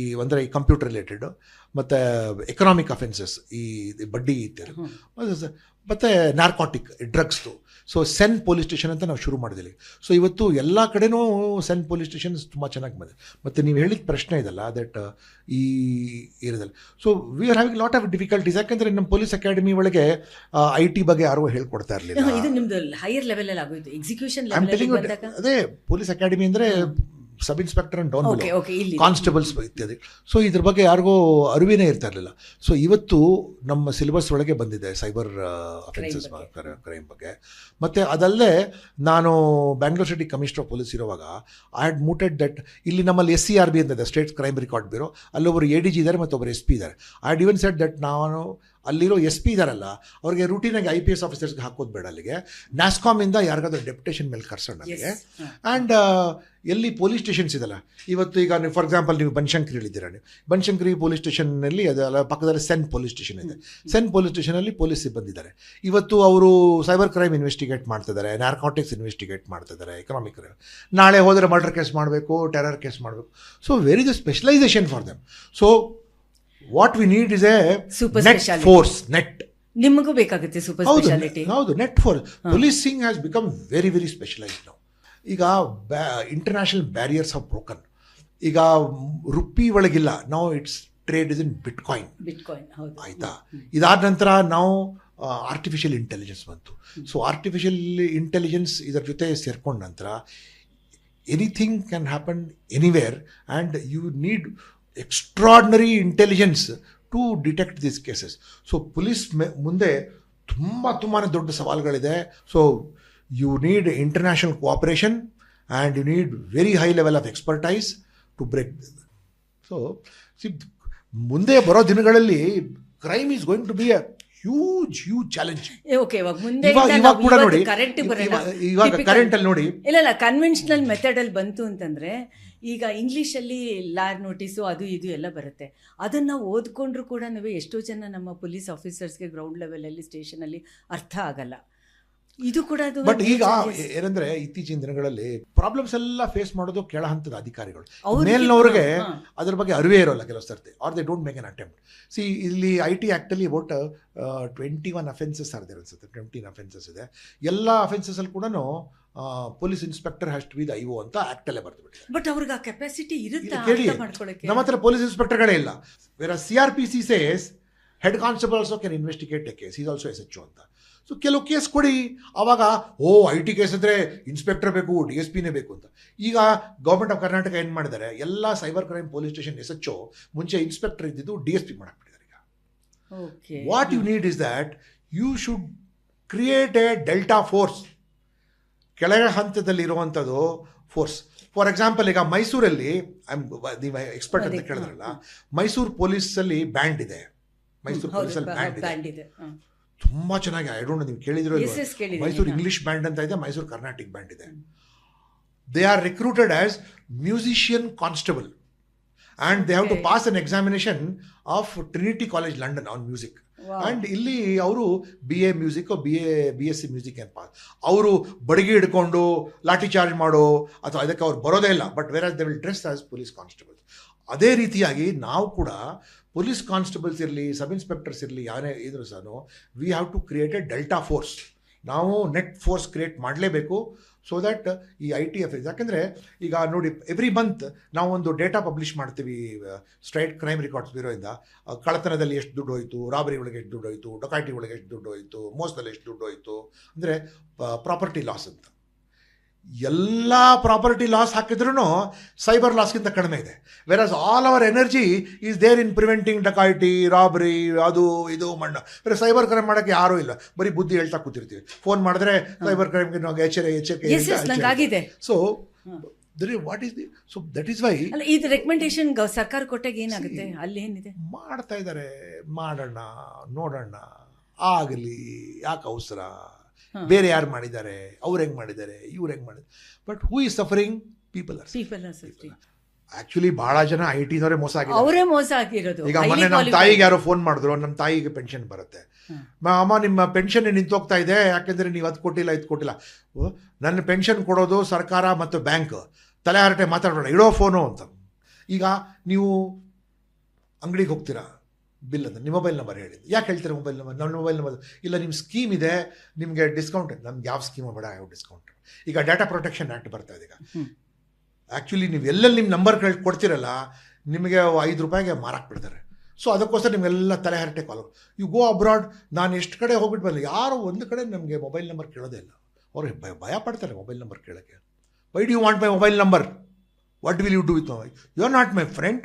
ಈ ಅಂದರೆ ಈ ಕಂಪ್ಯೂಟರ್ ರಿಲೇಟೆಡ್ ಮತ್ತು ಎಕನಾಮಿಕ್ ಅಫೆನ್ಸಸ್ ಈ ಬಡ್ಡಿ ಇತ್ಯಾದಿ ಮತ್ತು ನಾರ್ಕಾಟಿಕ್ ಡ್ರಗ್ಸ್ದು. ಸೊ ಸೆನ್ ಪೊಲೀಸ್ ಸ್ಟೇಷನ್ ಅಂತ ನಾವು ಶುರು ಮಾಡಿದ್ದೀವಿ. ಸೊ ಇವತ್ತು ಎಲ್ಲ ಕಡೆನೂ ಸೆನ್ ಪೊಲೀಸ್ ಸ್ಟೇಷನ್ಸ್ ತುಂಬ ಚೆನ್ನಾಗಿ ಬಂದಿದೆ. ಮತ್ತು ನೀವು ಹೇಳಿದ ಪ್ರಶ್ನೆ ಇದಲ್ಲ ದಟ್ ಈ ಏರಿಯಾದಲ್ಲಿ. So we are having lot of difficulties. ಯಾಕೆಂದರೆ ನಮ್ಮ ಪೊಲೀಸ್ ಅಕಾಡೆಮಿ ಒಳಗೆ IT ಬಗ್ಗೆ ಯಾರೂ ಹೇಳ್ಕೊಡ್ತಾ ಇರಲಿಲ್ಲ. ಇದು ನಿಮ್ದು ಹೈಯರ್ ಲೆವೆಲ್ ಅಲ್ಲಿ ಆಗೋಯ್ತು, execution I am telling you. Level. ಅದೇ ಪೊಲೀಸ್ ಅಕಾಡೆಮಿ ಅಂದರೆ ಸಬ್ ಇನ್ಸ್ಪೆಕ್ಟರ್ ಅಂಡ್ ಡೌನ್ ಇಲ್ಲಿ ಕಾನ್ಸ್ಟೇಬಲ್ಸ್ ಇತ್ಯಾದಿ. ಸೊ ಇದ್ರ ಬಗ್ಗೆ ಯಾರಿಗೂ ಅರಿವಿನೇ ಇರ್ತಾ ಇರಲಿಲ್ಲ. ಸೊ ಇವತ್ತು ನಮ್ಮ ಸಿಲೆಬಸ್ ಒಳಗೆ ಬಂದಿದೆ ಸೈಬರ್ ಅಫೆನ್ಸಸ್ ಕ್ರೈಮ್ ಬಗ್ಗೆ. ಮತ್ತು ಅದಲ್ಲದೆ ನಾನು Bangalore city commissioner of police ಇರುವಾಗ ಐ ಹ್ಯಾಡ್ ಮೂಟೆಡ್ ದಟ್ ಇಲ್ಲಿ ನಮ್ಮಲ್ಲಿ SCRB ಅಂತ ಇದೆ, ಸ್ಟೇಟ್ ಕ್ರೈಮ್ ರೆಕಾರ್ಡ್ ಬ್ಯೂರೋ. ಅಲ್ಲೊಬ್ಬರು ADG ಇದ್ದಾರೆ ಮತ್ತು ಒಬ್ಬರು SP ಇದ್ದಾರೆ. I had even said that ನಾನು ಅಲ್ಲಿರೋ SP ಇದ್ದಾರಲ್ಲ ಅವ್ರಿಗೆ ರೂಟೀನಾಗಿ IPS ಆಫೀಸರ್ಸ್ಗೆ ಹಾಕೋದು ಬೇಡ, ಅಲ್ಲಿಗೆ NASSCOM-ಇಂದ ಯಾರಿಗಾದ್ರೂ ಡೆಪ್ಯುಟೇಷನ್ ಮೇಲೆ ಕರ್ಸೋಣ ನನಗೆ. ಆ್ಯಂಡ್ ಎಲ್ಲಿ ಪೊಲೀಸ್ ಸ್ಟೇಷನ್ಸ್ ಇದೆಲ್ಲ ಇವತ್ತು, ಈಗ ನೀವು ಫಾರ್ ಎಕ್ಸಾಂಪಲ್ ನೀವು ಬನಶಂಕರಿ ಹೇಳಿದ್ದೀರಾ, ನೀವು ಬನಶಂಕರಿ ಪೊಲೀಸ್ ಸ್ಟೇಷನ್ನಲ್ಲಿ ಅದೆಲ್ಲ ಪಕ್ಕದಲ್ಲಿ ಸೆನ್ ಪೊಲೀಸ್ ಸ್ಟೇಷನ್ ಇದೆ. ಸೆನ್ ಪೊಲೀಸ್ ಸ್ಟೇಷನಲ್ಲಿ ಪೊಲೀಸ್ ಸಿಬ್ಬಂದಿದ್ದಾರೆ. ಇವತ್ತು ಅವರು ಸೈಬರ್ ಕ್ರೈಮ್ ಇನ್ವೆಸ್ಟಿಗೇಟ್ ಮಾಡ್ತಿದ್ದಾರೆ, ನಾರ್ಕಾಟಿಕ್ಸ್ ಇನ್ವೆಸ್ಟಿಗೇಟ್ ಮಾಡ್ತಿದ್ದಾರೆ, ಎಕನಾಮಿಕ್ ಕ್ರೈಮ್. ನಾಳೆ ಹೋದರೆ ಮರ್ಡರ್ ಕೇಸ್ ಮಾಡಬೇಕು, ಟೆರರ್ ಕೇಸ್ ಮಾಡಬೇಕು. So where is a specialisation for them. So what we need is A net force. Net ನಿಮಗೂ ಬೇಕಾಗುತ್ತೆ ಸೂಪರ್ ಸ್ಪೆಷಾಲಿಟಿ. ಹೌದು, net force. Policing has become very very specialised now. ಈಗ international barriers of broken. ಈಗ rupee ಒಳಗಿಲ್ಲ, ನಾವು it's trade is in bitcoin. ಆಯಿತಾ? ಇದಾದ ನಂತರ ನಾವು ಆರ್ಟಿಫಿಷಿಯಲ್ ಇಂಟೆಲಿಜೆನ್ಸ್ ಬಂತು. ಸೊ ಆರ್ಟಿಫಿಷಿಯಲ್ ಇಂಟೆಲಿಜೆನ್ಸ್ ಇದರ ಜೊತೆ ಸೇರ್ಕೊಂಡ ನಂತರ anything can happen anywhere and you need extraordinary intelligence to detect these cases. So police ಮುಂದೆ ತುಂಬಾ ದೊಡ್ಡ ಸವಾಲುಗಳಿದೆ. So you need international cooperation and you need very high level of expertise to break. So see, ಮುಂದೆ ಬರೋ ದಿನಗಳಲ್ಲಿ crime is going to be a huge challenge. Okay, ಇವಾಗ ಮುಂದೆ ಇವಾಗ ಕೂಡ ನೋಡಿ, ಇವಾಗ ಕರೆಂಟ್ ಅಲ್ಲಿ ನೋಡಿ, ಇಲ್ಲ ಕನ್ವೆನ್ಷನಲ್ ಮೆಥಡ್ ಅಲ್ಲಿ ಬಂತು ಅಂತಂದ್ರೆ ಈಗ ಇಂಗ್ಲೀಷಲ್ಲಿ ಲಾರ್ ನೋಟಿಸು ಅದು ಇದು ಎಲ್ಲ ಬರುತ್ತೆ. ಅದನ್ನು ಓದ್ಕೊಂಡ್ರು ಕೂಡ ಎಷ್ಟೋ ಜನ ನಮ್ಮ ಪೊಲೀಸ್ ಆಫೀಸರ್ಸ್ಗೆ ಗ್ರೌಂಡ್ ಲೆವೆಲಲ್ಲಿ ಸ್ಟೇಷನಲ್ಲಿ ಅರ್ಥ ಆಗಲ್ಲ. ಇದು ಕೂಡ ಬಟ್ ಈಗ ಏನಂದ್ರೆ ಇತ್ತೀಚಿನ ದಿನಗಳಲ್ಲಿ ಪ್ರಾಬ್ಲಮ್ಸ್ ಎಲ್ಲ ಫೇಸ್ ಮಾಡೋದು ಕೆಳ ಹಂತದ ಅಧಿಕಾರಿಗಳು. ಮೇಲ್ನವ್ರಿಗೆ ಅದ್ರ ಬಗ್ಗೆ ಅರಿವೇ ಇರೋಲ್ಲ ಕೆಲವು ಸರ್ತಿ, are they don't make an attempt. See ಇಲ್ಲಿ IT ಆ್ಯಕ್ಟಲ್ಲಿ ಅಬೌಟ್ 21 ಅಫೆನ್ಸಸ್ ಆಗಿದೆ ಅನ್ಸುತ್ತೆ, 20 ಅಫೆನ್ಸಸ್ ಇದೆ. ಎಲ್ಲ ಅಫೆನ್ಸಸ್ ಅಲ್ಲಿ ಕೂಡ police inspector has to be the IO ಅಂತ ಆ್ಯಕ್ಟಲ್ಲೇ ಬರೆದು ಬಿಟ್ಟಿದ್ದಾರೆ. ಬಟ್ ಅವ್ರಿಗೆ ಆ ಕೆಪಾಸಿಟಿ ಇರುತ್ತೆ. ಕೇಳಿ, ನಮ್ಮ ಹತ್ರ ಪೊಲೀಸ್ ಇನ್ಸ್ಪೆಕ್ಟರ್ಗಳೇ ಇಲ್ಲ. Where CRPC says head constable also can investigate a case, is also SHO ಅಂತ. ಸೊ ಕೆಲವು ಕೇಸ್ ಕೊಡಿ, ಆವಾಗ IT ಕೇಸ್ ಅಂದರೆ ಇನ್ಸ್ಪೆಕ್ಟರ್ ಬೇಕು, DSPನೇ ಬೇಕು ಅಂತ. ಈಗ ಗೌರ್ಮೆಂಟ್ ಆಫ್ ಕರ್ನಾಟಕ ಏನು ಮಾಡಿದ್ದಾರೆ, ಎಲ್ಲ cyber crime police station SHO ಮುಂಚೆ ಇನ್ಸ್ಪೆಕ್ಟರ್ ಇದ್ದಿದ್ದು DSP ಮಾಡಾಕ್ಬಿಟ್ಟಿದ್ದಾರೆ. ಈಗ what you need is that you should create a delta force, ಕೆಳಗ ಹಂತದಲ್ಲಿರುವಂಥದ್ದು ಫೋರ್ಸ್. ಫಾರ್ ಎಕ್ಸಾಂಪಲ್ ಈಗ ಮೈಸೂರಲ್ಲಿ ನೀವು ಎಕ್ಸ್ಪರ್ಟ್ ಅಂತ ಕೇಳಿದ್ರಲ್ಲ, ಮೈಸೂರು ಪೊಲೀಸಲ್ಲಿ ಬ್ಯಾಂಡ್ ಇದೆ. ಮೈಸೂರು ಪೊಲೀಸಲ್ಲಿ ಬ್ಯಾಂಡ್ ಇದೆ, ತುಂಬ ಚೆನ್ನಾಗಿ. ಐ ಡೋಂಟ್ ನೋ ನೀವು ಕೇಳಿದ್ರು, ಮೈಸೂರು ಇಂಗ್ಲಿಷ್ ಬ್ಯಾಂಡ್ ಅಂತ ಇದೆ, ಮೈಸೂರು ಕರ್ನಾಟಿಕ್ ಬ್ಯಾಂಡ್ ಇದೆ. They are recruited as musician constable and they have to pass an examination of Trinity College London on music. And ಇಲ್ಲಿ ಅವರು BA ಮ್ಯೂಸಿಕ್, BSc ಮ್ಯೂಸಿಕ್ ಏನು ಪಾಸ್. ಅವರು ಬಡಗಿ ಹಿಡ್ಕೊಂಡು ಲಾಠಿ ಚಾರ್ಜ್ ಮಾಡೋ ಅಥವಾ ಅದಕ್ಕೆ ಅವ್ರು ಬರೋದೇ ಇಲ್ಲ. But where as they will dress as police constable. ಅದೇ ರೀತಿಯಾಗಿ ನಾವು ಕೂಡ ಪೊಲೀಸ್ ಕಾನ್ಸ್ಟೇಬಲ್ಸ್ ಇರಲಿ, ಸಬ್ ಇನ್ಸ್ಪೆಕ್ಟರ್ಸ್ ಇರಲಿ, ಯಾರೇ ಇದ್ರೂ ಸಹ we have to create a delta force. ನಾವು ನೆಟ್ ಫೋರ್ಸ್ ಕ್ರಿಯೇಟ್ ಮಾಡಲೇಬೇಕು. ಸೊ ದ್ಯಾಟ್ ಈ IT ಅಫೇರ್ಸ್, ಯಾಕೆಂದರೆ ಈಗ ನೋಡಿ ಎವ್ರಿ ಮಂತ್ ನಾವು ಒಂದು ಡೇಟಾ ಪಬ್ಲಿಷ್ ಮಾಡ್ತೀವಿ ಸ್ಟೇಟ್ ಕ್ರೈಮ್ ರೆಕಾರ್ಡ್ಸ್ ಬ್ಯೂರೋಯಿಂದ. ಕಳ್ಳತನದಲ್ಲಿ ಎಷ್ಟು ದುಡ್ಡು ಹೋಯಿತು, ರಾಬರಿ ಒಳಗೆ ಎಷ್ಟು ದುಡ್ಡು ಹೋಯಿತು, ಡೊಕಾಯಿಟಿ ಒಳಗೆ ಎಷ್ಟು ದುಡ್ಡು ಹೋಯಿತು, ಮೋಸದಲ್ಲಿ ಎಷ್ಟು ದುಡ್ಡು ಹೋಯಿತು, ಅಂದರೆ ಪ್ರಾಪರ್ಟಿ ಲಾಸ್ ಅಂತ. ಎಲ್ಲ ಪ್ರಾಪರ್ಟಿ ಲಾಸ್ ಹಾಕಿದ್ರೂ ಸೈಬರ್ ಲಾಸ್ಗಿಂತ ಕಡಿಮೆ ಇದೆ. Whereas all our energy is there in preventing dacoity, robbery, ಅದು ಇದು ಮಣ್ಣು. ಬೇರೆ ಸೈಬರ್ ಕ್ರೈಮ್ ಮಾಡೋಕ್ಕೆ ಯಾರೂ ಇಲ್ಲ, ಬರೀ ಬುದ್ಧಿ ಹೇಳ್ತಾ ಕೂತಿರ್ತೀವಿ. ಫೋನ್ ಮಾಡಿದ್ರೆ ಸೈಬರ್ ಕ್ರೈಮ್ಗೆ ನಾವು ಎಚ್ಚರಿಕೆ. So what is the, so that is why ಇದು ರೆಕಮೆಂಡೇಶನ್ ಸರ್ಕಾರ ಕೊಟ್ಟಾಗ ಏನಾಗುತ್ತೆ, ಅಲ್ಲಿ ಏನಿದೆ ಮಾಡ್ತಾ ಇದ್ದಾರೆ. ಮಾಡೋಣ, ನೋಡೋಣ, ಆಗಲಿ, ಯಾಕೆ ಅವಸರ, ಬೇರೆ ಯಾರು ಮಾಡಿದ್ದಾರೆ, ಅವ್ರು ಹೆಂಗೆ ಮಾಡಿದ್ದಾರೆ, ಇವ್ರು ಹೆಂಗೆ ಮಾಡಿದ್ದಾರೆ. But who is suffering? People actually ಬಹಳ ಜನ IT-ನವರೇ ಮೋಸ ಆಗಿದ್ದಾರೆ. ಅವರೇ ಮೋಸ ಆಗಿರೋದು. ಈಗ ಮೊನ್ನೆ ನಮ್ಮ ತಾಯಿಗೆ ಯಾರೋ ಫೋನ್ ಮಾಡಿದ್ರು, ನಮ್ಮ ತಾಯಿಗೆ ಪೆನ್ಷನ್ ಬರುತ್ತೆ, ಅಮ್ಮ ನಿಮ್ಮ ಪೆನ್ಷನ್ ನಿಂತೋಗ್ತಾ ಇದೆ, ಯಾಕೆಂದರೆ ನೀವು ಅದು ಕೊಟ್ಟಿಲ್ಲ ಇದು ಕೊಟ್ಟಿಲ್ಲ. ನನ್ನ ಪೆನ್ಷನ್ ಕೊಡೋದು ಸರ್ಕಾರ ಮತ್ತು ಬ್ಯಾಂಕ್, ತಲೆ ಹರಟೆ ಮಾತಾಡೋಣ, ಇಡೋ ಫೋನು ಅಂತ. ಈಗ ನೀವು ಅಂಗಡಿಗೆ ಹೋಗ್ತೀರಾ, ಬಿಲ್ ಅಂತ ನಿಮ್ಮ ಮೊಬೈಲ್ ನಂಬರ್ ಹೇಳಿದ್ದು, ಯಾಕೆ ಹೇಳ್ತೀರಾ ಮೊಬೈಲ್ ನಂಬರ್? ನನ್ನ ಮೊಬೈಲ್ ನಂಬರ್ ಇಲ್ಲ, ನಿಮ್ಮ ಸ್ಕೀಮ್ ಇದೆ, ನಿಮಗೆ ಡಿಸ್ಕೌಂಟ್. ನಮ್ಗೆ ಯಾವ ಸ್ಕೀಮು ಬೇಡ, ಯಾವ ಡಿಸ್ಕೌಂಟ್. ಈಗ ಡಾಟಾ ಪ್ರೊಟೆಕ್ಷನ್ ಆ್ಯಕ್ಟ್ ಬರ್ತಾ ಇದೆ. ಈಗ ಆ್ಯಕ್ಚುಲಿ ನೀವು ಎಲ್ಲೆಲ್ಲಿ ನಿಮ್ಮ ನಂಬರ್ ಕೊಡ್ತೀರಲ್ಲ, ನಿಮಗೆ ₹5 ಮಾರಾಕ್ ಬಿಡ್ತಾರೆ. ಸೊ ಅದಕ್ಕೋಸ್ಕರ ನಿಮಗೆಲ್ಲ ತಲೆ ಹರಟೆ ಕಾಲು. ಯು ಗೋ ಅಬ್ರಾಡ್, ನಾನು ಎಷ್ಟು ಕಡೆ ಹೋಗ್ಬಿಟ್ಟು ಬರಲಿ, ಯಾರೋ ಒಂದು ಕಡೆ ನಮಗೆ ಮೊಬೈಲ್ ನಂಬರ್ ಕೇಳೋದೇ ಇಲ್ಲ. ಅವ್ರಿಗೆ ಭಯ ಪಡ್ತಾರೆ ಮೊಬೈಲ್ ನಂಬರ್ ಕೇಳೋಕ್ಕೆ. Why do you want my mobile number? What will you do with my mobile? You are not my friend,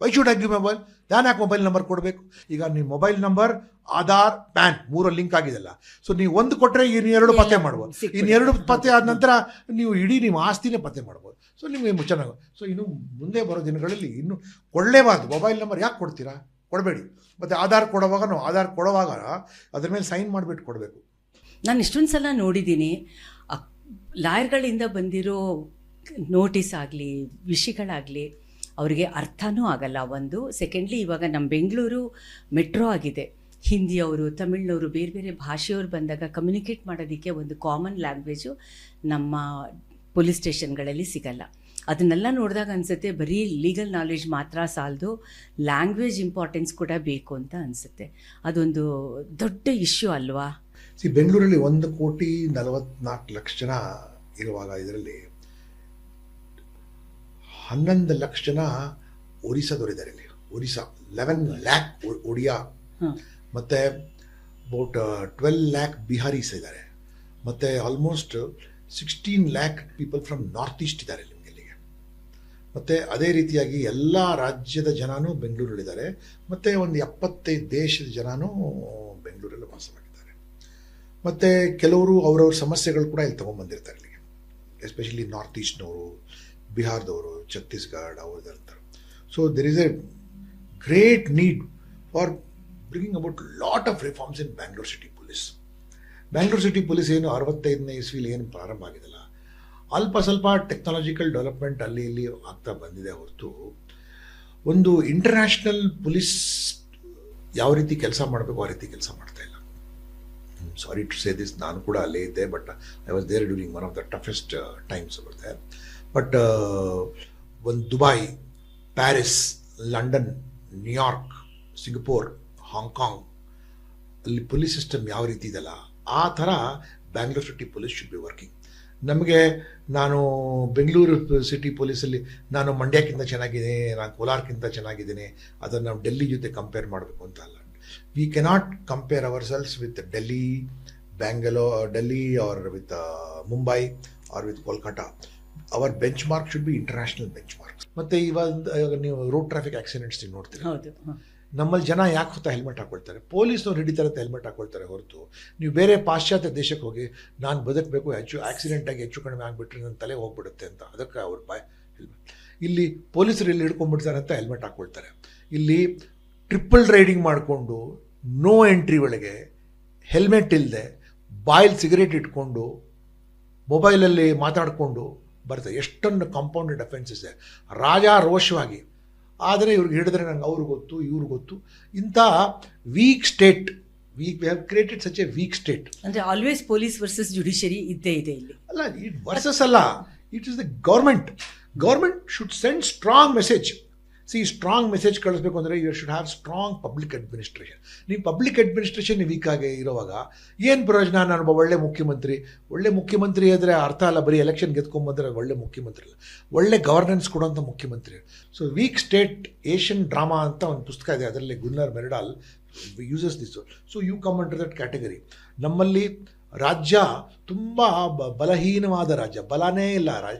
why should I give mobile? ನಾನು ಯಾಕೆ ಮೊಬೈಲ್ ನಂಬರ್ ಕೊಡಬೇಕು? ಈಗ ನೀವು mobile number, Aadhaar, PAN 3 link ಆಗಿದೆಲ್ಲ. So ನೀವು ಒಂದು ಕೊಟ್ಟರೆ ಇನ್ನೆರಡು ಪತ್ತೆ ಮಾಡ್ಬೋದು. ಇನ್ನೆರಡು ಪತ್ತೆ ಆದ ನಂತರ ನೀವು ಇಡೀ ನಿಮ್ಮ ಆಸ್ತಿನೇ ಪತ್ತೆ ಮಾಡ್ಬೋದು. ಸೊ ನಿಮಗೆ ಚೆನ್ನಾಗಿ. ಸೊ ಇನ್ನು ಮುಂದೆ ಬರೋ ದಿನಗಳಲ್ಲಿ ಇನ್ನು ಕೊಡಲೇಬಾರ್ದು ಮೊಬೈಲ್ ನಂಬರ್. ಯಾಕೆ ಕೊಡ್ತೀರಾ? ಕೊಡಬೇಡಿ. ಮತ್ತು ಆಧಾರ್ ಕೊಡುವಾಗ ಅದ್ರ ಮೇಲೆ ಸೈನ್ ಮಾಡಿಬಿಟ್ಟು ಕೊಡಬೇಕು. ನಾನು ಇಷ್ಟೊಂದು ಸಲ ನೋಡಿದ್ದೀನಿ, ಲಾಯರ್ಗಳಿಂದ ಬಂದಿರೋ ನೋಟಿಸ್ ಆಗಲಿ, ವಿಷಯಗಳಾಗಲಿ ಅವರಿಗೆ ಅರ್ಥನೂ ಆಗಲ್ಲ. ಒಂದು ಸೆಕೆಂಡ್ಲಿ, ಇವಾಗ ನಮ್ಮ ಬೆಂಗಳೂರು ಮೆಟ್ರೋ ಆಗಿದೆ. ಹಿಂದಿಯವರು, ತಮಿಳ್ನವರು, ಬೇರೆ ಬೇರೆ ಭಾಷೆಯವರು ಬಂದಾಗ ಕಮ್ಯುನಿಕೇಟ್ ಮಾಡೋದಕ್ಕೆ ಒಂದು ಕಾಮನ್ ಲ್ಯಾಂಗ್ವೇಜು ನಮ್ಮ ಪೊಲೀಸ್ ಸ್ಟೇಷನ್ಗಳಲ್ಲಿ ಸಿಗಲ್ಲ. ಅದನ್ನೆಲ್ಲ ನೋಡಿದಾಗ ಅನಿಸುತ್ತೆ, ಬರೀ ಲೀಗಲ್ ನಾಲೆಡ್ಜ್ ಮಾತ್ರ ಸಾಲದು, ಲ್ಯಾಂಗ್ವೇಜ್ ಇಂಪಾರ್ಟೆನ್ಸ್ ಕೂಡ ಬೇಕು ಅಂತ ಅನಿಸುತ್ತೆ. ಅದೊಂದು ದೊಡ್ಡ ಇಶ್ಯೂ ಅಲ್ವಾ? ಬೆಂಗಳೂರಲ್ಲಿ 1,44,00,000 ಜನ ಇರುವಾಗ ಇದರಲ್ಲಿ 11 ಲಕ್ಷ ಜನ ಒರಿಸ್ಸಾದವರಿದ್ದಾರೆ. ಇಲ್ಲಿ ಒರಿಸ್ಸಾ 11 ಲ್ಯಾಕ್ ಒಡಿಯಾ, ಮತ್ತು ಅಬೌಟ್ 12 ಲ್ಯಾಕ್ ಬಿಹಾರೀಸ್ ಇದ್ದಾರೆ, ಮತ್ತು almost 16 lac people from north East ಇದ್ದಾರೆ ನಿಮಗೆ ಇಲ್ಲಿಗೆ. ಮತ್ತು ಅದೇ ರೀತಿಯಾಗಿ ಎಲ್ಲ ರಾಜ್ಯದ ಜನನೂ ಬೆಂಗಳೂರಲ್ಲಿದ್ದಾರೆ, ಮತ್ತು ಒಂದು 75 ದೇಶದ ಜನನೂ ಬೆಂಗಳೂರಲ್ಲಿ ವಾಸವಾಗಿದ್ದಾರೆ. ಮತ್ತು ಕೆಲವರು ಅವರವ್ರ ಸಮಸ್ಯೆಗಳು ಕೂಡ ಇಲ್ಲಿ ತೊಗೊಂಬಂದಿರ್ತಾರೆ ಇಲ್ಲಿಗೆ, ಎಸ್ಪೆಷಲಿ ನಾರ್ತ್ ಈಸ್ಟ್ನವರು, ಬಿಹಾರದವರು, ಛತ್ತೀಸ್ಗಢ ಅವ್ರದ್ದಿರ್ತಾರೆ. So there is a great need for bringing about lot of reforms in Bangalore city police. Bangalore city police ಏನು 65ನೇ ಇಸ್ವಿಲಿ ಏನು ಪ್ರಾರಂಭ ಆಗಿದೆಲ್ಲ, ಅಲ್ಪ ಸ್ವಲ್ಪ ಟೆಕ್ನಾಲಜಿಕಲ್ ಡೆವಲಪ್ಮೆಂಟ್ ಅಲ್ಲಿ ಇಲ್ಲಿ ಆಗ್ತಾ ಬಂದಿದೆ ಹೊರತು, ಒಂದು ಇಂಟರ್ನ್ಯಾಷನಲ್ ಪೊಲೀಸ್ ಯಾವ ರೀತಿ ಕೆಲಸ ಮಾಡಬೇಕು ಆ ರೀತಿ ಕೆಲಸ ಮಾಡ್ತಾ ಇಲ್ಲ. ಸಾರಿ ಟು ಸೇ ದಿಸ್, ನಾನು ಕೂಡ ಅಲ್ಲೇ ಇದ್ದೆ, but I was there during one of the toughest times over there. But ಒಂದು Dubai, Paris, London, New York, Singapore, Hong Kong ಅಲ್ಲಿ ಪೊಲೀಸ್ ಸಿಸ್ಟಮ್ ಯಾವ ರೀತಿ ಇದೆಯಲ್ಲ, ಆ ಥರ Bangalore city police should be working. ನಮಗೆ ನಾನು ಬೆಂಗಳೂರು ಸಿಟಿ ಪೊಲೀಸಲ್ಲಿ ನಾನು ಮಂಡ್ಯಕ್ಕಿಂತ ಚೆನ್ನಾಗಿದ್ದೀನಿ, ನಾನು ಕೋಲಾರಕ್ಕಿಂತ ಚೆನ್ನಾಗಿದ್ದೀನಿ, ಅದನ್ನು ನಾವು ಡೆಲ್ಲಿ ಜೊತೆ ಕಂಪೇರ್ ಮಾಡಬೇಕು ಅಂತ ಅಲ್ಲ. We cannot compare our cells with Delhi, Delhi or with Mumbai or with Kolkata. Our benchmark should be international benchmarks. ಮತ್ತು ಇವಾಗ ನೀವು ರೋಡ್ ಟ್ರಾಫಿಕ್ ಆಕ್ಸಿಡೆಂಟ್ಸ್ ನೀವು ನೋಡ್ತೀರಿ, ನಮ್ಮಲ್ಲಿ ಜನ ಯಾಕೆ ಹೊತ್ತ ಹೆಲ್ಮೆಟ್ ಹಾಕೊಳ್ತಾರೆ? ಪೊಲೀಸ್ನವ್ರು ಹಿಡಿತಾರೆ ಅಂತ ಹೆಲ್ಮೆಟ್ ಹಾಕೊಳ್ತಾರೆ ಹೊರತು, ನೀವು ಬೇರೆ ಪಾಶ್ಚಾತ್ಯ ದೇಶಕ್ಕೆ ಹೋಗಿ ನಾನು ಬದುಕಬೇಕು, ಆಕ್ಸಿಡೆಂಟಾಗಿ ಹೆಚ್ಚು ಕಡಿಮೆ ಆಗಿಬಿಟ್ರೆ ನನ್ನ ತಲೆ ಹೋಗ್ಬಿಡುತ್ತೆ ಅಂತ, ಅದಕ್ಕೆ ಅವ್ರ ಹೆಲ್ಮೆಟ್. ಇಲ್ಲಿ ಪೊಲೀಸರು ಇಲ್ಲಿ ಹಿಡ್ಕೊಂಡ್ಬಿಡ್ತಾರೆ ಅಂತ ಹೆಲ್ಮೆಟ್ ಹಾಕ್ಕೊಳ್ತಾರೆ. ಇಲ್ಲಿ ಟ್ರಿಪಲ್ ರೈಡಿಂಗ್ ಮಾಡಿಕೊಂಡು ನೋ ಎಂಟ್ರಿ ಒಳಗೆ ಹೆಲ್ಮೆಟ್ ಇಲ್ಲದೆ ಬಾಯಲ್ಲಿ ಸಿಗರೇಟ್ ಇಟ್ಕೊಂಡು ಮೊಬೈಲಲ್ಲಿ ಮಾತಾಡಿಕೊಂಡು ಬರ್ತಾರೆ. ಎಷ್ಟೊಂದು ಕಾಂಪೌಂಡೆಡ್ ಅಫೆನ್ಸಸ್ ಇದೆ, ರಾಜಾರೋಷವಾಗಿ. ಆದರೆ ಇವ್ರಿಗೆ ಹಿಡಿದ್ರೆ ನಂಗೆ ಅವ್ರಿಗೆ ಗೊತ್ತು, ಇವ್ರಿಗೆ ಗೊತ್ತು. ಇಂಥ weak state, we have created such a weak state. ಅಂದರೆ ಆಲ್ವೇಸ್ ಪೊಲೀಸ್ ವರ್ಸಸ್ ಜುಡಿಷರಿ ಇದ್ದೇ ಇದೆ ಇಲ್ಲಿ. ಅಲ್ಲ, ಇಟ್ ವರ್ಸಸ್ ಅಲ್ಲ, it is the government. Government should send strong message. Strong message ಕಳಿಸ್ಬೇಕು ಅಂದರೆ you should have strong public administration. ನೀವು public administration weak ಆಗಿ ಇರೋವಾಗ ಏನು ಪ್ರಯೋಜನ? ನಾನೊಬ್ಬ ಒಳ್ಳೆ ಮುಖ್ಯಮಂತ್ರಿ ಆದರೆ ಅರ್ಥ ಅಲ್ಲ, ಬರೀ ಎಲೆಕ್ಷನ್ ಗೆದ್ಕೊಂಬಂದ್ರೆ ಒಳ್ಳೆ ಮುಖ್ಯಮಂತ್ರಿ ಅಲ್ಲ, ಒಳ್ಳೆ ಗವರ್ನೆನ್ಸ್ ಕೊಡುವಂಥ ಮುಖ್ಯಮಂತ್ರಿ. So weak state Asian drama ಅಂತ ಒಂದು ಪುಸ್ತಕ ಇದೆ, ಅದರಲ್ಲಿ Gunnar Myrdal uses this. So you come under that category. ನಮ್ಮಲ್ಲಿ ರಾಜ್ಯ ತುಂಬ ಬಲಹೀನವಾದ ರಾಜ್ಯ, ಬಲನೇ ಇಲ್ಲ,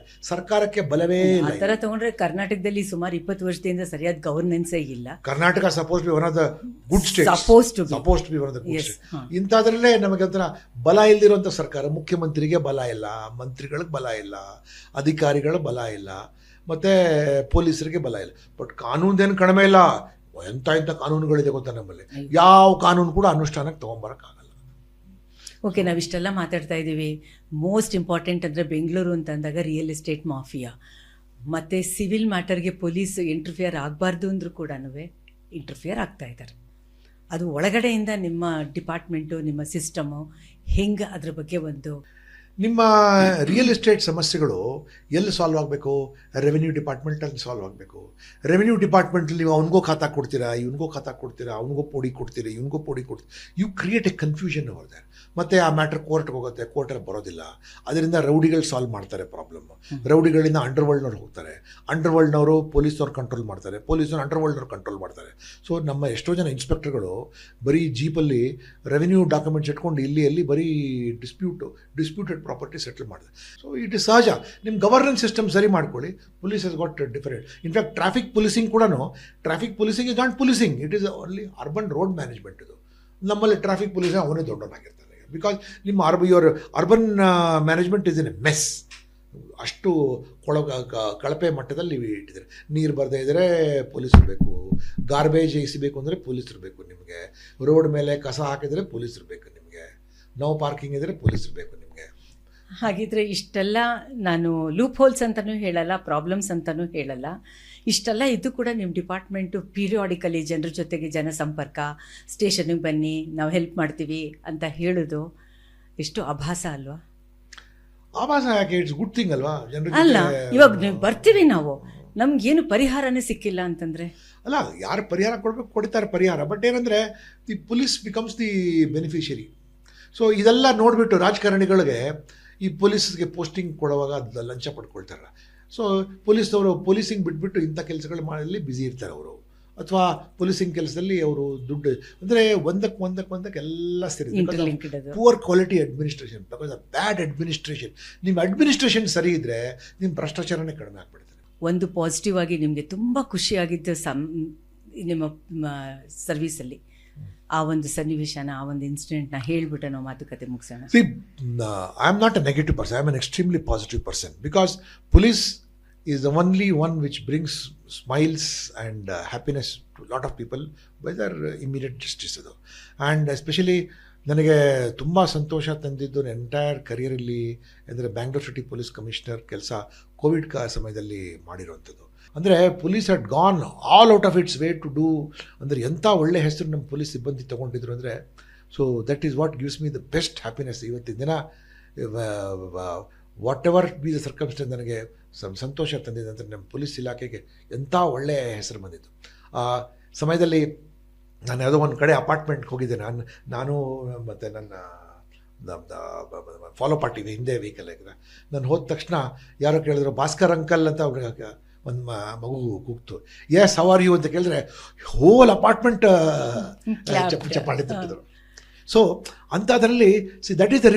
ಸರ್ಕಾರಕ್ಕೆ ಬಲವೇ ಇಲ್ಲ. ಆ ಥರ ತಗೊಂಡ್ರೆ ಕರ್ನಾಟಕದಲ್ಲಿ ಸುಮಾರು 20 ವರ್ಷದಿಂದ ಸರಿಯಾದ ಗವರ್ನೆನ್ಸೇ ಇಲ್ಲ. Karnataka suppose be one of the good state, suppose to be one of the good state. ಇಂಥದ್ರಲ್ಲೇ ನಮಗೆ ಒಂಥರ ಬಲ ಇಲ್ದಿರುವಂಥ ಸರ್ಕಾರ, ಮುಖ್ಯಮಂತ್ರಿಗೆ ಬಲ ಇಲ್ಲ, ಮಂತ್ರಿಗಳಿಗೆ ಬಲ ಇಲ್ಲ, ಅಧಿಕಾರಿಗಳ ಬಲ ಇಲ್ಲ, ಮತ್ತು ಪೊಲೀಸರಿಗೆ ಬಲ ಇಲ್ಲ. ಬಟ್ ಕಾನೂನ್ದೇನು ಕಡಿಮೆ ಇಲ್ಲ, ಎಂಥ ಕಾನೂನುಗಳಿದೆ ಗೊತ್ತಾ ನಮ್ಮಲ್ಲಿ, ಯಾವ ಕಾನೂನು ಕೂಡ ಅನುಷ್ಠಾನಕ್ಕೆ ತೊಗೊಂಬರೋಕ್ಕಾಗಲ್ಲ. ಓಕೆ, ನಾವಿಷ್ಟೆಲ್ಲ ಮಾತಾಡ್ತಾ ಇದ್ದೀವಿ. ಮೋಸ್ಟ್ ಇಂಪಾರ್ಟೆಂಟ್ ಅಂದರೆ ಬೆಂಗಳೂರು ಅಂತ ಅಂದಾಗ ರಿಯಲ್ ಎಸ್ಟೇಟ್ ಮಾಫಿಯಾ ಮತ್ತು ಸಿವಿಲ್ ಮ್ಯಾಟರ್ಗೆ ಪೊಲೀಸ್ ಇಂಟರ್ಫಿಯರ್ ಆಗಬಾರ್ದು ಅಂದರೂ ಕೂಡ ಇಂಟರ್ಫಿಯರ್ ಆಗ್ತಾ ಇದ್ದಾರೆ. ಅದು ಒಳಗಡೆಯಿಂದ ನಿಮ್ಮ ಡಿಪಾರ್ಟ್ಮೆಂಟು, ನಿಮ್ಮ ಸಿಸ್ಟಮು ಹೆಂಗೆ, ಅದ್ರ ಬಗ್ಗೆ ಒಂದು ನಿಮ್ಮ ರಿಯಲ್ ಎಸ್ಟೇಟ್ ಸಮಸ್ಯೆಗಳು ಎಲ್ಲಿ ಸಾಲ್ವ್ ಆಗಬೇಕು? ರೆವೆನ್ಯೂ ಡಿಪಾರ್ಟ್ಮೆಂಟಲ್ಲಿ ಸಾಲ್ವ್ ಆಗಬೇಕು. ರೆವೆನ್ಯೂ ಡಿಪಾರ್ಟ್ಮೆಂಟಲ್ಲಿ ನೀವು ಅವನಿಗೋ ಖಾತಾ ಕೊಡ್ತೀರಾ, ಇವನಿಗೋ ಖಾತಾ ಕೊಡ್ತೀರಾ, ಅವನಿಗೋ ಪೋಡಿ ಕೊಡ್ತೀರಿ, ಇವನಿಗೋ ಪೋಡಿ ಕೊಡ್ತೀರಿ. You create a confusion over there. ಮತ್ತು ಆ ಮ್ಯಾಟ್ರ್ ಕೋರ್ಟ್ಗೆ ಹೋಗುತ್ತೆ, ಕೋರ್ಟಲ್ಲಿ ಬರೋದಿಲ್ಲ. ಅದರಿಂದ ರೌಡಿಗಳು ಸಾಲ್ವ್ ಮಾಡ್ತಾರೆ ಪ್ರಾಬ್ಲಮ್. ರೌಡಿಗಳಿಂದ ಅಂಡರ್ವರ್ಲ್ಡ್ನವ್ರು ಹೋಗ್ತಾರೆ, ಅಂಡರ್ವರ್ಲ್ಡ್ನವರು ಪೊಲೀಸ್ನವ್ರು ಕಂಟ್ರೋಲ್ ಮಾಡ್ತಾರೆ, ಪೊಲೀಸ್ನವ್ರು ಅಂಡರ್ವರ್ಲ್ಡ್ನವ್ರು ಕಂಟ್ರೋಲ್ ಮಾಡ್ತಾರೆ. ಸೊ ನಮ್ಮ ಎಷ್ಟೋ ಜನ ಇನ್ಸ್ಪೆಕ್ಟರ್ಗಳು ಬರೀ ಜೀಪಲ್ಲಿ ರೆವೆನ್ಯೂ ಡಾಕ್ಯುಮೆಂಟ್ಸ್ ಇಟ್ಕೊಂಡು ಇಲ್ಲಿ ಬರೀ ಡಿಸ್ಪ್ಯೂಟೆಡ್ ಪ್ರಾಪರ್ಟಿ ಸೆಟಲ್ ಮಾಡಿದೆ. ಸೊ ಇಟ್ ಇಸ್ ಸಹಜ. ನಿಮ್ಮ ಗವರ್ನೆನ್ಸ್ ಸಿಸ್ಟಮ್ ಸರಿ ಮಾಡ್ಕೊಳ್ಳಿ. Police has got different. In fact traffic policing ಕೂಡ, traffic policing is not policing, it is only urban road management. ಇದು ನಮ್ಮಲ್ಲಿ ಟ್ರಾಫಿಕ್ ಪೊಲೀಸ್ ಅವನೇ ದೊಡ್ಡವನಾಗಿರ್ತಾನೆ. ಬಿಕಾಸ್ ನಿಮ್ಮ your urban management is in a mess. ಅಷ್ಟು ಕಳಪೆ ಮಟ್ಟದಲ್ಲಿ ನೀವು ಇಟ್ಟಿದ್ದಾರೆ. ನೀರು ಬರದೇ ಇದ್ದರೆ ಪೊಲೀಸ್ ಇರಬೇಕು, ಗಾರ್ಬೇಜ್ ಎಸಿಬೇಕು ಅಂದರೆ ಪೊಲೀಸ್ ಇರಬೇಕು, ನಿಮಗೆ ರೋಡ್ ಮೇಲೆ ಕಸ ಹಾಕಿದರೆ ಪೊಲೀಸ್ ಇರಬೇಕು, ನಿಮಗೆ ನೋ ಪಾರ್ಕಿಂಗ್ ಇದ್ದರೆ ಪೊಲೀಸ್ ಇರಬೇಕು ನಿಮಗೆ. ಹಾಗಿದ್ರೆ ಇಷ್ಟೆಲ್ಲ ನಾನು ಲೂಪ್ ಹೋಲ್ಸ್ ಅಂತಲೂ ಹೇಳಲ್ಲ, ಪ್ರಾಬ್ಲಮ್ಸ್ ಅಂತಲೂ ಹೇಳಲ್ಲ, ಇಷ್ಟೆಲ್ಲ ಇದು ಕೂಡ ನಿಮ್ಮ ಡಿಪಾರ್ಟ್ಮೆಂಟು ಪೀರಿಯಾಡಿಕಲಿ ಜನರ ಜೊತೆಗೆ ಜನಸಂಪರ್ಕ, ಸ್ಟೇಷನ್ಗೆ ಬನ್ನಿ ನಾವು ಹೆಲ್ಪ್ ಮಾಡ್ತೀವಿ ಅಂತ ಹೇಳೋದು ಎಷ್ಟು ಆಭಾಸ ಅಲ್ವಾ? ಆಭಾಸ ಯಾಕೆ? ಇಟ್ಸ್ ಗುಡ್ ಥಿಂಗ್ ಅಲ್ವಾ? ಅಲ್ಲ, ಇವಾಗ ನೀವು ಬರ್ತೀವಿ, ನಾವು ನಮ್ಗೇನು ಪರಿಹಾರನೇ ಸಿಕ್ಕಿಲ್ಲ ಅಂತಂದರೆ ಅಲ್ಲ, ಯಾರು ಪರಿಹಾರ ಕೊಡಬೇಕು ಕೊಡ್ತಾರೆ ಪರಿಹಾರ. ಬಟ್ ಏನಂದರೆ the police becomes the beneficiary. So ಇದೆಲ್ಲ ನೋಡಿಬಿಟ್ಟು ರಾಜಕಾರಣಿಗಳಿಗೆ ಈ ಪೊಲೀಸ್ಗೆ ಪೋಸ್ಟಿಂಗ್ ಕೊಡುವಾಗ ಲಂಚ ಪಡ್ಕೊಳ್ತಾರೆ. ಸೊ ಪೊಲೀಸ್ನವರು ಪೊಲೀಸಿಂಗ್ ಬಿಟ್ಬಿಟ್ಟು ಇಂಥ ಕೆಲಸಗಳು ಮಾಡಲಿ ಬ್ಯುಸಿ ಇರ್ತಾರೆ ಅವರು, ಅಥವಾ ಪೊಲೀಸಿಂಗ್ ಕೆಲಸದಲ್ಲಿ ಅವರು ದುಡ್ಡು ಅಂದರೆ ಒಂದಕ್ಕೆ ಎಲ್ಲ ಸೇರಿ poor quality administration. Because of bad administration. ನಿಮ್ಮ ಅಡ್ಮಿನಿಸ್ಟ್ರೇಷನ್ ಸರಿ ಇದ್ದರೆ ನಿಮ್ಮ ಭ್ರಷ್ಟಾಚಾರನೇ ಕಡಿಮೆ ಆಗ್ಬಿಡ್ತಾರೆ. ಒಂದು ಪಾಸಿಟಿವ್ ಆಗಿ ನಿಮಗೆ ತುಂಬ ಖುಷಿಯಾಗಿದ್ದು ನಿಮ್ಮ ಸರ್ವೀಸಲ್ಲಿ ಆ ಒಂದು ಸನ್ನಿವೇಶನ, ಆ ಒಂದು ಇನ್ಸಿಡೆಂಟ್ನ ಹೇಳಿಬಿಟ್ಟು ನಾವು ಮಾತುಕತೆ ಮುಗಿಸೋಣ. See, I am not a negative person. I am an extremely positive person because police is the only one which brings smiles and happiness to a lot of people by their immediate justice. And especially ನನಗೆ ತುಂಬ ಸಂತೋಷ ತಂದಿದ್ದು entire ಕರಿಯರಲ್ಲಿ ಅಂದರೆ Bangalore city police commissioner ಕೆಲಸ covid ಸಮಯದಲ್ಲಿ ಮಾಡಿರೋವಂಥದ್ದು. ಅಂದರೆ police had gone all out of its way to do, ಅಂದರೆ ಎಂಥ ಒಳ್ಳೆ ಹೆಸರು ನಮ್ಮ ಪೊಲೀಸ್ ಸಿಬ್ಬಂದಿ ತೊಗೊಂಡಿದ್ರು ಅಂದರೆ. So that is what gives me the best happiness. ಇವತ್ತಿನ ದಿನ whatever be the circumstances ನನಗೆ ಸಂತೋಷ ತಂದಿದೆ ಅಂದರೆ ನಮ್ಮ ಪೊಲೀಸ್ ಇಲಾಖೆಗೆ ಎಂಥ ಒಳ್ಳೆಯ ಹೆಸರು ಬಂದಿತ್ತು. ಆ ಸಮಯದಲ್ಲಿ ನಾನು ಯಾವುದೋ ಒಂದು ಕಡೆ ಅಪಾರ್ಟ್ಮೆಂಟ್ಗೆ ಹೋಗಿದ್ದೆ, ನಾನು ಮತ್ತು ನನ್ನ ಫಾಲೋ ಪಾರ್ಟಿ ಹಿಂದೆ ವೆಹಿಕಲ್ ಆಗಿದೆ. ನಾನು ಹೋದ ತಕ್ಷಣ ಯಾರೋ ಕೇಳಿದ್ರು ಭಾಸ್ಕರ್ ಅಂಕಲ್ ಅಂತ ಅವ್ರಿಗೆ ಒಂದು ಮಗು ಕೂಗ್ತು. ಎಸ್ ಹೌ ಆರ್ ಯು ಅಂತ ಕೇಳಿದ್ರೆ ಹೋಲ್ ಅಪಾರ್ಟ್ಮೆಂಟ್ ಚಪ್ಪಾಳೆ ತಟ್ಟಿದ್ರು. ಸೊ ಅಂಥದ್ರಲ್ಲಿ that is the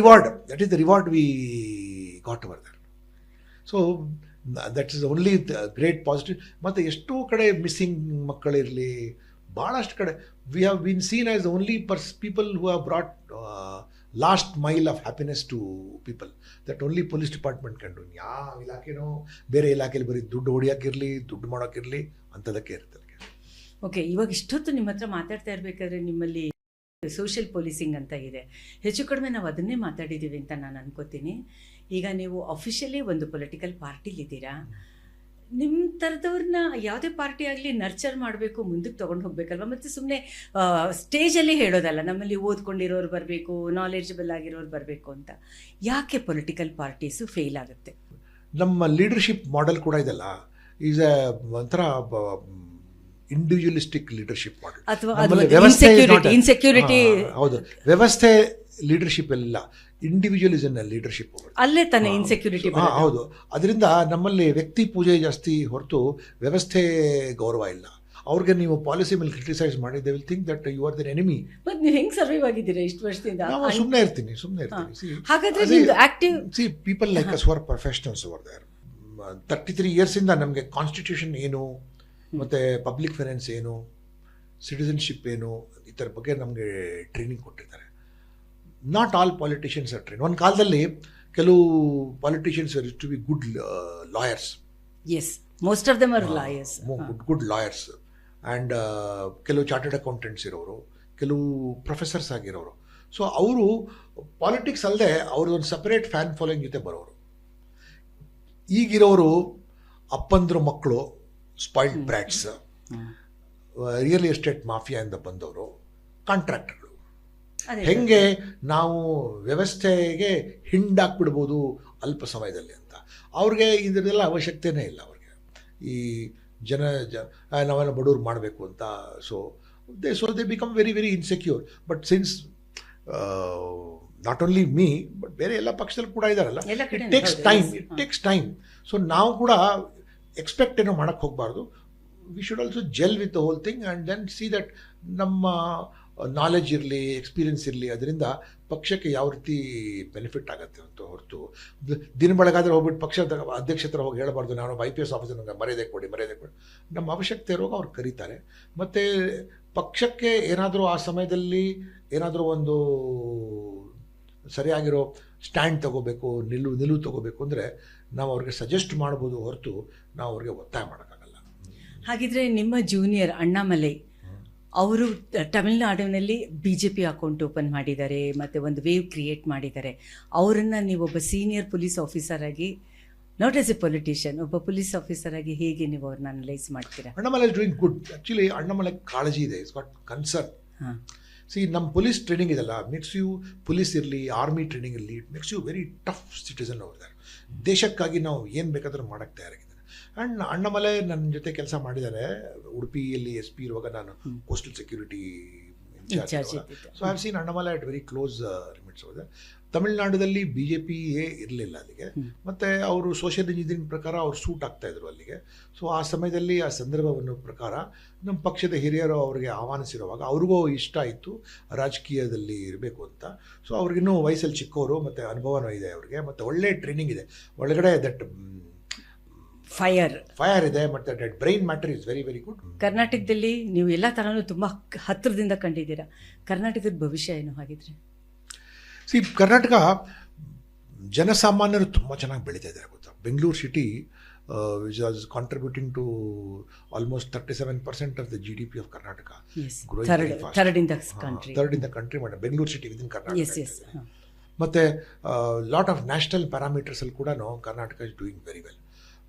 reward we got over that. So that is only great positive. ಮತ್ತು ಎಷ್ಟೋ ಕಡೆ ಮಿಸ್ಸಿಂಗ್ ಮಕ್ಕಳಿರಲಿ, ಭಾಳಷ್ಟು ಕಡೆ we have been seen as the only people who have brought last mile of happiness to people. That only police department ಕಂಡು. ಯಾವ ಇಲಾಖೆನೋ ಬೇರೆ ಇಲಾಖೆಯಲ್ಲಿ ಬರೀ ದುಡ್ಡು ಹೊಡಿಯೋಕ್ಕಿರಲಿ, ದುಡ್ಡು ಮಾಡೋಕ್ಕಿರಲಿ ಅಂಥದಕ್ಕೆ ಇರ್ತದೆ. ಓಕೆ, ಇವಾಗ ಇಷ್ಟೊತ್ತು ನಿಮ್ಮ ಹತ್ರ ಮಾತಾಡ್ತಾ ಇರಬೇಕಾದ್ರೆ ನಿಮ್ಮಲ್ಲಿ ಸೋಷಿಯಲ್ ಪೊಲೀಸಿಂಗ್ ಅಂತ ಇದೆ. ಹೆಚ್ಚು ಕಡಿಮೆ ನಾವು ಅದನ್ನೇ ಮಾತಾಡಿದ್ದೀವಿ ಅಂತ ನಾನು ಅನ್ಕೋತೀನಿ. ಈಗ ನೀವು ಅಫಿಷಿಯಲಿ ಒಂದು ಪೊಲಿಟಿಕಲ್ ಪಾರ್ಟಿಲಿದ್ದೀರಾ. ನಿಮ್ಮ ಥರದವ್ರನ್ನ ಯಾವುದೇ ಪಾರ್ಟಿ ಆಗಲಿ ನರ್ಚರ್ ಮಾಡಬೇಕು, ಮುಂದಕ್ಕೆ ತೊಗೊಂಡು ಹೋಗ್ಬೇಕಲ್ವ. ಮತ್ತು ಸುಮ್ಮನೆ ಸ್ಟೇಜಲ್ಲಿ ಹೇಳೋದಲ್ಲ, ನಮ್ಮಲ್ಲಿ ಓದ್ಕೊಂಡಿರೋರು ಬರಬೇಕು, ನಾಲೆಜಬಲ್ ಆಗಿರೋರು ಬರಬೇಕು ಅಂತ. ಯಾಕೆ ಪೊಲಿಟಿಕಲ್ ಪಾರ್ಟೀಸು ಫೇಲ್ ಆಗುತ್ತೆ? ನಮ್ಮ ಲೀಡರ್ಶಿಪ್ ಮಾಡೆಲ್ ಕೂಡ ಇದೆಲ್ಲ ಈಸ್ ಎ ಒಂಥರ ಇಂಡಿವಿಜುವಲಿಸ್ಟಿಕ್ ಲೀಡರ್ಶಿಪ್ ಮಾಡೆಲ್. ಅಥವಾ ಇನ್ಸೆಕ್ಯೂರಿಟಿ. ಹೌದು, ವ್ಯವಸ್ಥೆ ಲೀಡರ್ಶಿಪ್ ಎಲ್ಲ ಇಂಡಿವಿಜುವಲಿಸಮ್ ಲೀಡರ್ಶಿಪ್. ಅಲ್ಲೇ ತಾನೇ ಇನ್ಸೆಕ್ಯೂರಿಟಿ. ಹೌದು. ಅದರಿಂದ ನಮ್ಮಲ್ಲಿ ವ್ಯಕ್ತಿ ಪೂಜೆ ಜಾಸ್ತಿ ಹೊರತು ವ್ಯವಸ್ಥೆ ಗೌರವ ಇಲ್ಲ. ಅವ್ರಿಗೆ ನೀವು ಪಾಲಿಸಿ ಮೇಲೆ ಕ್ರಿಟಿಸೈಸ್ ಮಾಡಿ they will think that you are their enemy. ಮತ್ತೆ ನೀವು ಹೆಂಗೆ ಸರ್ವೈವ್ ಆಗಿದ್ದೀರಾ ಇಷ್ಟು ವರ್ಷದಿಂದ? ನಾವು ಸುಮ್ಮನೆ ಇರ್ತೀನಿ. ಹಾಗಾದ್ರೆ ನಿಮ್ದು active people like us for professionals over there. 33 ಇಯರ್ಸಿಂದ ನಮಗೆ ಕಾನ್ಸ್ಟಿಟ್ಯೂಷನ್ ಏನು, ಮತ್ತು ಪಬ್ಲಿಕ್ ಫೈನಾನ್ಸ್ ಏನು, ಸಿಟಿಸನ್ಶಿಪ್ ಏನು, ಈ ಥರ ಬಗ್ಗೆ ನಮಗೆ ಟ್ರೈನಿಂಗ್ ಕೊಟ್ಟಿದ್ದಾರೆ. Not all politicians are train. ಒಂದು ಕಾಲದಲ್ಲಿ ಕೆಲವು politicians are to be good lawyers. Yes, most of them are lawyers. Good lawyers and ಕೆಲವು ಚಾರ್ಟರ್ಡ್ ಅಕೌಂಟೆಂಟ್ಸ್ ಇರೋರು, ಕೆಲವು ಪ್ರೊಫೆಸರ್ಸ್ ಆಗಿರೋರು. ಸೊ ಅವರು ಪಾಲಿಟಿಕ್ಸ್ ಅಲ್ಲದೆ ಅವ್ರದ್ದೊಂದು ಸಪರೇಟ್ ಫ್ಯಾನ್ ಫಾಲೋಯಿಂಗ್ ಜೊತೆ ಬರೋರು. ಈಗಿರೋರು ಅಪ್ಪಂದ್ರ ಮಕ್ಕಳು, ಸ್ಪಾಯ್ಲ್ಡ್ ಬ್ರ್ಯಾಟ್ಸ್, ರಿಯಲ್ ಎಸ್ಟೇಟ್ ಮಾಫಿಯಾದಿಂದ ಬಂದವರು, ಕಾಂಟ್ರಾಕ್ಟರ್ಗಳು. ಹೆಂಗೆ ನಾವು ವ್ಯವಸ್ಥೆಗೆ ಹಿಂಡಾಕ್ಬಿಡ್ಬೋದು ಅಲ್ಪ ಸಮಯದಲ್ಲಿ ಅಂತ. ಅವ್ರಿಗೆ ಇದರೆಲ್ಲ ಅವಶ್ಯಕತೆನೇ ಇಲ್ಲ. ಅವ್ರಿಗೆ ಈ ನಾವೆಲ್ಲ ಬಡವ್ರು ಮಾಡಬೇಕು ಅಂತ. So they become very very insecure. But since not only me but ಬೇರೆ ಎಲ್ಲ ಪಕ್ಷದಲ್ಲಿ ಕೂಡ ಇದ್ದಾರಲ್ಲ, ಇಟ್ ಟೇಕ್ಸ್ ಟೈಮ್. ಸೊ ನಾವು ಕೂಡ ಎಕ್ಸ್ಪೆಕ್ಟ್ ಏನೋ ಮಾಡೋಕ್ಕೆ ಹೋಗಬಾರ್ದು. We should also gel with the whole thing and then see that ನಮ್ಮ ನಾಲೆಜ್ ಇರಲಿ, ಎಕ್ಸ್ಪೀರಿಯನ್ಸ್ ಇರಲಿ, ಅದರಿಂದ ಪಕ್ಷಕ್ಕೆ ಯಾವ ರೀತಿ ಬೆನಿಫಿಟ್ ಆಗುತ್ತೆ ಅಂತ ಹೊರತು ದಿನ ಬೆಳಗಾದ್ರೆ ಹೋಗ್ಬಿಟ್ಟು ಪಕ್ಷದ ಅಧ್ಯಕ್ಷ ಹತ್ರ ಹೋಗಿ ಹೇಳಬಾರ್ದು ನಾನು IPS ಆಫೀಸರ್ ನಂಗೆ ಮರ್ಯಾದೆ ಕೊಡಿ. ನಮ್ಮ ಅವಶ್ಯಕತೆ ಇರುವಾಗ ಅವ್ರು ಕರೀತಾರೆ. ಮತ್ತು ಪಕ್ಷಕ್ಕೆ ಏನಾದರೂ ಆ ಸಮಯದಲ್ಲಿ ಏನಾದರೂ ಒಂದು ಸರಿಯಾಗಿರೋ ಸ್ಟ್ಯಾಂಡ್ ತಗೋಬೇಕು, ನಿಲುವು ತಗೋಬೇಕು ಅಂದರೆ ನಾವು ಅವ್ರಿಗೆ ಸಜೆಸ್ಟ್ ಮಾಡ್ಬೋದು ಹೊರತು ನಾವು ಅವ್ರಿಗೆ ಒತ್ತಾಯ ಮಾಡೋಕ್ಕಾಗಲ್ಲ. ಹಾಗಿದ್ರೆ ನಿಮ್ಮ ಜೂನಿಯರ್ ಅಣ್ಣಾಮಲೈ ಅವರು ತಮಿಳುನಾಡಿನಲ್ಲಿ BJP ಅಕೌಂಟ್ ಓಪನ್ ಮಾಡಿದ್ದಾರೆ ಮತ್ತು ಒಂದು ವೇವ್ ಕ್ರಿಯೇಟ್ ಮಾಡಿದ್ದಾರೆ. ಅವರನ್ನು ನೀವೊಬ್ಬ ಸೀನಿಯರ್ ಪೊಲೀಸ್ ಆಫೀಸರ್ ಆಗಿ, ನಾಟ್ ಆಸ್ ಎ ಪೊಲಿಟಿಷಿಯನ್, ಒಬ್ಬ ಪೊಲೀಸ್ ಆಫೀಸರ್ ಆಗಿ ಹೇಗೆ ನೀವು ಅವ್ರನ್ನ ಅನಲೈಸ್ ಮಾಡ್ತೀರಾ? Annamalai is doing good. Actually Annamalai ಕಾಳಜಿ ಇದೆ, ಇಟ್ಸ್ ಗಾಟ್ ಕನ್ಸರ್ನ್. ನಮ್ಮ ಪೊಲೀಸ್ ಟ್ರೈನಿಂಗ್ ಇದೆಲ್ಲ ಮೇಕ್ಸ್ ಯು, ಪೊಲೀಸ್ ಇರಲಿ, ಆರ್ಮಿ ಟ್ರೈನಿಂಗ್ ಇರಲಿ, it makes you very tough citizen over there. ದೇಶಕ್ಕಾಗಿ ನಾವು ಏನು ಬೇಕಾದರೂ ಮಾಡೋಕ್ಕೆ ತಯಾರಾಗಿದ್ದಾರೆ. ಆ್ಯಂಡ್ ಅಣ್ಣಾಮಲೈ ನನ್ನ ಜೊತೆ ಕೆಲಸ ಮಾಡಿದ್ದಾರೆ. ಉಡುಪಿಯಲ್ಲಿ SP ಇರುವಾಗ ನಾನು coastal security incharge. So I have seen Annamalai at very close limits over there. ತಮಿಳುನಾಡಲ್ಲಿ BJP ಇರಲಿಲ್ಲ ಅಲ್ಲಿಗೆ, ಮತ್ತು ಅವರು ಸೋಷಿಯಲ್ ಇಂಜಿನಿಯರಿಂಗ್ ಪ್ರಕಾರ ಅವ್ರು ಸೂಟ್ ಆಗ್ತಾಯಿದ್ರು ಅಲ್ಲಿಗೆ. ಸೊ ಆ ಸಮಯದಲ್ಲಿ ಆ ಸಂದರ್ಭವನ್ನು ಪ್ರಕಾರ ನಮ್ಮ ಪಕ್ಷದ ಹಿರಿಯರು ಅವರಿಗೆ ಆಹ್ವಾನಿಸಿರುವಾಗ ಅವ್ರಿಗೂ ಇಷ್ಟ ಇತ್ತು ರಾಜಕೀಯದಲ್ಲಿ ಇರಬೇಕು ಅಂತ. ಸೊ ಅವ್ರಿಗಿನ್ನೂ ವಯಸ್ಸಲ್ಲಿ ಚಿಕ್ಕವರು ಮತ್ತು ಅನುಭವನೂ ಇದೆ ಅವ್ರಿಗೆ, ಮತ್ತು ಒಳ್ಳೆ ಟ್ರೈನಿಂಗ್ ಇದೆ ಒಳಗಡೆ. ದಟ್ ಫೈರ್ ಇದೆ, ಮತ್ತು that brain matter is very very good. ಕರ್ನಾಟಕದಲ್ಲಿ ನೀವು ಎಲ್ಲ ಥರನೂ ತುಂಬ ಹತ್ತಿರದಿಂದ ಕಂಡಿದ್ದೀರಾ. ಕರ್ನಾಟಕದ ಭವಿಷ್ಯ ಏನು ಹಾಗಿದ್ರೆ? ಕರ್ನಾಟಕ ಜನಸಾಮಾನ್ಯರು ತುಂಬ ಚೆನ್ನಾಗಿ ಬೆಳೀತಾ ಇದ್ದಾರೆ ಗೊತ್ತಾ. Bengaluru city which was contributing to almost 37% of the GDP of Karnataka. Third in the country ಮಾಡಿ ಬೆಂಗಳೂರು ಸಿಟಿ ವಿದಿನ್ ಕರ್ನಾಟಕ. ಮತ್ತು ಲಾಟ್ ಆಫ್ ನ್ಯಾಷನಲ್ ಪ್ಯಾರಾಮೀಟರ್ಸಲ್ಲಿ ಕೂಡ Karnataka is doing very well.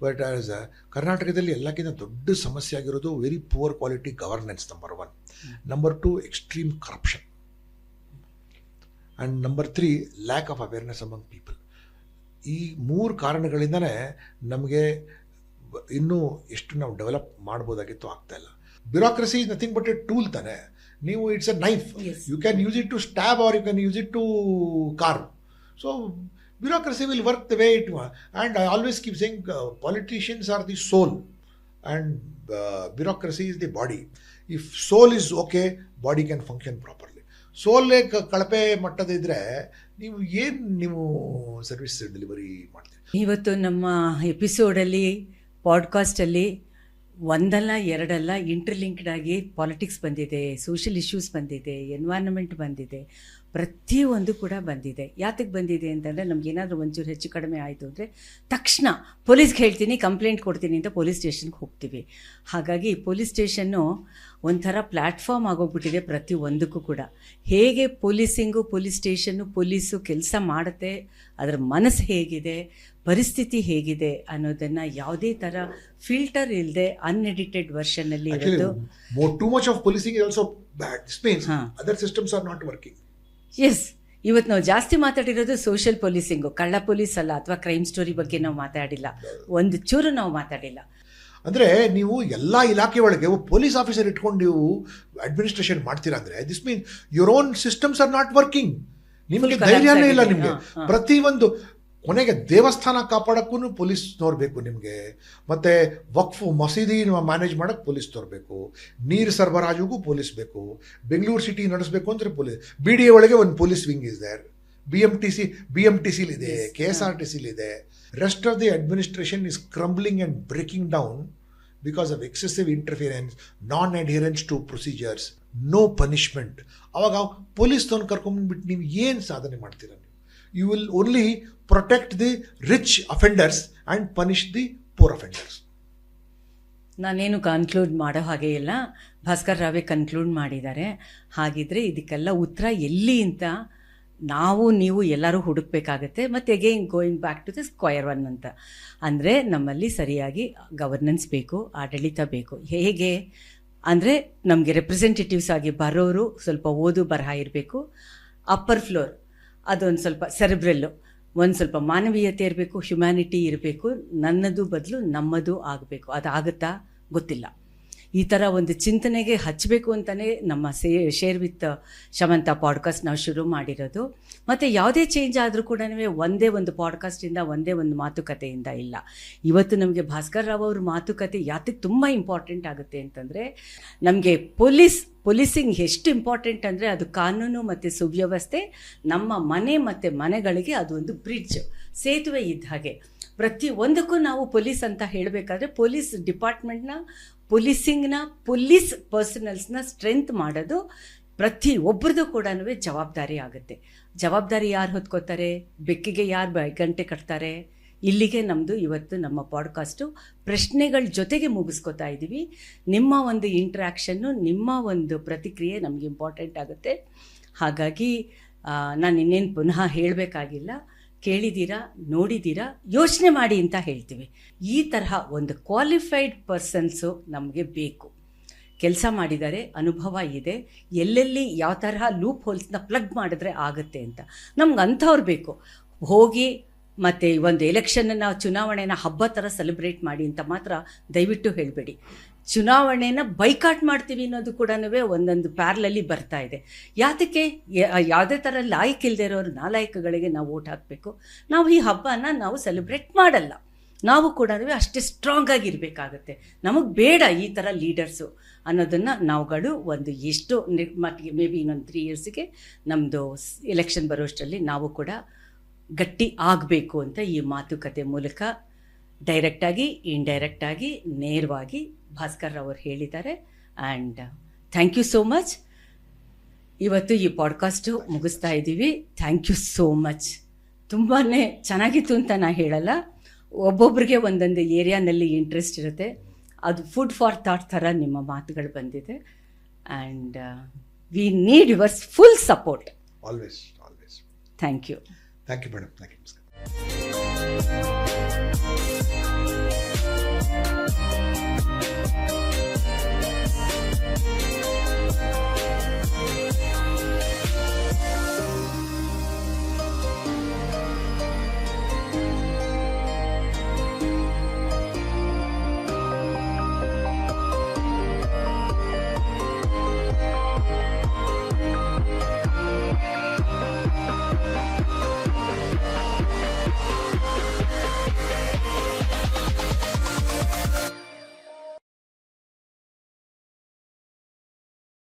But as ಕರ್ನಾಟಕದಲ್ಲಿ ಎಲ್ಲಕ್ಕಿಂತ ದೊಡ್ಡ ಸಮಸ್ಯೆ ಆಗಿರೋದು very poor quality governance, number 1. Number 2 extreme corruption. And number 3 lack of awareness among people. ಈ 3 ಕಾರಣಗಳಿಂದನೇ ನಮಗೆ ಇನ್ನೂ ಎಷ್ಟು ನಾವು ಡೆವಲಪ್ ಮಾಡ್ಬೋದಾಗಿತ್ತು ಆಗ್ತಾಯಿಲ್ಲ. Bureaucracy is nothing but a tool ತಾನೆ. ನೀವು it's a knife, you can use it to stab or you can use it to carve. So bureaucracy will work the way it wants. And I always keep saying politicians are the soul and bureaucracy is the body. If soul is okay, body can function properly. Soul ಕಳಪೆ ಮಟ್ಟದಿದ್ದರೆ ನೀವು service delivery ಮಾಡ್ತೀರಿ. ಇವತ್ತು ನಮ್ಮ ಎಪಿಸೋಡಲ್ಲಿ, ಪಾಡ್ಕಾಸ್ಟಲ್ಲಿ ಒಂದಲ್ಲ ಎರಡಲ್ಲ interlinked ಆಗಿ politics ಬಂದಿದೆ, social issues ಬಂದಿದೆ, ಎನ್ವೈರನ್ಮೆಂಟ್ ಬಂದಿದೆ, ಪ್ರತಿಯೊಂದು ಕೂಡ ಬಂದಿದೆ. ಯಾತಕ್ಕೆ ಬಂದಿದೆ ಅಂತಂದರೆ ನಮಗೇನಾದರೂ ಒಂಚೂರು ಹೆಚ್ಚು ಕಡಿಮೆ ಆಯಿತು ಅಂದರೆ ತಕ್ಷಣ ಪೊಲೀಸ್ಗೆ ಹೇಳ್ತೀನಿ, ಕಂಪ್ಲೇಂಟ್ ಕೊಡ್ತೀನಿ ಅಂತ ಪೊಲೀಸ್ ಸ್ಟೇಷನ್ಗೆ ಹೋಗ್ತೀವಿ. ಹಾಗಾಗಿ ಪೊಲೀಸ್ ಸ್ಟೇಷನ್ನು ಒಂಥರ ಪ್ಲ್ಯಾಟ್ಫಾರ್ಮ್ ಆಗೋಗ್ಬಿಟ್ಟಿದೆ ಪ್ರತಿಯೊಂದಕ್ಕೂ ಕೂಡ. ಹೇಗೆ ಪೊಲೀಸಿಂಗು, ಪೊಲೀಸ್ ಸ್ಟೇಷನ್ನು, ಪೊಲೀಸು ಕೆಲಸ ಮಾಡುತ್ತೆ, ಅದರ ಮನಸ್ಸು ಹೇಗಿದೆ, ಪರಿಸ್ಥಿತಿ ಹೇಗಿದೆ ಅನ್ನೋದನ್ನು ಯಾವುದೇ ಥರ ಫಿಲ್ಟರ್ ಇಲ್ಲದೆ ಅನ್ಎಡಿಟೆಡ್ ವರ್ಷನ್ನಲ್ಲಿ ಇರೋದು. Too much of policing is also bad. This means other systems are not working. Yes, ಇವತ್ತು ನಾವು ಜಾಸ್ತಿ ಮಾತಾಡಿರೋದು ಸೋಷಿಯಲ್ ಪೊಲೀಸಿಂಗು, ಕಳ್ಳ ಪೊಲೀಸ್ ಅಲ್ಲ, ಅಥವಾ ಕ್ರೈಮ್ ಸ್ಟೋರಿ ಬಗ್ಗೆ ನಾವು ಮಾತಾಡಿಲ್ಲ, ಒಂದು ಚೂರು ನಾವು ಮಾತಾಡಿಲ್ಲ. ಅಂದರೆ ನೀವು ಎಲ್ಲ ಇಲಾಖೆ ಒಳಗೆ ಪೊಲೀಸ್ ಆಫೀಸರ್ ಇಟ್ಕೊಂಡು ನೀವು ಅಡ್ಮಿನಿಸ್ಟ್ರೇಷನ್ ಮಾಡ್ತೀರಾ ಅಂದರೆ this means your own systems are not working. ನಿಮಗೆ Full collapse ಧೈರ್ಯನೇ ಇಲ್ಲ ಆಗಿದೆ. ನಿಮಗೆ. ಹಾ. ಪ್ರತಿಯೊಂದು ಕೊನೆಗೆ ದೇವಸ್ಥಾನ ಕಾಪಾಡಕ್ಕೂ ಪೊಲೀಸ್ನವ್ರು ಬೇಕು ನಿಮಗೆ, ಮತ್ತು ವಕ್ಫ್ ಮಸೀದಿ ಮ್ಯಾನೇಜ್ ಮಾಡೋಕ್ಕೆ ಪೊಲೀಸ್ನವ್ರು ಬೇಕು, ನೀರು ಸರಬರಾಜುಗೂ ಪೊಲೀಸ್ ಬೇಕು, ಬೆಂಗಳೂರು ಸಿಟಿ ನಡೆಸಬೇಕು ಅಂದರೆ ಪೊಲೀಸ್, ಬಿ ಡಿ ಎ ಒಳಗೆ ಒಂದು police wing is there, B M T ಸಿಲಿದೆ, ಕೆ ಎಸ್ ಆರ್ ಟಿ ಸಿಲಿದೆ. Rest of the administration is crumbling and breaking down because of excessive interference, non adherence to procedures, no punishment. ಅವಾಗ ಪೊಲೀಸ್ನವ್ನು ಕರ್ಕೊಂಡ್ಬಿಟ್ಟು ನೀವು ಏನು ಸಾಧನೆ ಮಾಡ್ತೀರ? ನೀವು you will only protect the rich offenders and punish the poor offenders. ನಾನೇನು conclude ಮಾಡೋ ಹಾಗೆ ಇಲ್ಲ, ಭಾಸ್ಕರ್ ರಾವೇ ಕನ್ಕ್ಲೂಡ್ ಮಾಡಿದ್ದಾರೆ. ಹಾಗಿದ್ರೆ ಇದಕ್ಕೆಲ್ಲ ಉತ್ತರ ಎಲ್ಲಿ ಅಂತ ನಾವು ನೀವು ಎಲ್ಲರೂ ಹುಡುಕ್ಬೇಕಾಗತ್ತೆ. ಮತ್ತು again going back to the square one ಅಂತ ಅಂದರೆ ನಮ್ಮಲ್ಲಿ ಸರಿಯಾಗಿ ಗವರ್ನೆನ್ಸ್ ಬೇಕು, ಆಡಳಿತ ಬೇಕು. ಹೇಗೆ ಅಂದರೆ ನಮಗೆ ರೆಪ್ರೆಸೆಂಟೇಟಿವ್ಸ್ ಆಗಿ ಬರೋರು ಸ್ವಲ್ಪ ಓದು ಬರಹ ಇರಬೇಕು, ಅಪ್ಪರ್ ಫ್ಲೋರ್ ಅದೊಂದು ಸ್ವಲ್ಪ ಸೆರೆಬ್ರೆಲ್ಲು, ಒಂದು ಸ್ವಲ್ಪ ಮಾನವೀಯತೆ ಇರಬೇಕು, ಹ್ಯುಮ್ಯಾನಿಟಿ ಇರಬೇಕು, ನನ್ನದು ಬದಲು ನಮ್ಮದು ಆಗಬೇಕು. ಅದಾಗುತ್ತಾ ಗೊತ್ತಿಲ್ಲ. ಈ ಥರ ಒಂದು ಚಿಂತನೆಗೆ ಹಚ್ಚಬೇಕು ಅಂತಲೇ ನಮ್ಮ ಶೇರ್ ವಿತ್ ಶಮಂತ ಪಾಡ್ಕಾಸ್ಟ್ ನಾವು ಶುರು ಮಾಡಿರೋದು. ಮತ್ತು ಯಾವುದೇ ಚೇಂಜ್ ಆದರೂ ಕೂಡ ಒಂದೇ ಒಂದು ಪಾಡ್ಕಾಸ್ಟಿಂದ, ಒಂದೇ ಒಂದು ಮಾತುಕತೆಯಿಂದ ಇಲ್ಲ. ಇವತ್ತು ನಮಗೆ ಭಾಸ್ಕರ್ ರಾವ್ ಅವ್ರ ಮಾತುಕತೆ ಯಾತಕ್ಕೆ ತುಂಬ ಇಂಪಾರ್ಟೆಂಟ್ ಆಗುತ್ತೆ ಅಂತಂದರೆ, ನಮಗೆ ಪೊಲೀಸಿಂಗ್ ಎಷ್ಟು ಇಂಪಾರ್ಟೆಂಟ್ ಅಂದರೆ ಅದು ಕಾನೂನು ಮತ್ತು ಸುವ್ಯವಸ್ಥೆ, ನಮ್ಮ ಮನೆ ಮತ್ತು ಮನೆಗಳಿಗೆ ಅದು ಒಂದು ಬ್ರಿಡ್ಜ್, ಸೇತುವೆ ಇದ್ದ ಹಾಗೆ. ಪ್ರತಿಯೊಂದಕ್ಕೂ ನಾವು ಪೊಲೀಸ್ ಅಂತ ಹೇಳಬೇಕಾದ್ರೆ ಪೊಲೀಸ್ ಡಿಪಾರ್ಟ್ಮೆಂಟ್ನ, ಪೊಲೀಸಿಂಗ್ನ, ಪೊಲೀಸ್ ಪರ್ಸನಲ್ಸ್ನ ಸ್ಟ್ರೆಂತ್ ಮಾಡೋದು ಪ್ರತಿ ಒಬ್ಬರದು ಕೂಡ ಜವಾಬ್ದಾರಿ ಆಗುತ್ತೆ. ಜವಾಬ್ದಾರಿ ಯಾರು ಹೊತ್ಕೋತಾರೆ? ಬೆಕ್ಕಿಗೆ ಯಾರು ಗಂಟೆ ಕಟ್ತಾರೆ? ಇಲ್ಲಿಗೆ ನಮ್ಮದು ಇವತ್ತು ನಮ್ಮ ಪಾಡ್ಕಾಸ್ಟು ಪ್ರಶ್ನೆಗಳ ಜೊತೆಗೆ ಮುಗಿಸ್ಕೊತಾ ಇದ್ದೀವಿ. ನಿಮ್ಮ ಒಂದು ಇಂಟ್ರ್ಯಾಕ್ಷನ್ನು, ನಿಮ್ಮ ಒಂದು ಪ್ರತಿಕ್ರಿಯೆ ನಮಗೆ ಇಂಪಾರ್ಟೆಂಟ್ ಆಗುತ್ತೆ. ಹಾಗಾಗಿ ನಾನು ಇನ್ನೇನು ಪುನಃ ಹೇಳಬೇಕಾಗಿಲ್ಲ. ಕೇಳಿದ್ದೀರಾ, ನೋಡಿದ್ದೀರಾ, ಯೋಚನೆ ಮಾಡಿ ಅಂತ ಹೇಳ್ತೀವಿ. ಈ ತರಹ ಒಂದು ಕ್ವಾಲಿಫೈಡ್ ಪರ್ಸನ್ಸು ನಮಗೆ ಬೇಕು. ಕೆಲಸ ಮಾಡಿದ್ದಾರೆ, ಅನುಭವ ಇದೆ, ಎಲ್ಲೆಲ್ಲಿ ಯಾವ ತರಹ ಲೂಪ್ ಹೋಲ್ಸ್ನ ಪ್ಲಗ್ ಮಾಡಿದ್ರೆ ಆಗುತ್ತೆ ಅಂತ ನಮ್ಗೆ ಅಂಥವ್ರು ಬೇಕು. ಹೋಗಿ ಮತ್ತು ಒಂದು ಎಲೆಕ್ಷನ್ನ, ಚುನಾವಣೆನ ಹಬ್ಬ ಥರ ಸೆಲೆಬ್ರೇಟ್ ಮಾಡಿ ಅಂತ ಮಾತ್ರ ದಯವಿಟ್ಟು ಹೇಳಬೇಡಿ. ಚುನಾವಣೆನ ಬೈಕಾಟ್ ಮಾಡ್ತೀವಿ ಅನ್ನೋದು ಕೂಡ ಒಂದೊಂದು ಪ್ಯಾರ್ಲಲ್ಲಿ ಬರ್ತಾ ಇದೆ. ಯಾತಕ್ಕೆ? ಯಾವುದೇ ಥರ ಲಾಯಕ್ ಇಲ್ಲದೆ ಇರೋರು ನಾಲಾಯಕಗಳಿಗೆ ನಾವು ವೋಟ್ ಹಾಕಬೇಕು. ನಾವು ಈ ಹಬ್ಬನ ನಾವು ಸೆಲೆಬ್ರೇಟ್ ಮಾಡಲ್ಲ. ನಾವು ಕೂಡ ಅಷ್ಟೇ ಸ್ಟ್ರಾಂಗ್ ಆಗಿರಬೇಕಾಗತ್ತೆ. ನಮಗೆ ಬೇಡ ಈ ಥರ ಲೀಡರ್ಸು ಅನ್ನೋದನ್ನು ನಾವುಗಳು ಒಂದು ಎಷ್ಟು ಮಟ್ಟಿಗೆ ಮೇ ಬಿ ಇನ್ನೊಂದು 3 ಇಯರ್ಸಿಗೆ ನಮ್ಮದು ಎಲೆಕ್ಷನ್ ಬರೋಷ್ಟರಲ್ಲಿ ನಾವು ಕೂಡ ಗಟ್ಟಿ ಆಗಬೇಕು ಅಂತ ಈ ಮಾತುಕತೆ ಮೂಲಕ ಡೈರೆಕ್ಟಾಗಿ, ಇಂಡೈರೆಕ್ಟಾಗಿ, ನೇರವಾಗಿ ಭಾಸ್ಕರ್ ರಾವ್ ಅವರು ಹೇಳಿದ್ದಾರೆ. And thank you so much. ಇವತ್ತು ಈ ಪಾಡ್ಕಾಸ್ಟು ಮುಗಿಸ್ತಾ ಇದ್ದೀವಿ. Thank you so much. ತುಂಬಾ ಚೆನ್ನಾಗಿತ್ತು ಅಂತ ನಾನು ಹೇಳಲ್ಲ. ಒಬ್ಬೊಬ್ಬರಿಗೆ ಒಂದೊಂದು ಏರಿಯಾನಲ್ಲಿ ಇಂಟ್ರೆಸ್ಟ್ ಇರುತ್ತೆ. ಅದು ಫುಡ್ ಫಾರ್ ಥಾಟ್ ಥರ ನಿಮ್ಮ ಮಾತುಗಳು ಬಂದಿದೆ. And we need yours full support. Always. Thank you. Thank you madam. Thank you. ನಮಸ್ಕಾರ.